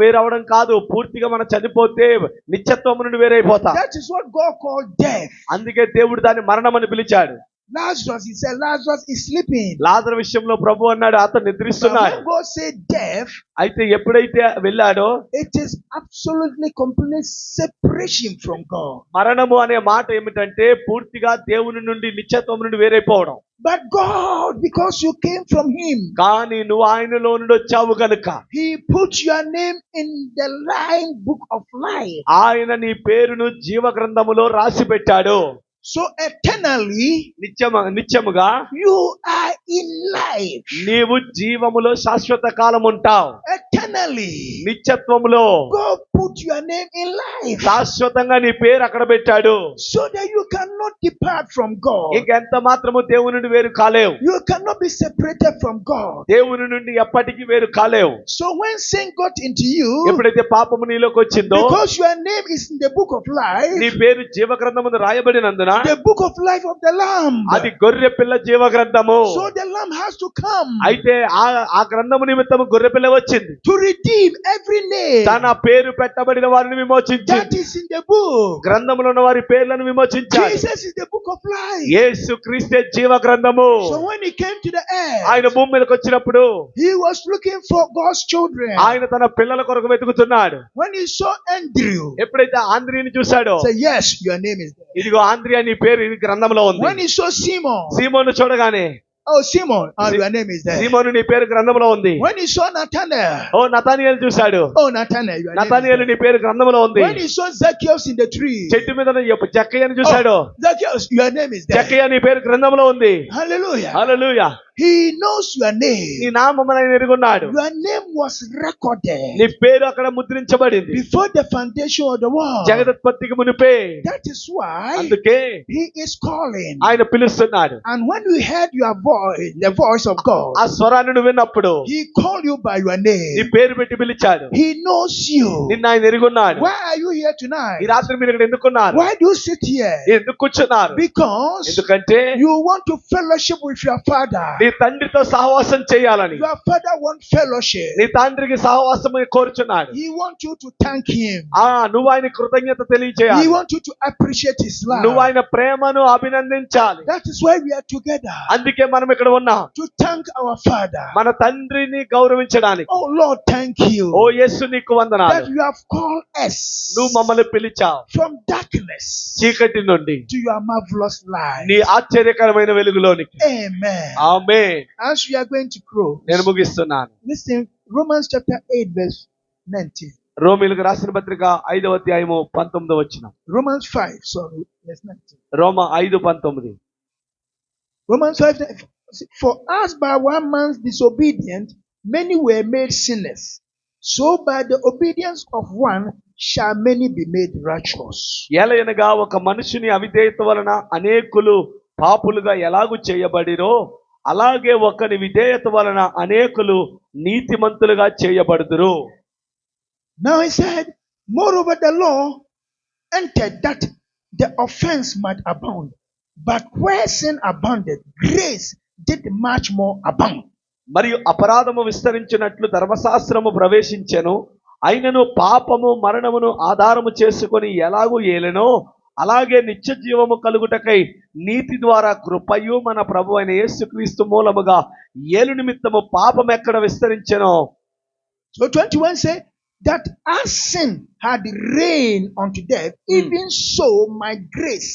Speaker 3: వేరవడం కాదు, పూర్తిగా మనం చనిపోతే నిత్యత్వం నుండి వేరైపోతాం.
Speaker 4: That is what God called death.
Speaker 3: అందుకే దేవుడు దాన్ని మరణం అని పిలిచాడు.
Speaker 4: Lazarus, He said, Lazarus is sleeping.
Speaker 3: లాజరు విషయంలో ప్రభు అన్నాడు అతను
Speaker 4: But
Speaker 3: నిద్రిస్తున్నాడు.
Speaker 4: when God said death,
Speaker 3: అయితే ఎప్పుడైతే వెళ్ళాడో
Speaker 4: it is absolutely complete separation from God.
Speaker 3: మరణము అనే మాట ఏమిటంటే పూర్తిగా దేవుని నుండి నిత్యత్వం నుండి వేరైపోవడం.
Speaker 4: But God, because you came from Him,
Speaker 3: కానీ నువ్వు ఆయనలో నుండి వచ్చావు గనుక
Speaker 4: He put your name in the line book of life.
Speaker 3: ఆయన నీ పేరును జీవ గ్రంథములో రాసి పెట్టాడు.
Speaker 4: So eternally,
Speaker 3: నిత్యముగా
Speaker 4: you are in life.
Speaker 3: నీవు జీవములో శాశ్వత కాలం ఉంటావు.
Speaker 4: Eternally,
Speaker 3: నిత్యత్వములో
Speaker 4: God put your name in life
Speaker 3: శాశ్వతంగా నీ పేరు అక్కడ పెట్టాడు.
Speaker 4: so that you cannot depart from God.
Speaker 3: ఇంకెంత మాత్రము దేవుని నుండి వేరు కాలేవు.
Speaker 4: You cannot be separated from God.
Speaker 3: దేవుని నుండి ఎప్పటికీ వేరు కాలేవు.
Speaker 4: So when sin got into you,
Speaker 3: ఎప్పుడైతే పాపము నీలోకి వచ్చిందో
Speaker 4: because your name is in the book of life,
Speaker 3: నీ పేరు జీవ గ్రంథమున రాయబడినందున
Speaker 4: the book of life of the Lamb,
Speaker 3: అది గొర్రె పిల్ల జీవ గ్రంథము.
Speaker 4: so the Lamb has to come
Speaker 3: అయితే ఆ గ్రంథము నిమిత్తము గొర్రె పిల్ల వచ్చింది.
Speaker 4: to redeem every name
Speaker 3: తన పేరు పెట్టబడిన వారిని విమోచించి
Speaker 4: that is in the book.
Speaker 3: గ్రంథములో ఉన్న వారి పేర్లను విమోచించాడు.
Speaker 4: Jesus is the book of life.
Speaker 3: యేసు క్రీస్తే జీవ గ్రంథము.
Speaker 4: So when He came to the earth,
Speaker 3: ఆయన భూమి మీదకి వచ్చినప్పుడు
Speaker 4: He was looking for God's children.
Speaker 3: ఆయన తన పిల్లల కొరకు వెతుకుతున్నాడు.
Speaker 4: When He saw Andrew,
Speaker 3: ఎప్పుడైతే ఆంద్రియని చూశాడో
Speaker 4: say yes, your name is there.
Speaker 3: ఇదిగో ఆంద్రియ నీ పేరు ఈ గ్రంథంలో ఉంది.
Speaker 4: When He saw Simon,
Speaker 3: సీమోను చూడగానే
Speaker 4: oh Simon, your name is there.
Speaker 3: సీమోను నీ పేరు గ్రంథంలో ఉంది.
Speaker 4: When He saw Nathanael,
Speaker 3: ఓ నతానియేలు చూశాడు.
Speaker 4: oh Nathanael, your name is
Speaker 3: Nathanael
Speaker 4: there.
Speaker 3: నీ పేరు గ్రంథంలో ఉంది.
Speaker 4: When He saw Zacchaeus in the tree,
Speaker 3: చెట్టు మీద జక్కయ్యని చూశాడు.
Speaker 4: Zacchaeus, your name is there.
Speaker 3: జక్కయ్య నీ పేరు గ్రంథంలో ఉంది.
Speaker 4: Hallelujah.
Speaker 3: Hallelujah.
Speaker 4: He knows your
Speaker 3: నీ
Speaker 4: name.
Speaker 3: నామమును ఆయన ఎరుగున్నాడు.
Speaker 4: Your name was recorded
Speaker 3: నీ పేరు అక్కడ ముద్రించబడింది
Speaker 4: before the foundation of the world.
Speaker 3: జగదుత్పత్తికి మునిపే.
Speaker 4: That is why
Speaker 3: అందుకే
Speaker 4: He is calling.
Speaker 3: ఆయన పిలుస్తున్నాడు.
Speaker 4: And when you heard your voice, the voice of God,
Speaker 3: ఆ స్వరాన్ని నువ్వు విన్నప్పుడు
Speaker 4: He called you by your
Speaker 3: నీ
Speaker 4: name.
Speaker 3: పేరు పెట్టి పిలిచాడు.
Speaker 4: He knows you.
Speaker 3: నిన్న ఆయన ఎరుగున్నాడు.
Speaker 4: Why are you here
Speaker 3: ఈ
Speaker 4: tonight?
Speaker 3: రాత్రి మీరు ఇక్కడ ఎందుకున్నారు?
Speaker 4: Why do you sit here?
Speaker 3: ఎందుకు కూర్చున్నారు?
Speaker 4: Because
Speaker 3: ఎందుకంటే
Speaker 4: you want to fellowship with your Father.
Speaker 3: నీ నీ తండ్రితో సహవాసం చేయాలని
Speaker 4: Your father wants fellowship.
Speaker 3: నీ తండ్రికి సహవాసం కోరుచున్నాడు.
Speaker 4: He wants you to thank him.
Speaker 3: నువ్వు ఆయన కృతజ్ఞత
Speaker 4: He
Speaker 3: తెలియజేయాలి.
Speaker 4: wants you to appreciate his love.
Speaker 3: నువ్వు ఆయన ప్రేమను అభినందించాలి.
Speaker 4: That is why we are together.
Speaker 3: అందుకే మనం ఇక్కడ ఉన్నాం,
Speaker 4: To thank our Father.
Speaker 3: మన తండ్రిని గౌరవించడానికి.
Speaker 4: Oh Lord, thank you
Speaker 3: ఓ యేసు నీకు వందనాలు,
Speaker 4: that you have called us
Speaker 3: నువ్వు మమ్మల్ని పిలిచావు
Speaker 4: from darkness
Speaker 3: చీకటి నుండి
Speaker 4: to your marvelous light.
Speaker 3: నీ ఆశ్చర్యకరమైన వెలుగులోనికి.
Speaker 4: Amen.
Speaker 3: Amen.
Speaker 4: As we are going to close,
Speaker 3: నేను ముగిస్తున్నాను.
Speaker 4: listen, Romans chapter 8 verse 19.
Speaker 3: రోమీయులకు రాసిన పత్రిక 5వ అధ్యాయము 19వ వచనం.
Speaker 4: Romans 5, sorry, verse 19.
Speaker 3: రోమ 5:19.
Speaker 4: Romans 5, for as by one man's disobedience many were made sinners, so by the obedience of one shall many be made righteous.
Speaker 3: ఏలయనగా ఒక మనుషుని అవిధేయత వలన అనేకులు పాపులుగా ఎలాగు చేయబడిరో, అలాగే ఒకని విధేయత వలన అనేకులు నీతిమంతులుగా చేయబడుదురు.
Speaker 4: Now he said, moreover the law entered that the offense might abound, but where sin abounded, grace did much more abound.
Speaker 3: మరియు అపరాధము విస్తరించినట్లు ధర్మశాస్త్రము ప్రవేశించెను, అయినను పాపము మరణమును ఆధారము చేసుకొని ఎలాగూ ఏలెనో, అలాగే నిత్య జీవము కలుగుటకై నీతి ద్వారా కృపయు మన ప్రభు అయిన యేసుక్రీస్తు మూలముగా ఏలు నిమిత్తము పాపం ఎక్కడ విస్తరించెనో.
Speaker 4: So 21 say that as sin had reigned unto death, even so my grace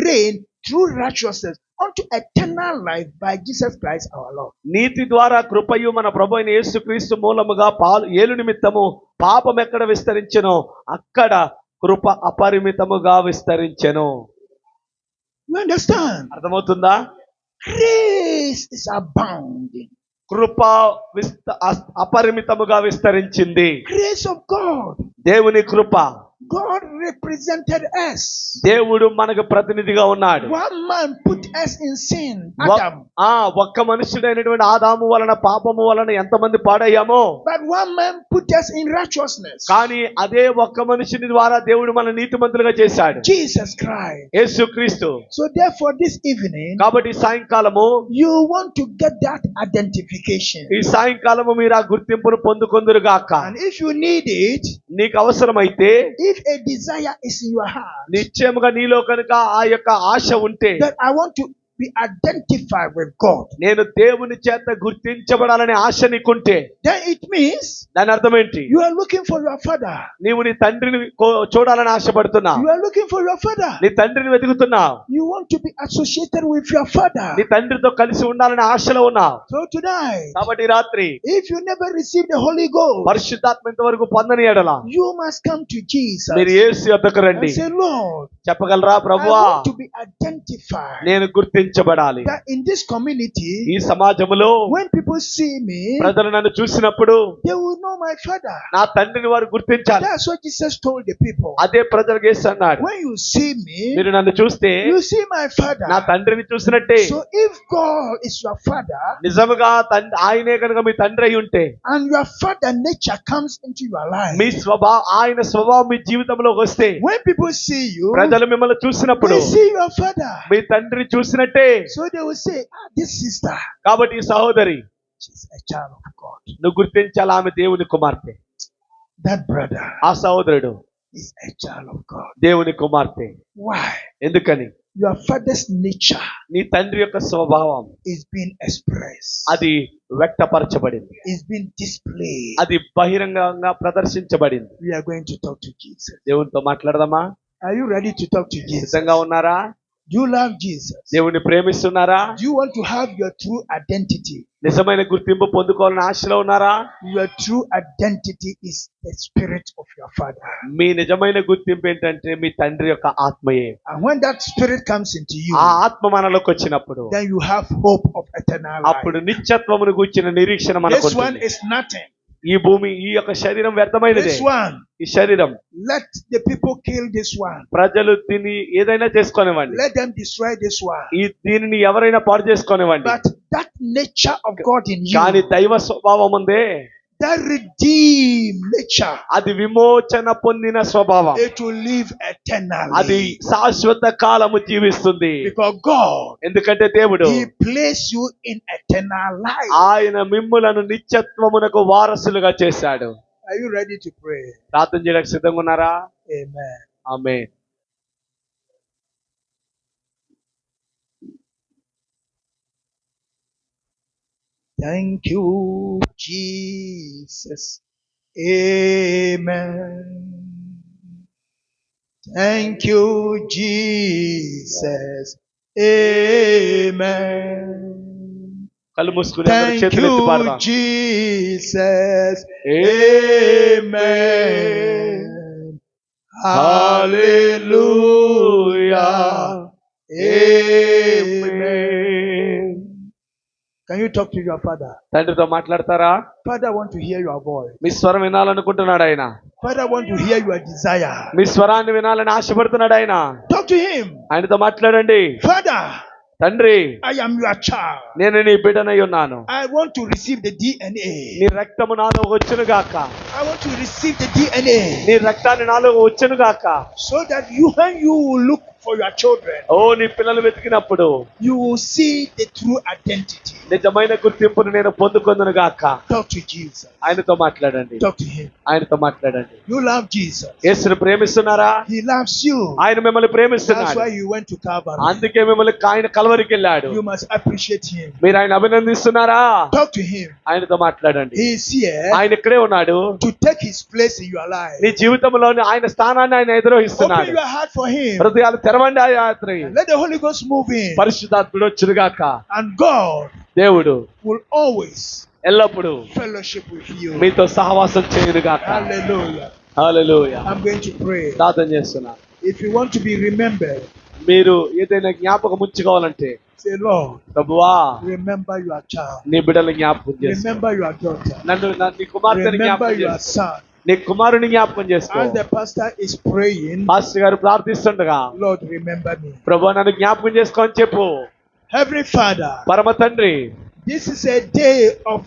Speaker 4: reigned through righteousness unto eternal life by Jesus Christ our Lord.
Speaker 3: నీతి ద్వారా కృపయు మన ప్రభు అయిన యేసుక్రీస్తు మూలముగా ఏలు నిమిత్తము పాపం ఎక్కడ విస్తరించెనో, అక్కడ కృప అపరిమితముగా విస్తరించెను.
Speaker 4: You understand?
Speaker 3: అర్థమవుతుందా?
Speaker 4: Grace is abounding.
Speaker 3: కృప అపరిమితముగా విస్తరించింది.
Speaker 4: Grace of God.
Speaker 3: దేవుని కృప.
Speaker 4: God represented us.
Speaker 3: దేవుడు మనకు ప్రతినిధిగా ఉన్నాడు.
Speaker 4: One man put us in sin, Adam.
Speaker 3: ఒక్క మనుషుడైనటువంటి ఆదాము వలన పాపము వలన ఎంతమంది పాడయ్యామో,
Speaker 4: But one man put us in righteousness.
Speaker 3: కానీ అదే ఒక్క మనుషుని ద్వారా దేవుడు మన నీతిమంతులుగా చేశాడు,
Speaker 4: Jesus Christ.
Speaker 3: యేసుక్రీస్తు.
Speaker 4: So therefore this evening,
Speaker 3: కాబట్టి సాయంకాలము
Speaker 4: you want to get that identification.
Speaker 3: ఈ సాయంకాలము మీరు ఆ గుర్తింపును పొందుకొందురుగాక.
Speaker 4: And if you need it,
Speaker 3: నీకు అవసరమైతే,
Speaker 4: if a desire is in your heart,
Speaker 3: నిశ్చయముగా నీలో కనుక ఆ యొక్క ఆశ ఉంటే,
Speaker 4: that I want to be identified with God,
Speaker 3: నేను దేవుని చేత గుర్తించబడాలనే ఆశ నీకుంటే,
Speaker 4: then it means
Speaker 3: దాని అర్థం ఏంటి?
Speaker 4: you are looking for your father.
Speaker 3: నీవు నీ తండ్రిని చూడాలని ఆశపడుతున్నా,
Speaker 4: You are looking for your father.
Speaker 3: నీ తండ్రిని వెతుకుతున్నావు,
Speaker 4: You want to be associated with your father.
Speaker 3: నీ తండ్రితో కలిసి ఉండాలనే ఆశలో ఉన్నావు.
Speaker 4: So tonight,
Speaker 3: కాబట్టి ఈ రాత్రి
Speaker 4: if you never received the Holy Ghost,
Speaker 3: పరిశుద్ధాత్మ ఇంతవరకు పొందని ఎడల
Speaker 4: you must come to Jesus
Speaker 3: మీరు యేసు యొద్దకు
Speaker 4: and
Speaker 3: రండి.
Speaker 4: say, Lord,
Speaker 3: చెప్పగలరా,
Speaker 4: I
Speaker 3: ప్రభువా
Speaker 4: want to be identified.
Speaker 3: నేను గుర్తించబడాలి.
Speaker 4: That in this community,
Speaker 3: ఈ సమాజములో
Speaker 4: when people see me,
Speaker 3: ప్రజలు నన్ను చూసినప్పుడు
Speaker 4: they will know my father.
Speaker 3: నా తండ్రిని వారు గుర్తించాలి.
Speaker 4: That's what Jesus told the people.
Speaker 3: అదే ప్రజలకు యేసు అన్నాడు,
Speaker 4: When you see me,
Speaker 3: మీరు నన్ను చూస్తే
Speaker 4: you see my father.
Speaker 3: నా తండ్రిని చూసినట్టే.
Speaker 4: So if God is your father,
Speaker 3: నిజముగా ఆయనే కనుక మీ తండ్రి అయి ఉంటే,
Speaker 4: and your father nature comes into your life,
Speaker 3: మీ ఆయన స్వభావం మీ జీవితంలోకి వస్తే,
Speaker 4: when people see you,
Speaker 3: ప్రజలు మిమ్మల్ని చూసినప్పుడు
Speaker 4: they see your father.
Speaker 3: మీ తండ్రిని చూసినట్టే.
Speaker 4: So they will say, this sister,
Speaker 3: కాబట్టి ఈ సహోదరి
Speaker 4: she's a child of God.
Speaker 3: నువ్వు గుర్తించాలి, ఆమె దేవుని కుమార్తె.
Speaker 4: That brother
Speaker 3: ఆ సహోదరుడు
Speaker 4: is a child of God.
Speaker 3: దేవుని కుమార్తె.
Speaker 4: Why?
Speaker 3: ఎందుకని?
Speaker 4: Your father's nature
Speaker 3: నీ తండ్రి యొక్క స్వభావం
Speaker 4: is being expressed,
Speaker 3: అది వ్యక్తపరచబడింది,
Speaker 4: is being displayed.
Speaker 3: అది బహిరంగంగా ప్రదర్శించబడింది.
Speaker 4: We are going to talk to Jesus.
Speaker 3: దేవునితో మాట్లాడదామా?
Speaker 4: Are you ready to talk to Jesus?
Speaker 3: సిద్ధంగా ఉన్నారా?
Speaker 4: Do you love Jesus?
Speaker 3: దేవుని ప్రేమిస్తున్నారా?
Speaker 4: Do you want to have your true identity?
Speaker 3: నిజమైన గుర్తింపు పొందుకోవాలని ఆశలో ఉన్నారా?
Speaker 4: Your true identity is the spirit of your father.
Speaker 3: మీ నిజమైన గుర్తింపు ఏంటంటే మీ తండ్రి యొక్క ఆత్మయే.
Speaker 4: And when that spirit comes into you,
Speaker 3: ఆ ఆత్మ మనలోకి వచ్చినప్పుడు
Speaker 4: then you have hope of eternal life.
Speaker 3: అప్పుడు నిత్యత్వమును గూర్చిన నిరీక్షణ మనకు
Speaker 4: This one
Speaker 3: ఉంటుంది.
Speaker 4: is nothing.
Speaker 3: ఈ భూమి, ఈ యొక్క శరీరం వ్యర్థమైనదే.
Speaker 4: This one,
Speaker 3: ఈ శరీరం,
Speaker 4: let the people kill this one.
Speaker 3: ప్రజలు దీన్ని ఏదైనా చేసుకోనివ్వండి,
Speaker 4: Let them destroy this one.
Speaker 3: దీనిని ఎవరైనా పాడు చేసుకోనివ్వండి,
Speaker 4: But that nature of God in you,
Speaker 3: కానీ దైవ స్వభావం ఉందే,
Speaker 4: that redeemed nature,
Speaker 3: అది విమోచన పొందిన స్వభావం.
Speaker 4: it will live
Speaker 3: అది
Speaker 4: eternally.
Speaker 3: శాశ్వత కాలము జీవిస్తుంది.
Speaker 4: Because God,
Speaker 3: ఎందుకంటే దేవుడు
Speaker 4: He placed you in eternal life.
Speaker 3: ఆయన మిమ్ములను నిత్యత్వమునకు వారసులుగా చేశాడు.
Speaker 4: Are you ready to pray?
Speaker 3: ప్రార్థన చేయడానికి సిద్ధంగా ఉన్నారా?
Speaker 4: Amen.
Speaker 3: Amen.
Speaker 4: Thank you, Jesus. Amen. Thank you, Jesus. Amen.
Speaker 3: కళ్ళు మూసుకుని అందరూ
Speaker 4: Thank
Speaker 3: చేతులు ఎత్తి
Speaker 4: you,
Speaker 3: పాడదాం.
Speaker 4: Jesus. Amen. Hallelujah. Amen. Can you talk to your father?
Speaker 3: తండ్రితో మాట్లాడతారా?
Speaker 4: Father, I want to hear your voice.
Speaker 3: మీ స్వరం వినాలనుకుంటున్నాడు ఆయన.
Speaker 4: Father, I want to hear your desire.
Speaker 3: మీ స్వరాన్ని వినాలని ఆశపడుతున్నాడు ఆయన.
Speaker 4: Talk to him.
Speaker 3: ఆయనతో మాట్లాడండి.
Speaker 4: Father,
Speaker 3: తండ్రి,
Speaker 4: I am your child.
Speaker 3: నేను నీ బిడ్డనై ఉన్నాను.
Speaker 4: I want to receive the DNA.
Speaker 3: నీ రక్తము నాలో వచ్చును గాక.
Speaker 4: I want to receive the DNA.
Speaker 3: నీ రక్తాన్ని నాలో వచ్చును గాక.
Speaker 4: So that when you look for your children,
Speaker 3: ఓ నీ పిల్లలు వెతికినప్పుడు
Speaker 4: you will see the true identity.
Speaker 3: నిజమైన గుర్తింపును నేను పొందుకొందును గాక.
Speaker 4: Talk to Jesus.
Speaker 3: ఆయనతో మాట్లాడండి.
Speaker 4: Talk to him.
Speaker 3: ఆయనతో మాట్లాడండి.
Speaker 4: You love Jesus.
Speaker 3: యేసును ప్రేమిస్తున్నారా?
Speaker 4: He loves you.
Speaker 3: ఆయన మిమ్మల్ని
Speaker 4: That's
Speaker 3: ప్రేమిస్తున్నాడు.
Speaker 4: why he went to Calvary.
Speaker 3: అందుకే మిమ్మల్ని ఆయన కల్వరికి వెళ్ళాడు.
Speaker 4: You must appreciate him.
Speaker 3: మీరు ఆయన అభినందిస్తున్నారా?
Speaker 4: Talk to him.
Speaker 3: ఆయనతో మాట్లాడండి.
Speaker 4: He is here
Speaker 3: ఆయన ఇక్కడే ఉన్నాడు.
Speaker 4: to take his place in your life.
Speaker 3: నీ జీవితంలోని ఆయన స్థానాన్ని ఆయన
Speaker 4: Open
Speaker 3: ఎదురోహిస్తున్నాడు.
Speaker 4: your heart for him.
Speaker 3: హృదయాలు తెరవండి. ఆ యాత్ర
Speaker 4: Let the Holy Ghost move in.
Speaker 3: పరిశుద్ధాత్ముడు వచ్చునుగాక.
Speaker 4: And God
Speaker 3: దేవుడు
Speaker 4: will always
Speaker 3: ఎల్లప్పుడూ
Speaker 4: fellowship with you.
Speaker 3: మీతో సహవాసం చేయునుగాక.
Speaker 4: Hallelujah.
Speaker 3: Hallelujah.
Speaker 4: I'm going to pray.
Speaker 3: ప్రార్థన చేస్తున్నా.
Speaker 4: If you want to be remembered,
Speaker 3: మీరు ఏదైనా జ్ఞాపకం ఉంచుకోవాలంటే
Speaker 4: say, Lord,
Speaker 3: ప్రభువా
Speaker 4: remember your child.
Speaker 3: నీ బిడ్డల జ్ఞాపకం చేసుకో.
Speaker 4: Remember your daughter.
Speaker 3: నీ కుమార్తెని
Speaker 4: Remember
Speaker 3: జ్ఞాపకం
Speaker 4: your
Speaker 3: చేసుకో.
Speaker 4: son.
Speaker 3: నీ కుమారుని జ్ఞాపకం చేసుకో.
Speaker 4: As the pastor is praying,
Speaker 3: pastor గారు ప్రార్థిస్తుండగా
Speaker 4: Lord, remember me.
Speaker 3: ప్రభు నన్ను జ్ఞాపకం చేసుకో అని చెప్పు.
Speaker 4: Heavenly Father,
Speaker 3: పరమ తండ్రి,
Speaker 4: this is a day of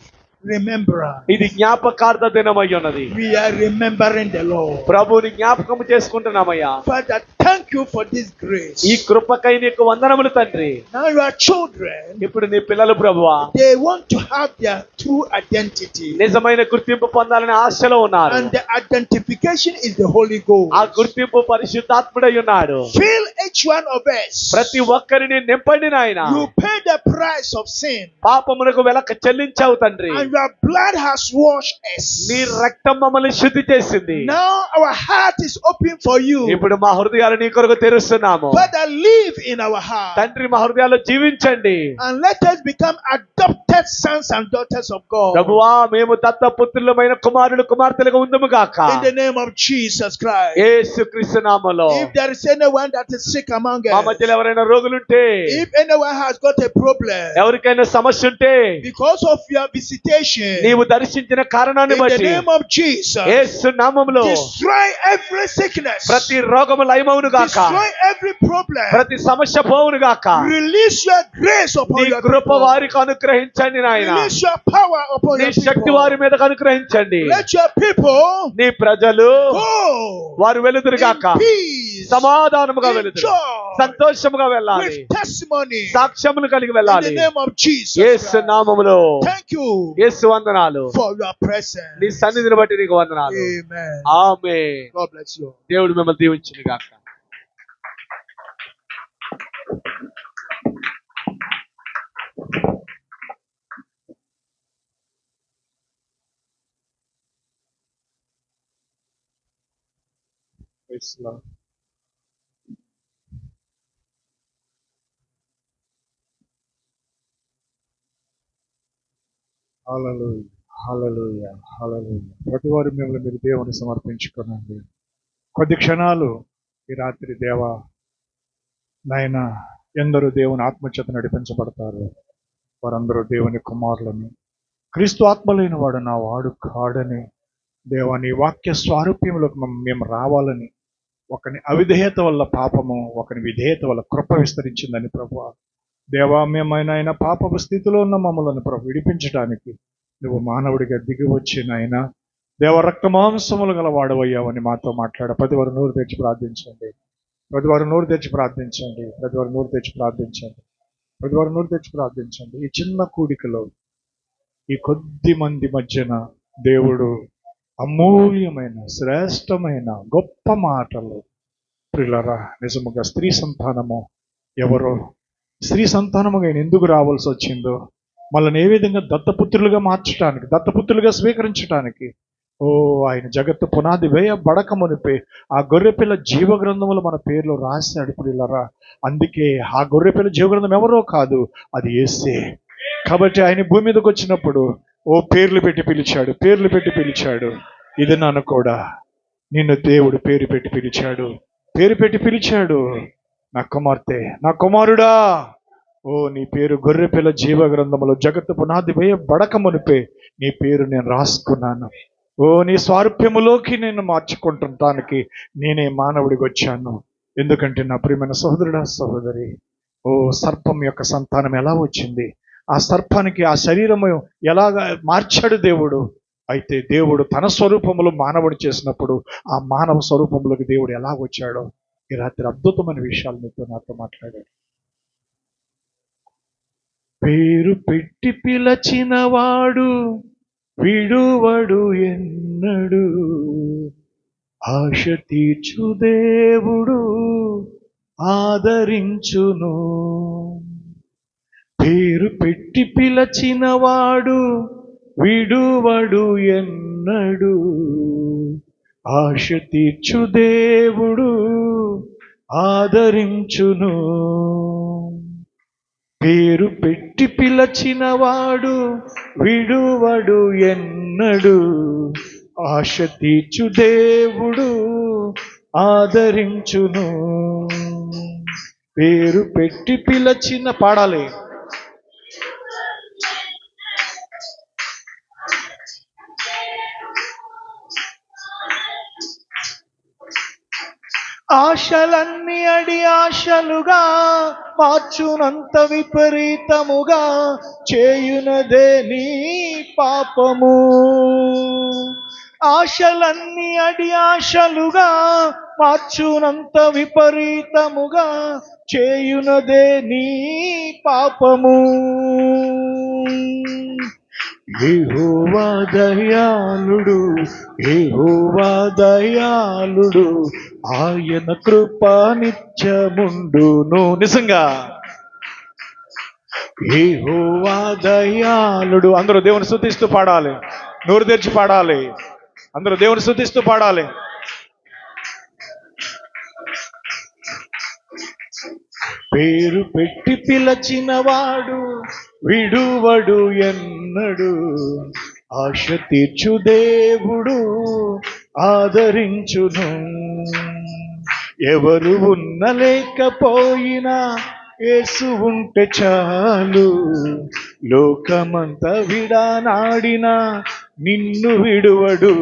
Speaker 4: remembrance.
Speaker 3: ఇది జ్ఞాపకార్థ దినమై ఉన్నది.
Speaker 4: We are remembering the Lord.
Speaker 3: ప్రభుని జ్ఞాపకం చేసుకుంటున్నామయ్యా.
Speaker 4: Father, thank you for this grace.
Speaker 3: ఈ కృపకై నీకు వందనములు తండ్రి.
Speaker 4: Now your children,
Speaker 3: ఇప్పుడు నీ పిల్లలు ప్రభువా
Speaker 4: they want to have their true identity.
Speaker 3: నిజమైన గుర్తింపు పొందాలని ఆశలో ఉన్నారు.
Speaker 4: And the identification is the Holy Ghost.
Speaker 3: ఆ గుర్తింపు పరిశుద్ధాత్ముడై ఉన్నాడు.
Speaker 4: Fill each one of us.
Speaker 3: ప్రతి ఒక్కరిని నింపండి నాయన.
Speaker 4: You pay the price of sin.
Speaker 3: పాపమునకు వెలక చెల్లించావు తండ్రి.
Speaker 4: And your blood has washed us.
Speaker 3: నీ రక్తం మమ్మల్ని శుద్ధి చేసింది.
Speaker 4: Now our heart is open for you.
Speaker 3: ఇప్పుడు మా హృదయాలు నీ కొరకు తెరుస్తున్నాము.
Speaker 4: Father, live in our heart.
Speaker 3: తండ్రి మా హృదయాల్లో జీవించండి.
Speaker 4: And let us become adopted sons and daughters of God.
Speaker 3: ప్రభువా మేము దత్తపుత్రులమైన కుమారులు కుమార్తెలుగా ఉందుము గాక.
Speaker 4: In the name of Jesus Christ.
Speaker 3: యేసుక్రీస్తు నామములో.
Speaker 4: If there is anyone that is sick among
Speaker 3: మా
Speaker 4: us,
Speaker 3: మధ్యలో ఎవరైనా రోగులుంటే,
Speaker 4: if anyone has got a problem,
Speaker 3: ఎవరికైనా సమస్య ఉంటే,
Speaker 4: because of your visitation,
Speaker 3: నీవు దర్శించిన కారణాన్ని
Speaker 4: in the
Speaker 3: బట్టి
Speaker 4: name of Jesus,
Speaker 3: యేసు నామములో
Speaker 4: destroy every sickness,
Speaker 3: ప్రతి రోగము లయమవును గాక.
Speaker 4: destroy every problem,
Speaker 3: ప్రతి సమస్య పోవును గాక.
Speaker 4: release your grace upon
Speaker 3: నీ
Speaker 4: your
Speaker 3: కృప
Speaker 4: people,
Speaker 3: వారికి అనుగ్రహించండి నాయన.
Speaker 4: release your power upon
Speaker 3: నీ
Speaker 4: your
Speaker 3: శక్తి
Speaker 4: people.
Speaker 3: వారి మీద అనుగ్రహించండి.
Speaker 4: Let your people
Speaker 3: నీ ప్రజలు
Speaker 4: go
Speaker 3: వారు వెలుదురు గాక.
Speaker 4: in peace,
Speaker 3: సమాధానముగా
Speaker 4: in
Speaker 3: వెలుదురు.
Speaker 4: joy,
Speaker 3: సంతోషముగా వెళ్ళాలి.
Speaker 4: with testimony,
Speaker 3: సాక్ష్యములు కలిగి
Speaker 4: in
Speaker 3: వెళ్ళాలి.
Speaker 4: the name of Jesus
Speaker 3: Yesu
Speaker 4: Christ.
Speaker 3: నామములో.
Speaker 4: Thank you
Speaker 3: యేసు వందనాలు.
Speaker 4: for your presence.
Speaker 3: నీ సన్నిధిని బట్టి నీకు వందనాలు.
Speaker 4: Amen.
Speaker 3: Amen.
Speaker 4: God bless you.
Speaker 3: దేవుడు మిమ్మల్ని దీవించును గాక. Praise the Lord.
Speaker 1: హల్లెలూయా, హల్లెలూయా, హల్లెలూయా. ప్రతి వారు మిమ్మల్ని మీరు దేవుని సమర్పించుకోనండి. కొద్ది క్షణాలు ఈ రాత్రి దేవా నాయన, ఎందరూ దేవుని ఆత్మచేత నడిపించబడతారు. వారందరూ దేవుని కుమారులని, క్రీస్తు ఆత్మలేని వాడు నా వాడు కాడని, దేవా నీ వాక్య స్వారూప్యంలోకి మేము రావాలని, ఒకని అవిధేయత వల్ల పాపము, ఒకని విధేయత వల్ల కృప విస్తరించిందని ప్రభువా. దేవా మేమైనా పాపపు స్థితిలో ఉన్న మమ్మల్ని ప్రభు విడిపించడానికి నువ్వు మానవుడిగా దిగి వచ్చి నాయన దేవ రక్త మాంసములు గల వాడవయ్యావని మాతో మాట్లాడ. ప్రతి వారు నోరు తెచ్చి ప్రార్థించండి. ప్రతి వారు నోరు తెచ్చి ప్రార్థించండి. ప్రతి వారు నోరు తెచ్చి ప్రార్థించండి. ప్రతి వారు నోరు తెచ్చి ప్రార్థించండి. ఈ చిన్న కూడికలో ఈ కొద్ది మంది మధ్యన దేవుడు అమూల్యమైన శ్రేష్టమైన గొప్ప మాటలు ప్రియులారా, నిజముగా స్త్రీ సంతానము ఎవరో, స్త్రీ సంతానముగా ఆయన ఎందుకు రావాల్సి వచ్చిందో, మనల్ని ఏ విధంగా దత్తపుత్రులుగా మార్చడానికి, దత్తపుత్రులుగా స్వీకరించడానికి ఆయన జగత్తు పునాది వేయబడక మునిపే ఆ గొర్రెపిల్ల జీవగ్రంథములు మన పేర్లు రాశాడు ప్రియులారా. అందుకే ఆ గొర్రెపిల్ల జీవగ్రంథం ఎవరో కాదు, అది యేసే. కాబట్టి ఆయన భూమి మీదకి వచ్చినప్పుడు పేర్లు పెట్టి పిలిచాడు, పేర్లు పెట్టి పిలిచాడు. ఇది నన్ను కూడా నిన్ను దేవుడు పేరు పెట్టి పిలిచాడు, పేరు పెట్టి పిలిచాడు. నా కుమార్తె, నా కుమారుడా, నీ పేరు గొర్రెపిల్ల జీవ గ్రంథములో జగత్తు పునాది వేయబడక మునిపే నీ పేరు నేను రాసుకున్నాను. నీ స్వారూప్యములోకి నేను మార్చుకుంటానికి నేనే మానవుడికి వచ్చాను. ఎందుకంటే నా ప్రియమైన సహోదరుడా, సహోదరి, సర్పం యొక్క సంతానం ఎలా వచ్చింది, ఆ సర్పానికి ఆ శరీరము ఎలాగా మార్చాడు దేవుడు. అయితే దేవుడు తన స్వరూపములో మానవుడు చేసినప్పుడు ఆ మానవ స్వరూపంలోకి దేవుడు ఎలా వచ్చాడో ఈ రాత్రి అద్భుతమైన విషయాలు నాతో మాట్లాడాడు. పేరు పెట్టి పిలచిన వాడు విడువడు ఎన్నడు, ఆశ తీర్చు దేవుడు ఆదరించును. పేరు పెట్టి పిలచిన వాడు విడువడు ఎన్నడు, ఆశ తీర్చు దేవుడు ఆదరించును. పేరు పెట్టి పిలచిన వాడు విడువడు ఎన్నడు, ఆశ తీర్చు దేవుడు ఆదరించును. పేరు పెట్టి పిలచిన పాడాలి. ఆశలన్నీ అడి ఆశలుగా మార్చునంత విపరీతముగా చేయునదే నీ పాపము. ఆశలన్నీ అడి ఆశలుగా మార్చునంత విపరీతముగా చేయునదే నీ పాపము. యెహోవా దయాళుడు, యెహోవా దయాళుడు, ఆయన కృప నిత్యముండును. నిజంగా యెహోవా దయాళుడు. అందరూ దేవుని స్తుతిస్తూ పాడాలి, నోరు తెరిచి పాడాలి. అందరూ దేవుని స్తుతిస్తూ పాడాలి. పేరు పెట్టి పిలచిన వాడు విడువడు ఎన్నడు, ఆశ తీర్చు దేవుడు ఆదరించును. ఎవరు ఉన్నలేకపోయినా యేసు ఉంటే చాలు, లోకమంతా విడనాడినా నిన్ను విడువడు.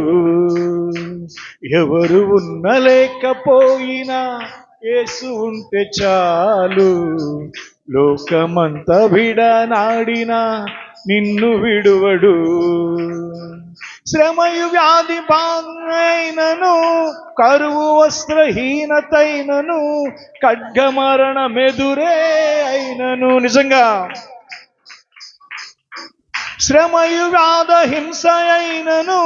Speaker 1: ఎవరు ఉన్నలేకపోయినా యేసు ఉంటే చాలు, లోకమంతా విడనాడినా నిన్ను విడువడు. శ్రమయు వ్యాధి బాధైనను, కరువు వస్త్రహీనతైనను, ఖడ్గమరణమెదురే అయినను. నిజంగా శ్రమయు వ్యాధ హింస అయినను,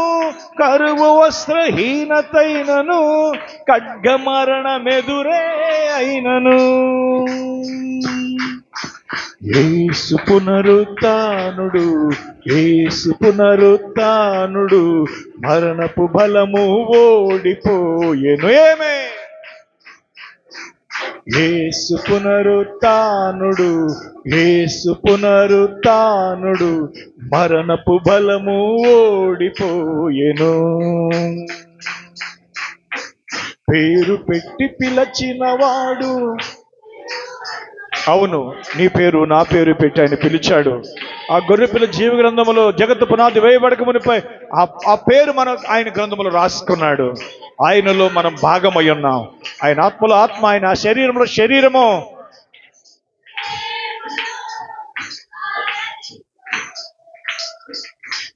Speaker 1: కరువు వస్త్రహీనతైనను, ఖడ్గమరణమెదురే అయినను, యేసు పునరుత్థానుడు, యేసు పునరుత్థానుడు, మరణపు బలము ఓడిపోయెను. ఏమే యేసు పునరుత్థానుడు, యేసు పునరుత్థానుడు, మరణపు బలము ఓడిపోయెను. పేరు పెట్టి పిలచిన వాడు, అవును, నీ పేరు నా పేరు పెట్టి ఆయన పిలిచాడు. ఆ గొర్రెపిల్ల జీవ గ్రంథములో జగత్తు పునాది వేయబడక మునిపై ఆ పేరు మనం ఆయన గ్రంథములో రాసుకున్నాడు. ఆయనలో మనం భాగమై ఉన్నాం. ఆయన ఆత్మలో ఆత్మ, ఆయన శరీరంలో శరీరము.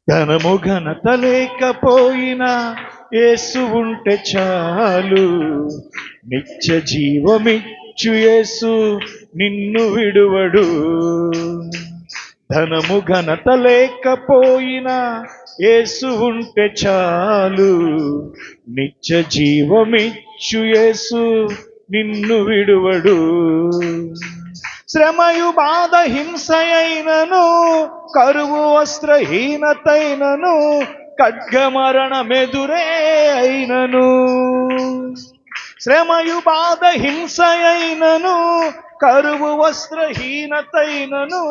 Speaker 1: ధనము ఘనత లేకపోయినా యేసు ఉంటే చాలు. నిత్య జీవమిచ్చు యేసు నిన్ను విడువడు. ధనము ఘనత లేకపోయినా యేసు ఉంటే చాలు. నిత్య జీవమిచ్చు యేసు నిన్ను విడువడు. శ్రమయు బాధ హింస అయినను, కరువు వస్త్రహీనతైనను, ఖడ్గమరణమెదురే అయినను. శ్రమయు బాధ హింస అయినను, కరువు వస్త్రహీనతైనను,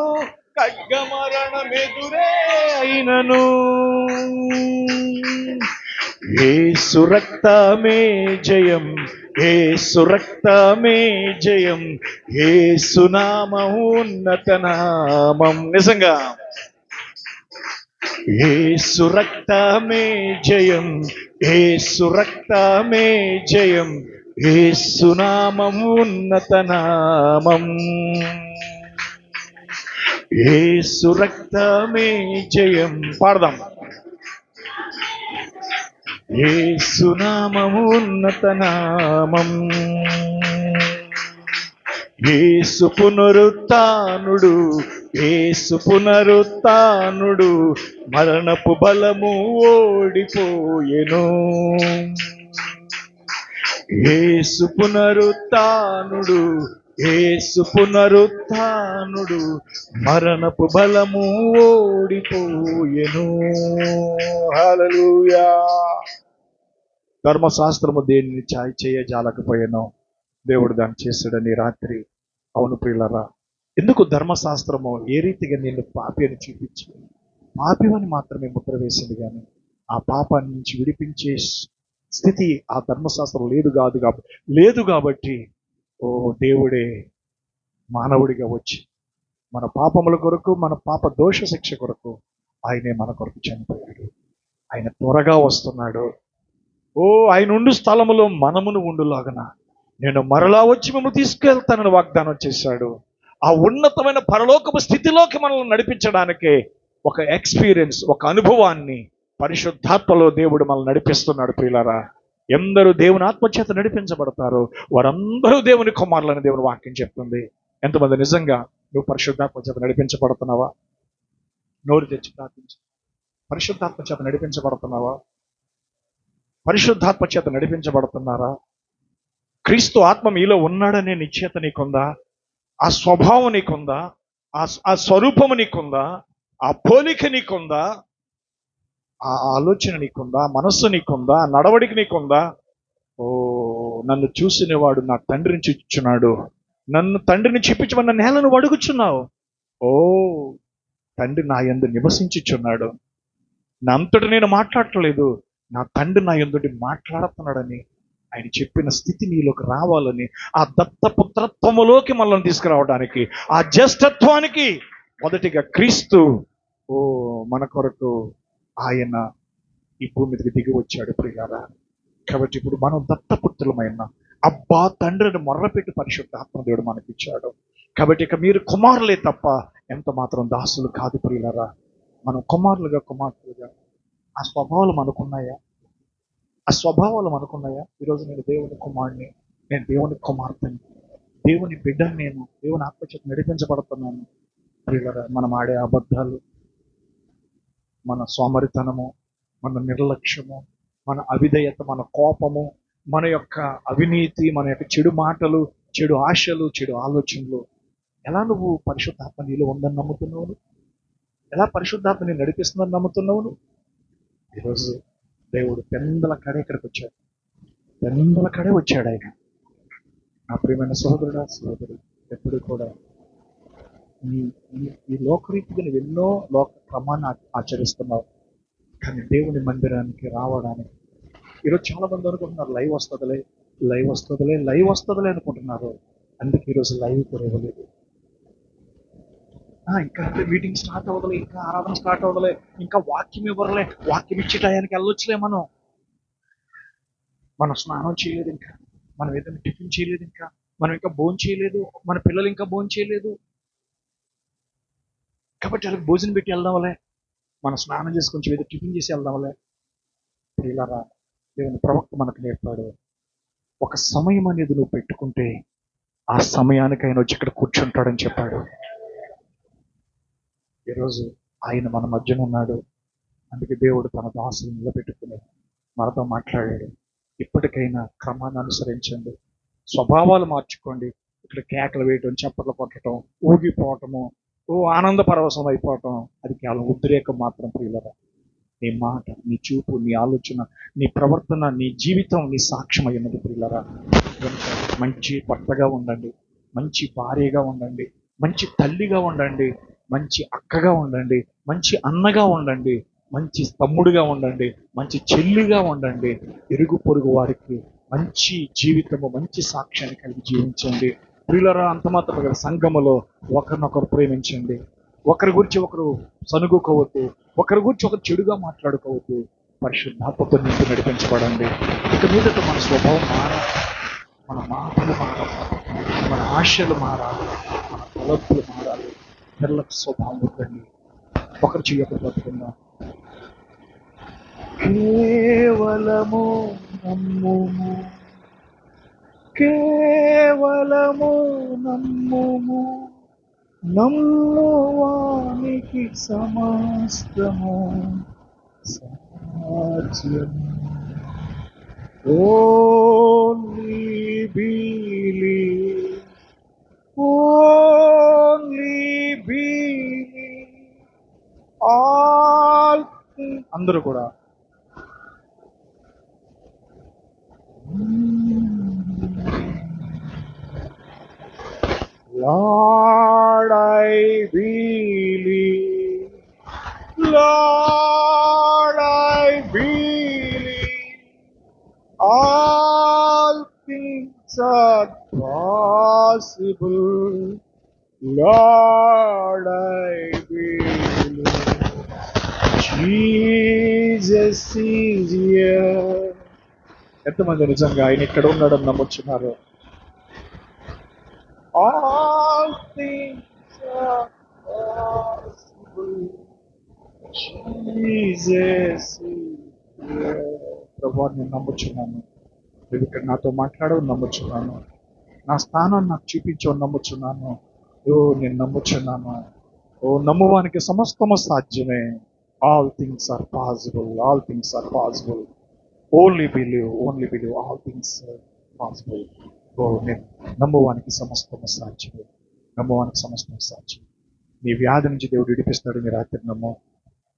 Speaker 1: ఖడ్గమరణమెదురే అయినను. యేసు రక్తమే జయం, యేసు రక్తమే జయం, యేసు నామం ఉన్నత నామం. నిజంగా యేసు రక్తమే జయం, యేసు రక్తమే జయం, యేసు నామం ఉన్నత నామం. యేసు రక్తమే జయం. పాడదాం. యేసు నామము ఉన్నత నామం. యేసు పునరుత్థానుడు, యేసు పునరుత్థానుడు, మరణపు బలము ఓడిపోయెను. యేసు పునరుత్థానుడు, యేసు పునరుత్థానుడు, మరణపు బలము ఓడిపోయెను. హల్లెలూయా. ధర్మశాస్త్రము దేనిని చేయజాలకపోయానో దేవుడు దాన్ని చేశాడని రాత్రి. అవును ప్రియులరా, ఎందుకు ధర్మశాస్త్రము ఏ రీతిగా నిన్ను పాపి అని చూపించి పాపివని మాత్రమే ముద్ర వేసింది, కానీ ఆ పాపాన్ని నుంచి విడిపించే స్థితి ఆ ధర్మశాస్త్రం లేదు కాబట్టి ఓ దేవుడే మానవుడిగా వచ్చి మన పాపముల కొరకు, మన పాప దోష శిక్ష కొరకు ఆయనే మన కొరకు చనిపోయాడు. ఆయన త్వరగా వస్తున్నాడు. ఆయన ఉండు స్థలములో మనమును ఉండులాగన నేను మరలా వచ్చి మిమ్మల్ని తీసుకెళ్తానని వాగ్దానం చేశాడు. ఆ ఉన్నతమైన పరలోకపు స్థితిలోకి మనల్ని నడిపించడానికే ఒక ఎక్స్పీరియన్స్, ఒక అనుభవాన్ని పరిశుద్ధాత్మలో దేవుడు మనల్ని నడిపిస్తున్నాడు. ప్రియులారా, ఎందరూ దేవుని ఆత్మచేత నడిపించబడతారో వారందరూ దేవుని కుమారులని దేవుని వాక్యం చెప్తుంది. ఎంతమంది నిజంగా నువ్వు పరిశుద్ధాత్మ చేత నడిపించబడుతున్నావా? నోరు తెచ్చి ప్రార్థించు. పరిశుద్ధాత్మ చేత నడిపించబడుతున్నావా? పరిశుద్ధాత్మ చేత నడిపించబడుతున్నారా? క్రీస్తు ఆత్మ మీలో ఉన్నాడనే నిశ్చయత నీకుందా? ఆ స్వభావం నీకుందా? ఆ స్వరూపము నీకుందా? ఆ పోలిక నీకుందా? ఆ ఆలోచన నీకుందా? మనస్సు నీకుందా? నడవడిక నీకుందా? నన్ను చూసినవాడు నా తండ్రిని చూచుచున్నాడు, నన్ను తండ్రిని చూపించమన్న నేలను అడుగుచున్నావు. తండ్రి నా యందు నివసించుచున్నాడు. నా అంతటి నేను మాట్లాడట్లేదు, నా తండ్రి నా యందుటి మాట్లాడుతున్నాడని ఆయన చెప్పిన స్థితి నీలోకి రావాలని, ఆ దత్తపుత్రత్వములోకి మనల్ని తీసుకురావడానికి, ఆ జ్యేష్ఠత్వానికి మొదటిగా క్రీస్తు మన కొరకు ఆయన ఈ భూమి మీదకి దిగి వచ్చాడు. ప్రియులారా, కాబట్టి ఇప్పుడు మనం దత్తపుత్రులమైన అబ్బా తండ్రిని మొర్రపెట్టి పరిశుద్ధాత్మ దేవుడు మనకిచ్చాడు. కాబట్టి ఇక మీరు కుమారులే తప్ప ఎంత మాత్రం దాసులు కాదు. ప్రియులారా, మనం కుమారులుగా కుమార్తెలుగా ఆ స్వభావాలు మనకున్నాయా? ఆ స్వభావాలు మనకున్నాయా? ఈరోజు నేను దేవుని కుమారుని, నేను దేవుని కుమార్తెని, దేవుని బిడ్డని, నేను దేవుని ఆత్మచేత నడిపించబడుతున్నాను. ప్రియులారా, మనం ఆడే అబద్ధాలు, మన సోమరితనము, మన నిర్లక్ష్యము, మన అవిధేయత, మన కోపము, మన యొక్క అవినీతి, మన యొక్క చెడు మాటలు, చెడు ఆశలు, చెడు ఆలోచనలు, ఎలా నువ్వు పరిశుద్ధాత్మ నీలో ఉందని నమ్ముతున్నావు? ఎలా పరిశుద్ధాత్మ నేను నడిపిస్తుందని నమ్ముతున్నావు? ఈరోజు దేవుడు పెందల కడే ఇక్కడికి వచ్చాడు. పెందల కడే వచ్చాడు ఆయన. నా ప్రియమైన సహోదరుడా, సహోదరుడు, ఎప్పుడు కూడా ఈ లోకరీతిగా నువ్వు ఎన్నో లోక క్రమాన్ని ఆచరిస్తున్నావు, కానీ దేవుని మందిరానికి రావడానికి ఈరోజు చాలా మంది అనుకుంటున్నారు లైవ్ వస్తుందిలే అనుకుంటున్నారు. అందుకే ఈరోజు లైవ్ కూడా ఇవ్వలేదు. ఇంకా మీటింగ్ స్టార్ట్ అవ్వదులే, ఇంకా ఆరాధన స్టార్ట్ అవ్వదులే, ఇంకా వాక్యం ఇవ్వరులే, వాక్యం ఇచ్చే టయానికి వెళ్ళొచ్చులే, మనం స్నానం చేయలేదు, ఇంకా మనం ఏదైనా టిఫిన్ చేయలేదు, ఇంకా మనం ఇంకా భోజనం చేయలేదు, మన పిల్లలు ఇంకా భోజనం చేయలేదు, కాబట్టి వాళ్ళకి భోజనం పెట్టి వెళ్దాంలే, మనం స్నానం చేసి కొంచెం ఏదో టిఫిన్ చేసి వెళ్దాంలే. ప్రియులారా, దేవుని ప్రవక్త మనకు నేర్పాడు, ఒక సమయం అనేది నువ్వు పెట్టుకుంటే ఆ సమయానికి ఆయన వచ్చి ఇక్కడ కూర్చుంటాడని చెప్పాడు. ఈరోజు ఆయన మన మధ్యన ఉన్నాడు. అందుకే దేవుడు తన దాసుని నిలబెట్టుకుని మనతో మాట్లాడాడు. ఇప్పటికైనా క్రమాన్ని అనుసరించండి, స్వభావాలు మార్చుకోండి. ఇక్కడ కేకలు వేయటం, చప్పట్లు కొట్టడం, ఊగిపోవటము, ఆనంద పరవశం అయిపోవటం, అది కేవలం ఉద్రేకం మాత్రం. ప్రియులరా, నీ మాట, నీ చూపు, నీ ఆలోచన, నీ ప్రవర్తన, నీ జీవితం నీ సాక్ష్యం అయ్యున్నది. ప్రియులరా, మంచి భర్తగా ఉండండి, మంచి భార్యగా ఉండండి, మంచి తల్లిగా ఉండండి, మంచి అక్కగా ఉండండి, మంచి అన్నగా ఉండండి, మంచి తమ్ముడిగా ఉండండి, మంచి చెల్లిగా ఉండండి. ఇరుగు పొరుగు వారికి మంచి జీవితము, మంచి సాక్ష్యాన్ని కలిగి జీవించండి. ప్రియులరా, అంత మాత్రం కదా, సంఘములో ఒకరినొకరు ప్రేమించండి. ఒకరి గురించి ఒకరు సనుగుకోవద్దు, ఒకరి గురించి ఒకరు చెడుగా మాట్లాడుకోవద్దు. పరిశుద్ధాత్మతో నింపి నడిపించబడండి. ఇక మీదట మన స్వభావం మారాలి, మన మాటలు మారాలి, మన ఆశలు మారాలి, మన తలపులు మారాలి. నిర్లక్ష్య స్వభావం వద్దండి. ఒకరు చేయకుండా బతుకుందాం. కేవలము నమ్ముము, కేవలము నమ్ముము, నమ్మువానికి సమస్తము సాధ్యము. Only believe, only believe, all things. అందరూ కూడా Lord, I believe, Lord, I believe, all things are possible. Lord, I believe, Jesus is here. ఎంతమంది నిజంగా ఆయన ఇక్కడ ఉన్నాడని నమ్ముచున్నారు? All things are possible. Jesus is here. ప్రభువా, నేను నమ్ముచున్నాను. నువ్వు ఇక్కడ నాతో మాట్లాడవు నమ్ముచున్నాను. నా స్థానాన్ని నాకు చూపించవు నమ్ముచున్నాను. నేను నమ్ముచున్నాను. నమ్మువానికి సమస్తము సాధ్యమే. All things are possible, all things are possible. Only believe, only believe, all things are possible. నేను నమ్మువానికి సమస్తము సాధ్యమే, నమ్మువానికి సమస్తము సాధ్యం. నీ వ్యాధి నుంచి దేవుడు విడిపిస్తాడు. నీ రాత్రి నమ్ము.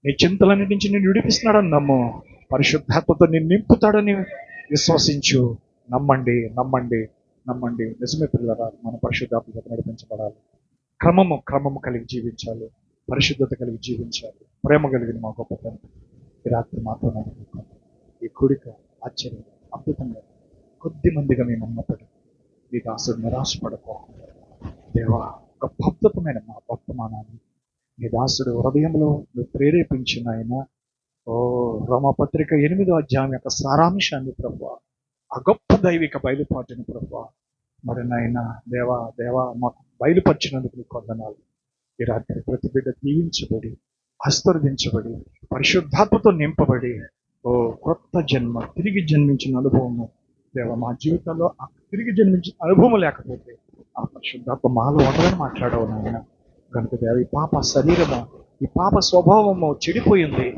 Speaker 1: నీ చింతలన్నిటి నుంచి నేను విడిపిస్తున్నాడని నమ్ము. పరిశుద్ధాత్మతో నేను నింపుతాడని విశ్వసించు. నమ్మండి, నమ్మండి, నమ్మండి. నిజమే పిల్లరా, మన పరిశుద్ధాత్మతో నడిపించబడాలి. క్రమము కలిగి జీవించాలి, పరిశుద్ధత కలిగి జీవించాలి. ప్రేమ కలిగిన మా గొప్ప తండ్రి, ఈ రాత్రి మాతో నడుపుకోండి. ఈ కూడిక ఆశ్చర్యం, అద్భుతంగా కొద్ది మందిగా మేము ఉన్నప్పటికీ మీ దాసుడు నిరాశపడకోకుండా దేవా, ఒక అద్భుతమైన మా వర్తమానాన్ని మీ దాసుడు హృదయంలో నువ్వు ప్రేరేపించిన ఆయన రోమపత్రిక 8వ అధ్యాయం యొక్క సారాంశాన్ని ప్రభువా, ఆ గొప్ప దైవిక బయలుపాటుని ప్రభువా, మరి నాయన దేవా మాకు బయలుపరిచినందుకు నీకు వందనాలు. ఈ రాత్రి ప్రతి బిడ్డ దీవించబడి, ఆశీర్వదించబడి, పరిశుద్ధాత్మతో నింపబడి కొత్త జన్మ, తిరిగి జన్మించిన అనుభవము దేవ మా జీవితంలో తిరిగి జన్మించిన అనుభవం లేకపోతే ఆ పరిశుద్ధాత్మ మాలో ఉండదని మాట్లాడవు నాయన. కనుక దేవ, ఈ పాప శరీరము, ఈ పాప స్వభావము చెడిపోయింది.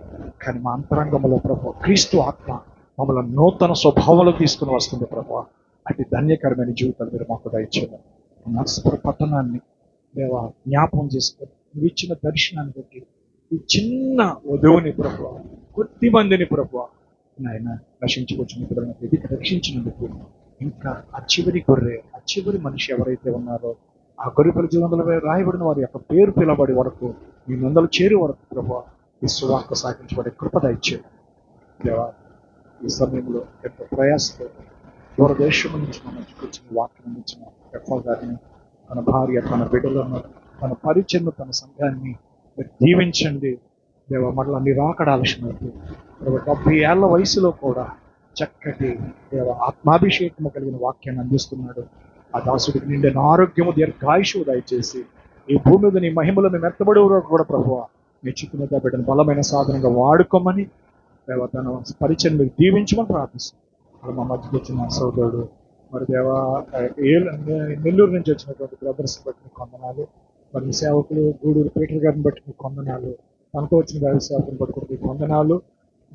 Speaker 1: కానీ మా అంతరంగంలో ప్రభు క్రీస్తు ఆత్మ మమ్మల్ని నూతన స్వభావంలో తీసుకుని వస్తుంది ప్రభు. అతి ధన్యకరమైన జీవితాలు మీరు మాకు దయచేయాలి. నర్సపుర పట్టణాన్ని దేవ జ్ఞాపకం చేసుకొని నువ్వు ఇచ్చిన దర్శనాన్ని బట్టి ఈ చిన్న వధువుని ప్రభు, కొద్ది మందిని ప్రభు నాయన రక్షించుకొచ్చిన పిల్లలను ఎదిగి రక్షించినందుకు, ఇంకా ఆ చివరి గొర్రె, ఆ చివరి మనిషి ఎవరైతే ఉన్నారో ఆ గొర్రెల జీవనంలో రాయబడిన వారి యొక్క పేరు పిలబడి వరకు, మీ మందలు చేరే వరకు ప్రభు ఈ సువార్త సాగించబడే కృపద ఇచ్చేది దేవా. ఈ సమయంలో ఎంతో ప్రయాసతో దూరదేశం నుంచి మన వచ్చిన వాక్యం అందించిన ఎఫ్ఆ గారిని, తన భార్య, తన బిడ్డలను, తన పరిచయను, తన సంఘాన్ని మీరు దీవించండి దేవ. మరలా మీరు ఆకడ ఆలస్యమైతే 70 ఏళ్ల వయసులో కూడా చక్కటి దేవ ఆత్మాభిషేకము కలిగిన వాక్యాన్ని అందిస్తున్నాడు. ఆ దాసుడికి నిండిన ఆరోగ్యము, దీర్ఘాయుషు దయచేసి ఈ భూమి మీద నీ మహిమలను మెత్తబడి కూడా ప్రభువా మీ చిక్కున బిడ్డను బలమైన సాధనంగా వాడుకోమని దేవ తన పరిచయం మీరు దీవించమని ప్రార్థిస్తాం. మరి మా మధ్యకి వచ్చిన సోదరుడు మరి దేవ నెల్లూరు నుంచి వచ్చినటువంటి బ్రదర్స్ బట్టి మీకు వందనాలు. మరి మీ సేవకులు గూడూరు పీటర్ గారిని బట్టి మీకు వందనాలు. తనతో వచ్చిన దైవ సేవకుని బట్టి కూడా మీకు వందనాలు.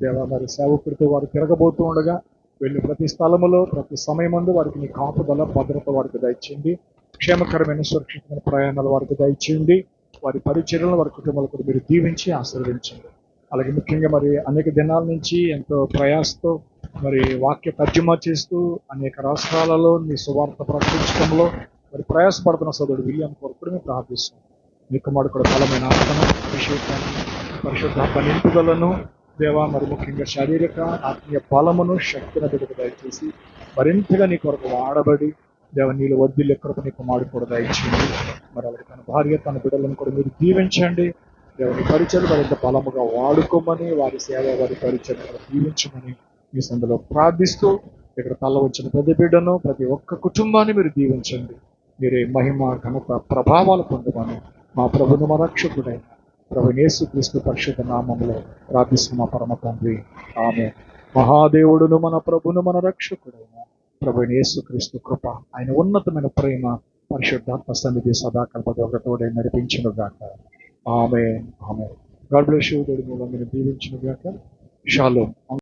Speaker 1: దేవ మరి సేవకుడితో వారు తిరగబోతూ ఉండగా వెళ్ళి ప్రతి స్థలములో ప్రతి సమయమందు వారికి మీ కాపుదల భద్రత వారికి దయచేయండి. క్షేమకరమైన సురక్షితమైన ప్రయాణాలు వారికి దయచేయండి. వారి పరిచర్యలను వారి కుటుంబాలు కూడా మీరు దీవించి ఆశీర్వదించండి. అలాగే ముఖ్యంగా మరి అనేక దినాల నుంచి ఎంతో ప్రయాసతో మరి వాక్య తర్జుమా చేస్తూ అనేక రాష్ట్రాలలో మీ సువార్త ప్రకటించడంలో మరి ప్రయాసపడుతున్న సోదరుడు విలియం కొరకు కూడా మేము ప్రార్థిస్తాం. మీ కుమారుడు కూడా బలమైన ఆత్మను అభిషేకాన్ని పరిశుద్ధాత్మ నింపుదలను దేవా మరి ముఖ్యంగా శారీరక ఆత్మీయ బలమును శక్తిని బిడ్డకు దయచేసి మరింతగా నీ కొరకు వాడబడి దేవ నీళ్ళు వద్దులు ఎక్కడికి నీ కుమారుడు కూడా దయచేయండి. మరి అలాగే తన భార్య తన బిడ్డలను కూడా మీరు దీవించండి. దేవుని పరిచయం మరింత బలముగా వాడుకోమని వారి సేవ వారి పరిచయం దీవించమని మీ సందులో ప్రార్థిస్తూ ఇక్కడ తల వచ్చిన ప్రతి బిడ్డను ప్రతి ఒక్క కుటుంబాన్ని మీరు దీవించండి. మీరే మహిమ ఘనత ప్రభావాలు పొందమని మా ప్రభును మా రక్షకుడైన ప్రభు యేసుక్రీస్తు పరిశుద్ధ నామములో ప్రార్థిస్తున్న పరమ తండ్రి ఆమె. మహాదేవుడును మన ప్రభును మన రక్షకుడైన ప్రభు యేసుక్రీస్తు కృప ఆయన ఉన్నతమైన ప్రేమ పరిశుద్ధాత్మ సన్నిధి సదాకాలం ఒకటోడే నడిపించును గాక. ఆమె ఆమె. God bless you. దేవుడు మిమ్మల్ని దీవించును గాక. షాలోమ్.